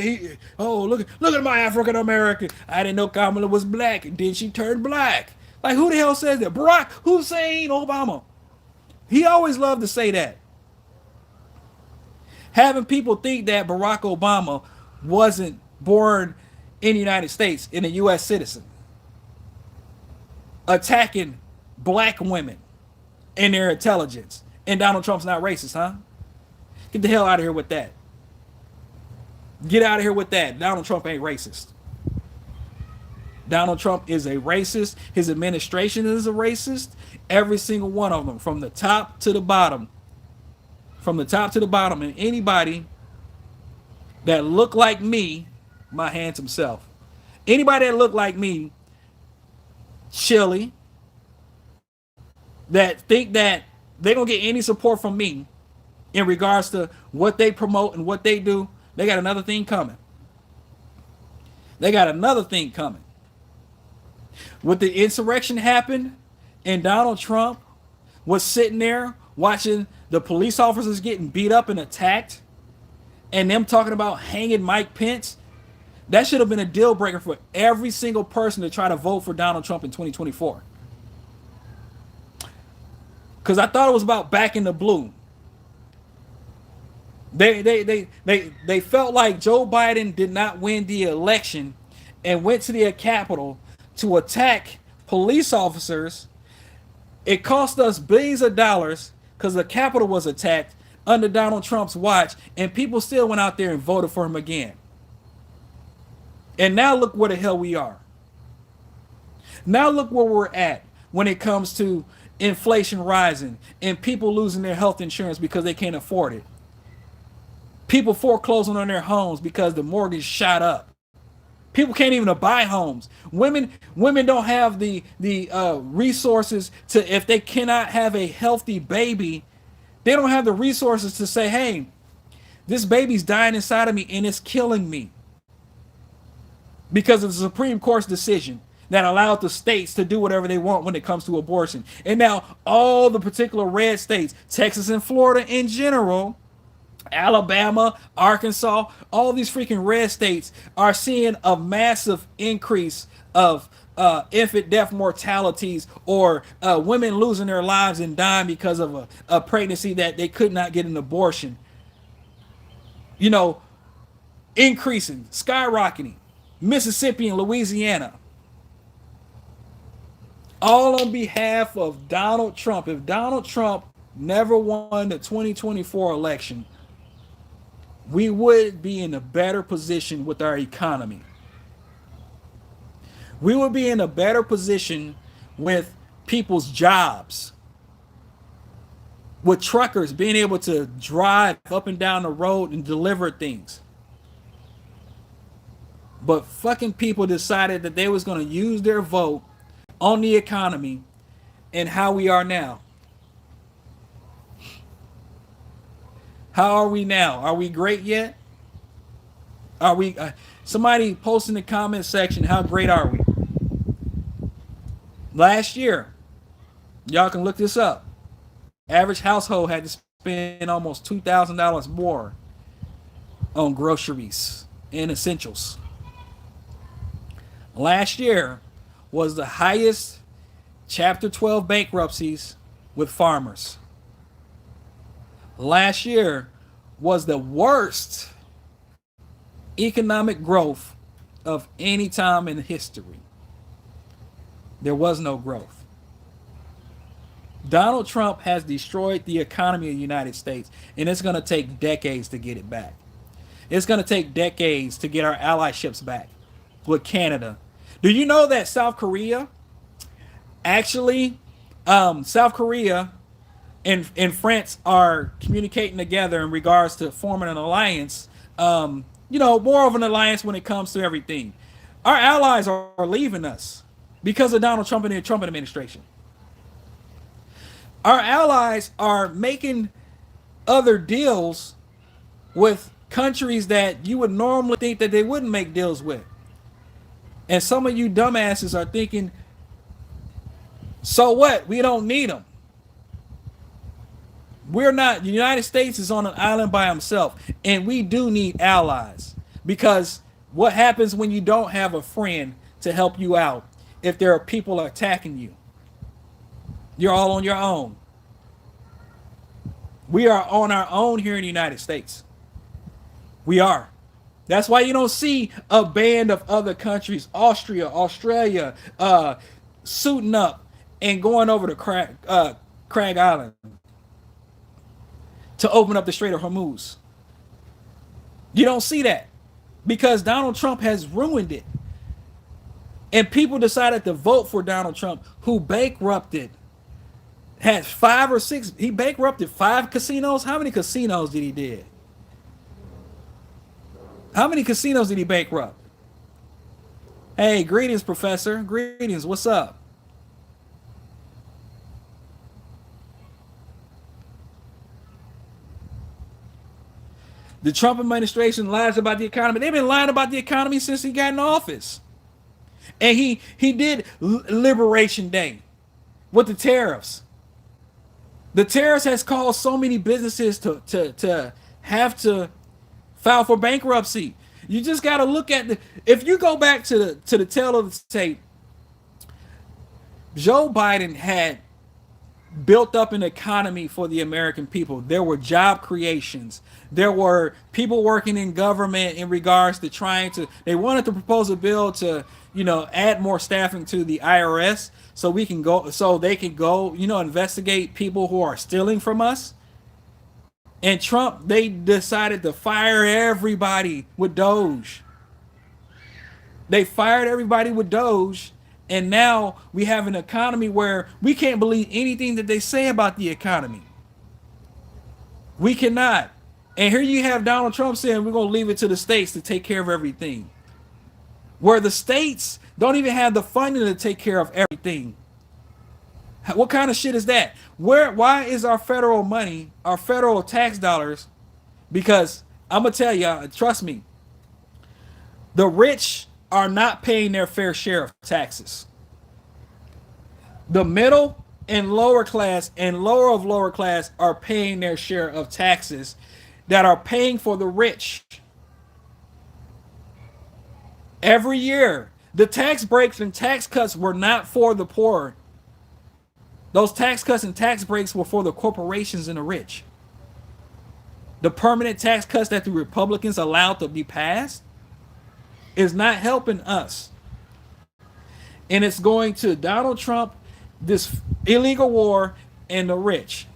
Look at my African American. I didn't know Kamala was black, and then she turned black. Like, who the hell says that? Barack Hussein Obama. He always loved to say that. Having people think that Barack Obama wasn't born in the United States, in a U.S. citizen, attacking black women and their intelligence, and Donald Trump's not racist, huh? Get the hell out of here with that. Get out of here with that. Donald Trump ain't racist. Donald Trump is a racist. His administration is a racist. Every single one of them, from the top to the bottom. From the top to the bottom. And anybody that look like me, my handsome self. Anybody that look like me, chilly, that think that they're going to get any support from me in regards to what they promote and what they do, they got another thing coming. They got another thing coming. When the insurrection happened and Donald Trump was sitting there watching the police officers getting beat up and attacked, and them talking about hanging Mike Pence, that should have been a deal breaker for every single person to try to vote for Donald Trump in 2024. Because I thought it was about back in the blue. They felt like Joe Biden did not win the election and went to the Capitol to attack police officers. It cost us billions of dollars because the Capitol was attacked under Donald Trump's watch, and people still went out there and voted for him again. And now look where the hell we are. Now look where we're at when it comes to inflation rising and people losing their health insurance because they can't afford it. People foreclosing on their homes because the mortgage shot up. People can't even buy homes. Women don't have the resources to, if they cannot have a healthy baby, they don't have the resources to say, hey, this baby's dying inside of me and it's killing me. because of the Supreme Court's decision that allowed the states to do whatever they want when it comes to abortion. And now all the particular red states, Texas and Florida in general, Alabama, Arkansas, all these freaking red states are seeing a massive increase of infant death mortalities, or women losing their lives and dying because of a pregnancy that they could not get an abortion. You know, increasing, skyrocketing. Mississippi and Louisiana. All on behalf of Donald Trump. If Donald Trump never won the 2024 election, we would be in a better position with our economy. We would be in a better position with people's jobs, with truckers being able to drive up and down the road and deliver things. But fucking people decided that they was going to use their vote on the economy and how we are now. How are we now? Are we great yet? Are we? Somebody post in the comment section, how great are we? Last year, y'all can look this up. Average household had to spend almost $2,000 more on groceries and essentials. Last year was the highest Chapter 12 bankruptcies with farmers. Last year was the worst economic growth of any time in history. There was no growth. Donald Trump has destroyed the economy of the United States, and it's going to take decades to get it back. It's going to take decades to get our allyships back with Canada. Do you know that South Korea, actually, South Korea and France are communicating together in regards to forming an alliance, more of an alliance when it comes to everything. Our allies are leaving us because of Donald Trump and the Trump administration. Our allies are making other deals with countries that you would normally think that they wouldn't make deals with. And some of you dumbasses are thinking, so what? We don't need them. We're not, the United States is on an island by himself, and we do need allies. Because what happens when you don't have a friend to help you out if there are people attacking you? You're all on your own. We are on our own here in the United States. We are. That's why you don't see a band of other countries, Austria, Australia, suiting up and going over to Crag Island to open up the Strait of Hormuz. You don't see that because Donald Trump has ruined it. And people decided to vote for Donald Trump, who bankrupted, had 5 or 6, he bankrupted 5 casinos. How many casinos did he do? How many casinos did he bankrupt? Hey, greetings, Professor. Greetings. What's up? The Trump administration lies about the economy. They've been lying about the economy since he got in office. And he did Liberation Day with the tariffs. The tariffs has caused so many businesses to have to file for bankruptcy. You just got to look at if you go back to the tail of the tape, Joe Biden had built up an economy for the American people. There were job creations. There were people working in government in regards to they wanted to propose a bill to, add more staffing to the IRS so they can go, investigate people who are stealing from us. And Trump, they decided to fire everybody with Doge. They fired everybody with Doge. And now we have an economy where we can't believe anything that they say about the economy. We cannot. And here you have Donald Trump saying we're going to leave it to the states to take care of everything. Where the states don't even have the funding to take care of everything. What kind of shit is that? Why is our federal money, our federal tax dollars? Because I'm going to tell y'all, trust me, the rich are not paying their fair share of taxes. The middle and lower class and lower of lower class are paying their share of taxes that are paying for the rich. Every year, the tax breaks and tax cuts were not for the poor. Those tax cuts and tax breaks were for the corporations and the rich. The permanent tax cuts that the Republicans allowed to be passed is not helping us. And it's going to Donald Trump, this illegal war, and the rich.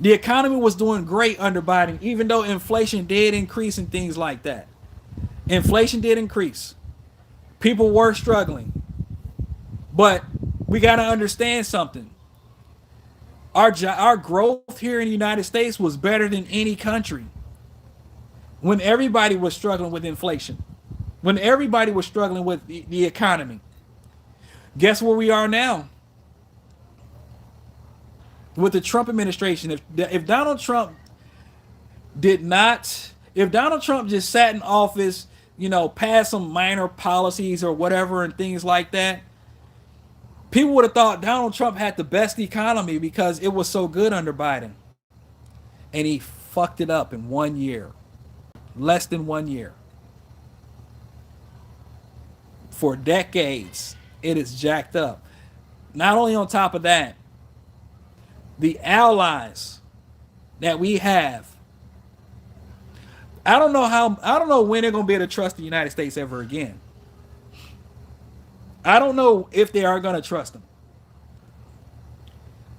The economy was doing great under Biden, even though inflation did increase and things like that. Inflation did increase. People were struggling. But we got to understand something. Our growth here in the United States was better than any country. When everybody was struggling with inflation. When everybody was struggling with the economy. Guess where we are now? With the Trump administration. If Donald Trump just sat in office, passed some minor policies or whatever and things like that, people would have thought Donald Trump had the best economy because it was so good under Biden. And he fucked it up in 1 year. Less than 1 year. For decades, it is jacked up. Not only on top of that, the allies that we have, I don't know when they're going to be able to trust the United States ever again. I don't know if they are going to trust them.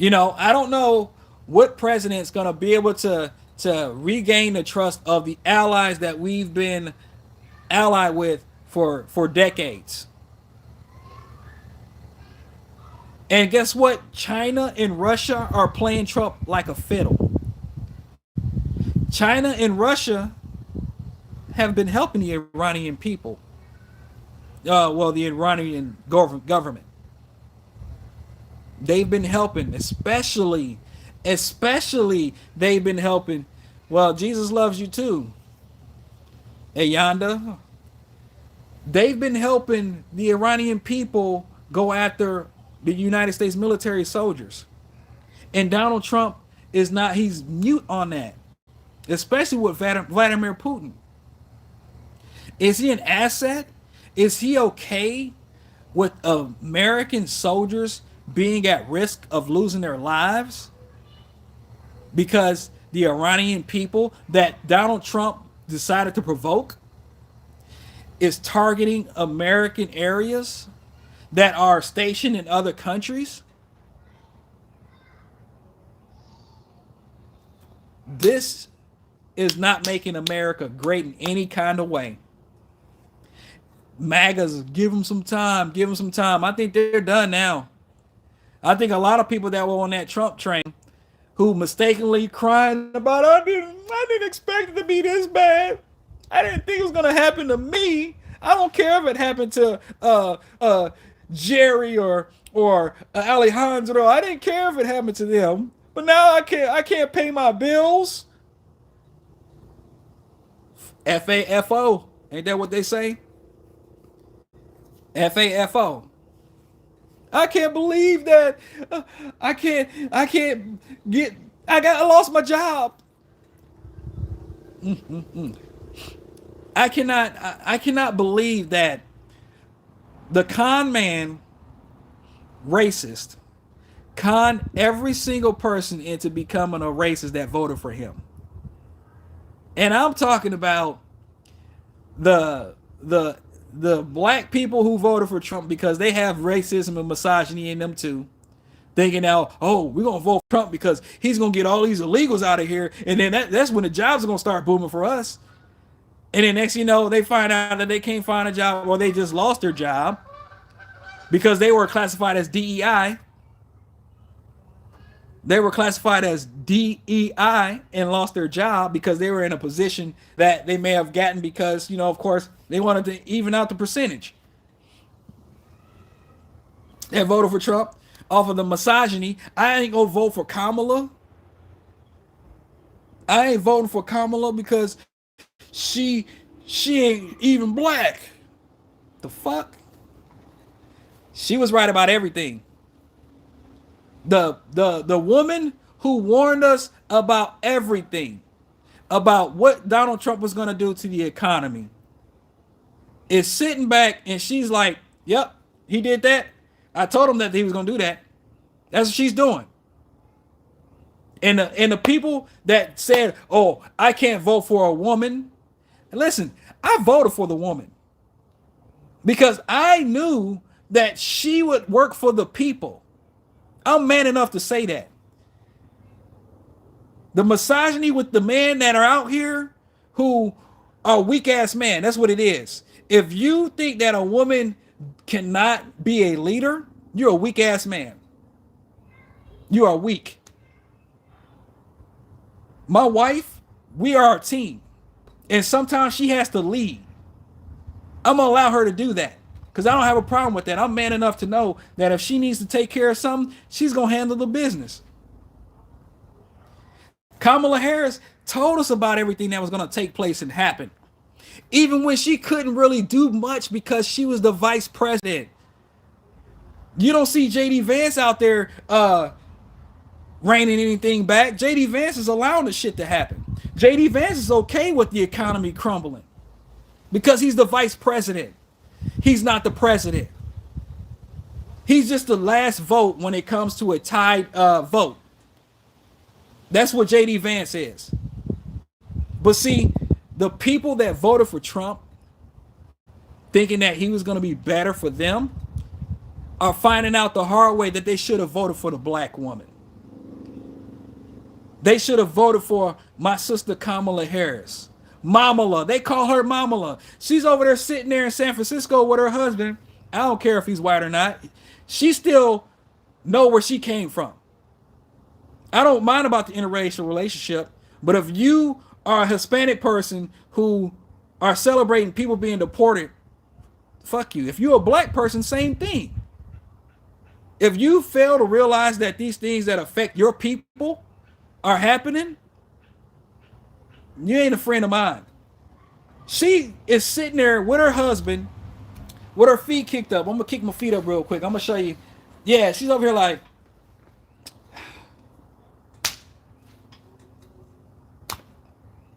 I don't know what president's going to be able to regain the trust of the allies that we've been allied with for decades. And guess what? China and Russia are playing Trump like a fiddle. China and Russia have been helping the Iranian people. The Iranian government. They've been helping, especially they've been helping. Well, Jesus loves you too. Hey, Yonda. They've been helping the Iranian people go after the United States military soldiers. And Donald Trump he's mute on that. Especially with Vladimir Putin. Is he an asset? Is he okay with American soldiers being at risk of losing their lives? Because the Iranian people that Donald Trump decided to provoke is targeting American areas that are stationed in other countries. This is not making America great in any kind of way. MAGAs, give them some time. I think they're done now. I think a lot of people that were on that Trump train who mistakenly crying about, I didn't expect it to be this bad. I didn't think it was going to happen to me. I don't care if it happened to Jerry or Alejandro. I didn't care if it happened to them. But now I can't pay my bills. FAFO. Ain't that what they say? FAFO. I can't believe that. I lost my job. I cannot believe that the con man racist conned every single person into becoming a racist that voted for him. And I'm talking about the black people who voted for Trump because they have racism and misogyny in them too. Thinking now, we're going to vote for Trump because he's going to get all these illegals out of here. And then that's when the jobs are going to start booming for us. And then next thing you know, they find out that they can't find a job or they just lost their job because they were classified as DEI. They were classified as DEI and lost their job because they were in a position that they may have gotten because, of course, they wanted to even out the percentage. They voted for Trump off of the misogyny. I ain't gonna vote for Kamala. I ain't voting for Kamala because she She ain't even black. The fuck? She was right about everything. The woman who warned us about everything, about what Donald Trump was going to do to the economy, is sitting back and she's like, "Yep, he did that. I told him that he was going to do that." That's what she's doing. And the people that said, "Oh, I can't vote for a woman," listen, I voted for the woman because I knew that she would work for the people. I'm man enough to say that. The misogyny with the men that are out here who are weak ass men, that's what it is. If you think that a woman cannot be a leader, you're a weak ass man. You are weak. My wife, we are a team. And sometimes she has to lead. I'm going to allow her to do that because I don't have a problem with that. I'm man enough to know that if she needs to take care of something, she's going to handle the business. Kamala Harris told us about everything that was going to take place and happen. Even when she couldn't really do much because she was the vice president. You don't see JD Vance out there reining anything back. JD Vance is allowing the shit to happen. JD Vance is okay with the economy crumbling because he's the vice president. He's not the president. He's just the last vote when it comes to a tied vote. That's what JD Vance is. But see, the people that voted for Trump, thinking that he was going to be better for them, are finding out the hard way that they should have voted for the black woman. They should have voted for my sister Kamala Harris. Mamala. They call her Mamala. She's over there sitting there in San Francisco with her husband. I don't care if he's white or not. She still know where she came from. I don't mind about the interracial relationship, but if you are a Hispanic person who are celebrating people being deported, fuck you. If you're a black person, same thing. If you fail to realize that these things that affect your people are happening, you ain't a friend of mine. She is sitting there with her husband with her feet kicked up. I'm gonna kick my feet up real quick. I'm gonna show you. Yeah, she's over here like,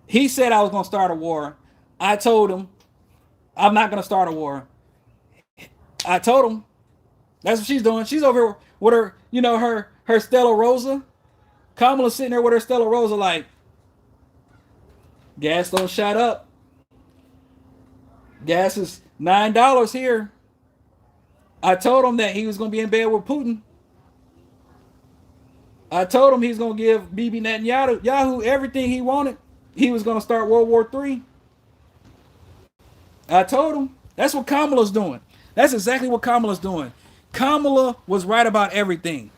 he said I was gonna start a war. I told him I'm not gonna start a war. I told him that's what she's doing. She's over here with her, her Stella Rosa. Kamala's sitting there with her Stella Rosa like, gas don't shut up. Gas is $9 here. I told him that he was going to be in bed with Putin. I told him he's going to give Bibi Netanyahu everything he wanted. He was going to start World War III. I told him. That's what Kamala's doing. That's exactly what Kamala's doing. Kamala was right about everything.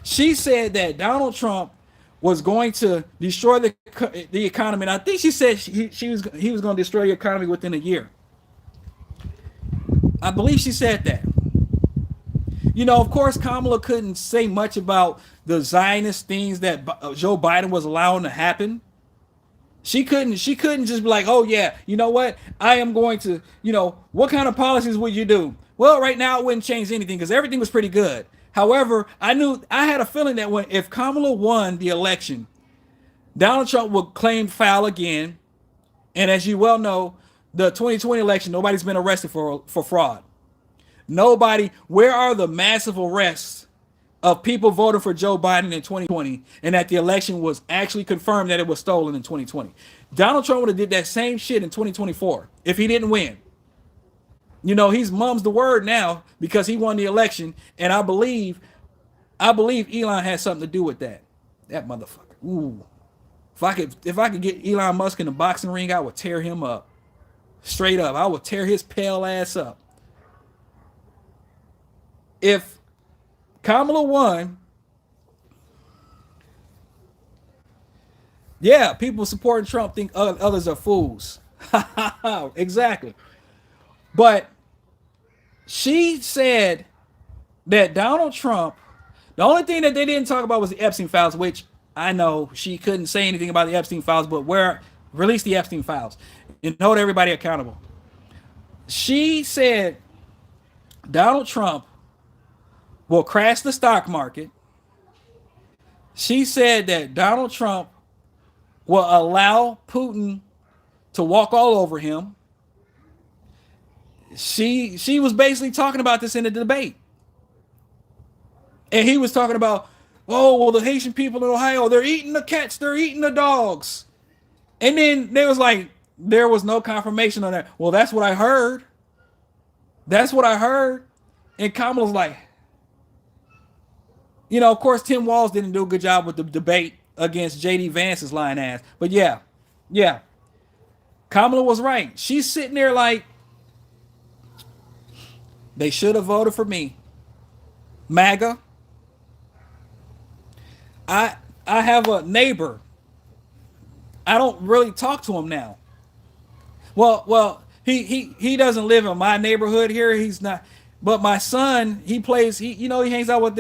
She said that Donald Trump was going to destroy the economy. And I think she said he was going to destroy the economy within a year. I believe she said that. Of course, Kamala couldn't say much about the Zionist things that Joe Biden was allowing to happen. She couldn't just be like, oh yeah, you know what? I am going to, what kind of policies would you do? Well, right now it wouldn't change anything because everything was pretty good. However, I had a feeling that if Kamala won the election, Donald Trump would claim foul again. And as you well know, the 2020 election, nobody's been arrested for fraud. Nobody. Where are the massive arrests of people voting for Joe Biden in 2020 and that the election was actually confirmed that it was stolen in 2020? Donald Trump would have did that same shit in 2024 if he didn't win. He's mum's the word now because he won the election, and I believe Elon had something to do with that. That motherfucker. Ooh. If I could get Elon Musk in the boxing ring, I would tear him up. Straight up. I would tear his pale ass up. If Kamala won, yeah, people supporting Trump think others are fools. Exactly. But she said that Donald Trump, the only thing that they didn't talk about was the Epstein files, which I know she couldn't say anything about the Epstein files, but where release the Epstein files, and hold everybody accountable. She said Donald Trump will crash the stock market. She said that Donald Trump will allow Putin to walk all over him. She was basically talking about this in a debate. And he was talking about, oh, well, the Haitian people in Ohio, they're eating the cats, they're eating the dogs. And then there was like, there was no confirmation on that. Well, that's what I heard. That's what I heard. And Kamala's like, you know, of course, Tim Walz didn't do a good job with the debate against J.D. Vance's lying ass. But yeah, Kamala was right. She's sitting there like, they should have voted for me. MAGA. I have a neighbor. I don't really talk to him now. Well, he doesn't live in my neighborhood here. He's not. But my son, he plays. He hangs out with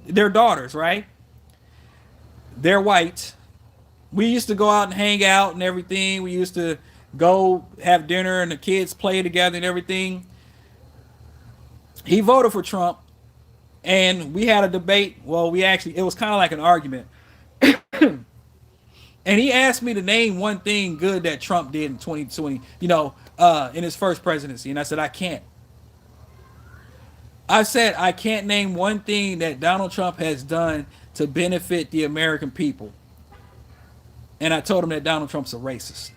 their daughters, right? They're white. We used to go out and hang out and everything. We used to go have dinner and the kids play together and everything. He voted for Trump, and we had a debate. Well, it was kind of like an argument. And he asked me to name one thing good that Trump did in 2020, in his first presidency. And I said, I can't. I said, I can't name one thing that Donald Trump has done to benefit the American people. And I told him that Donald Trump's a racist.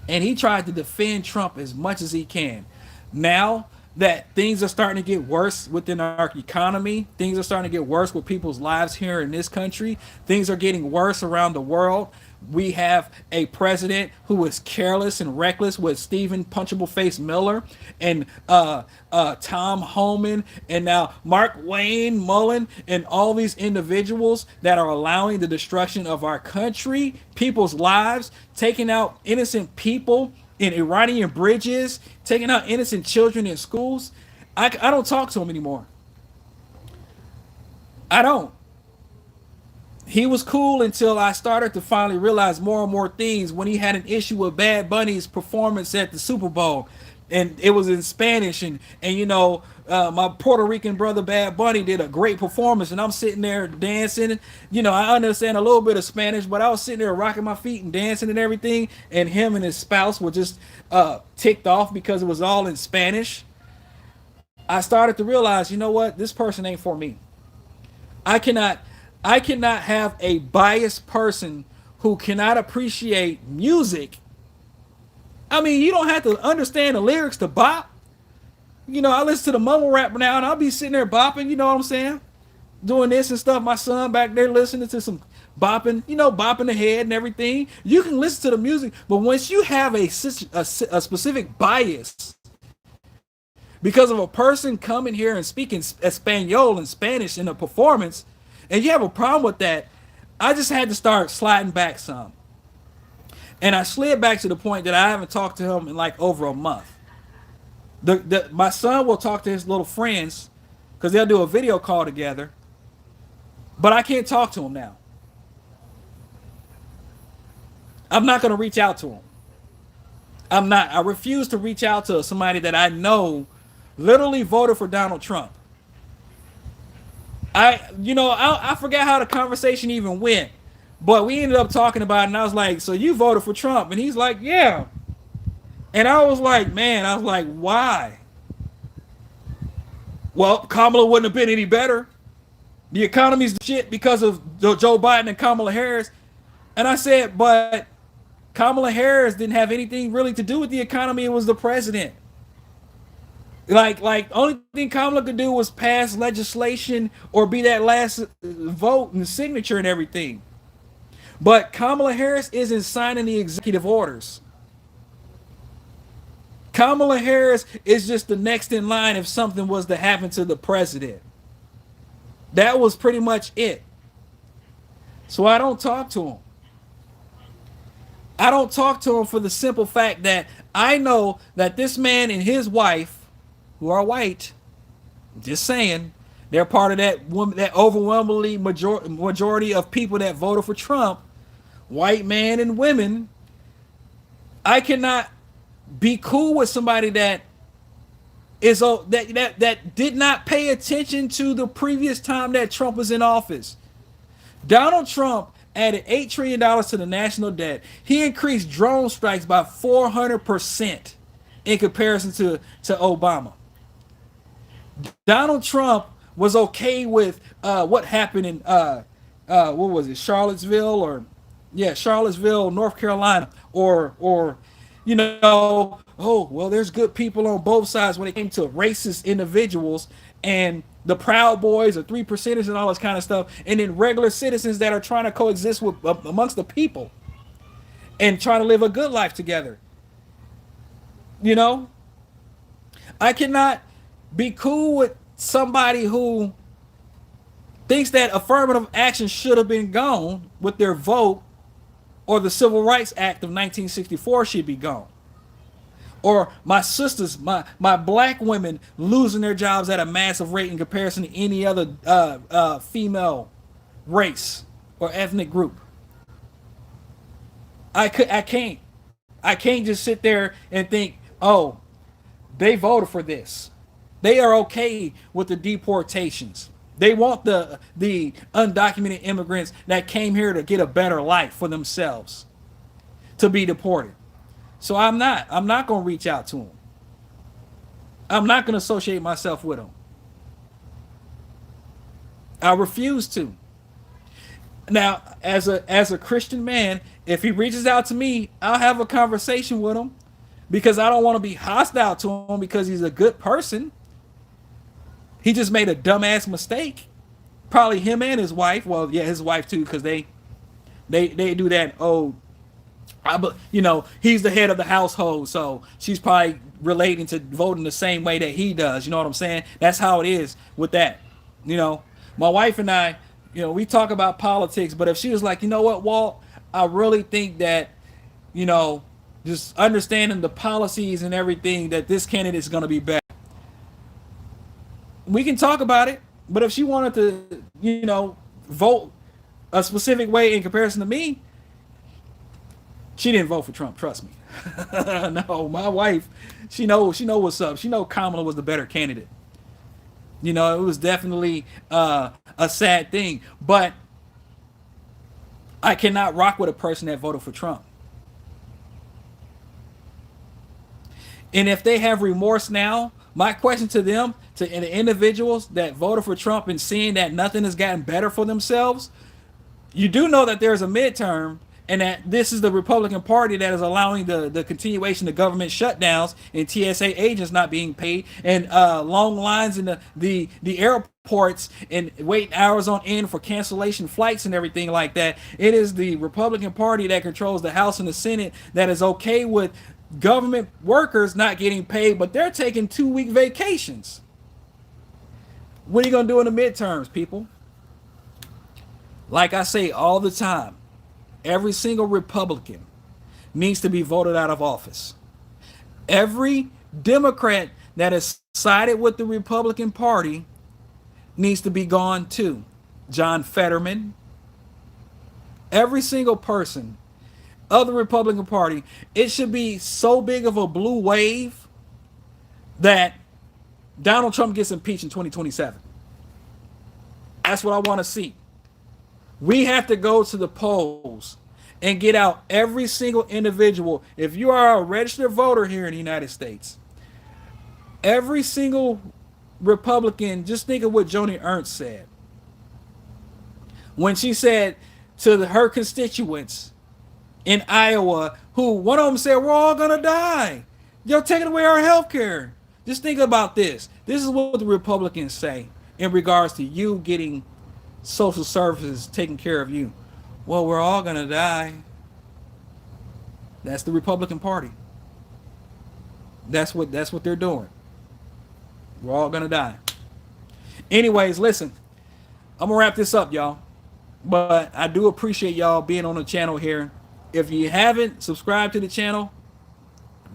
And he tried to defend Trump as much as he can. Now that things are starting to get worse within our economy, things are starting to get worse with people's lives here in this country, things are getting worse around the world. We have a president who is careless and reckless with Stephen Punchable Face Miller and Tom Homan and now Mark Wayne Mullen and all these individuals that are allowing the destruction of our country, people's lives, taking out innocent people in Iranian bridges, taking out innocent children in schools. I don't talk to him anymore. I don't. He was cool until I started to finally realize more and more things when he had an issue with Bad Bunny's performance at the Super Bowl. And it was in Spanish. And my Puerto Rican brother Bad Bunny did a great performance. And I'm sitting there dancing. I understand a little bit of Spanish, but I was sitting there rocking my feet and dancing and everything. And him and his spouse were just ticked off because it was all in Spanish. I started to realize, you know what? This person ain't for me. I cannot have a biased person who cannot appreciate music. I mean, you don't have to understand the lyrics to bop. I listen to the mumble rap now, and I'll be sitting there bopping, you know what I'm saying? Doing this and stuff. My son back there listening to some bopping, bopping the head and everything. You can listen to the music, but once you have a specific bias because of a person coming here and speaking Espanol and Spanish in a performance, and you have a problem with that, I just had to start sliding back some. And I slid back to the point that I haven't talked to him in like over a month. My son will talk to his little friends because they'll do a video call together. But I can't talk to him now. I'm not going to reach out to him. I'm not. I refuse to reach out to somebody that I know literally voted for Donald Trump. I forgot how the conversation even went, but we ended up talking about it, and I was like, so you voted for Trump? And he's like, yeah. And I was like, why? Well, Kamala wouldn't have been any better. The economy's shit because of Joe Biden and Kamala Harris. And I said, but Kamala Harris didn't have anything really to do with the economy. It was the president. Like only thing Kamala could do was pass legislation or be that last vote and signature and everything. But Kamala Harris isn't signing the executive orders. Kamala Harris is just the next in line if something was to happen to the president. That was pretty much it. So I don't talk to him. I don't talk to him for the simple fact that I know that this man and his wife, who are white, just saying, they're part of that overwhelmingly majority of people that voted for Trump. white man and women, I cannot be cool with somebody that is that did not pay attention to the previous time that Trump was in office. Donald Trump added $8 trillion to the national debt. He increased drone strikes by 400% in comparison to Obama. Donald Trump was okay with what happened in what was it, Charlottesville, or yeah, Charlottesville, North Carolina, or oh well, there's good people on both sides when it came to racist individuals and the Proud Boys or 3%ers and all this kind of stuff, and then regular citizens that are trying to coexist with amongst the people and trying to live a good life together. You know, I cannot be cool with somebody who thinks that affirmative action should have been gone with their vote, or the Civil Rights Act of 1964 should be gone, or my sisters, my black women losing their jobs at a massive rate in comparison to any other female race or ethnic group. I can't just sit there and think, oh, they voted for this. They are okay with the deportations. They want the undocumented immigrants that came here to get a better life for themselves to be deported. So I'm not going to reach out to them. I'm not going to associate myself with them. I refuse to. Now, as a Christian man, if he reaches out to me, I'll have a conversation with him, because I don't want to be hostile to him because he's a good person. He just made a dumbass mistake. Probably him and his wife. Well, yeah, his wife too, because they do that. Oh, he's the head of the household, so she's probably relating to voting the same way that he does. You know what I'm saying? That's how it is with that. My wife and I, we talk about politics, but if she was like, you know what, Walt, I really think that, just understanding the policies and everything, that this candidate is going to be better, we can talk about it. But if she wanted to, vote a specific way in comparison to me, she didn't vote for Trump. Trust me. No, my wife, she know what's up. She know Kamala was the better candidate. It was definitely a sad thing, but I cannot rock with a person that voted for Trump. And if they have remorse now, my question to them, to the individuals that voted for Trump and seeing that nothing has gotten better for themselves, you do know that there's a midterm, and that this is the Republican Party that is allowing the continuation of government shutdowns and TSA agents not being paid, and long lines in the airports and waiting hours on end for cancellation flights and everything like that. It is the Republican Party that controls the House and the Senate that is okay with government workers not getting paid, but they're taking 2-week vacations. What are you going to do in the midterms, people? Like I say all the time, every single Republican needs to be voted out of office. Every Democrat that has sided with the Republican Party needs to be gone too. John Fetterman, every single person of the Republican Party, it should be so big of a blue wave that Donald Trump gets impeached in 2027. That's what I want to see. We have to go to the polls and get out every single individual. If you are a registered voter here in the United States, every single Republican, just think of what Joni Ernst said when she said to her constituents in Iowa, who one of them said, we're all gonna die. You're taking away our health care. Just think about this. This is what the Republicans say in regards to you getting social services taking care of you. Well, we're all gonna die. That's the Republican Party. That's what they're doing. We're all gonna die. Anyways, listen, I'm gonna wrap this up, y'all. But I do appreciate y'all being on the channel here. If you haven't subscribed to the channel,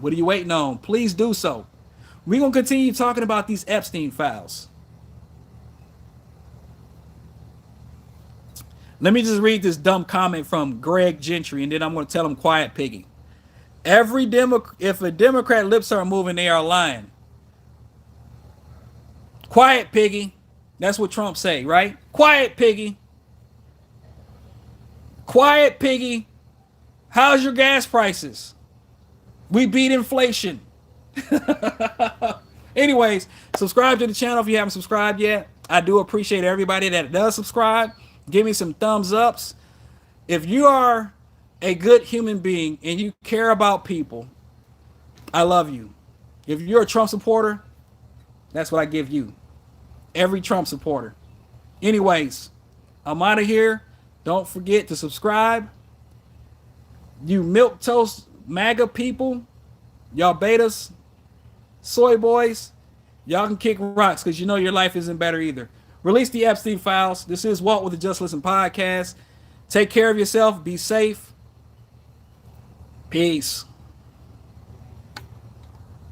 what are you waiting on? Please do so. We're gonna continue talking about these Epstein files. Let me just read this dumb comment from Greg Gentry, and then I'm going to tell him quiet piggy. If a Democrat lips aren't moving, they are lying. Quiet piggy. That's what Trump say, right? Quiet piggy. Quiet piggy. How's your gas prices? We beat inflation. Anyways, subscribe to the channel if you haven't subscribed yet. I do appreciate everybody that does subscribe. Give me some thumbs ups. If you are a good human being and you care about people, I love you. If you're a Trump supporter, that's what I give you. Every Trump supporter. Anyways, I'm out of here. Don't forget to subscribe. You milquetoast MAGA people, y'all betas, soy boys, y'all can kick rocks because you know your life isn't better either. Release the Epstein files. This is Walt with the Just Listen podcast. Take care of yourself. Be safe. Peace.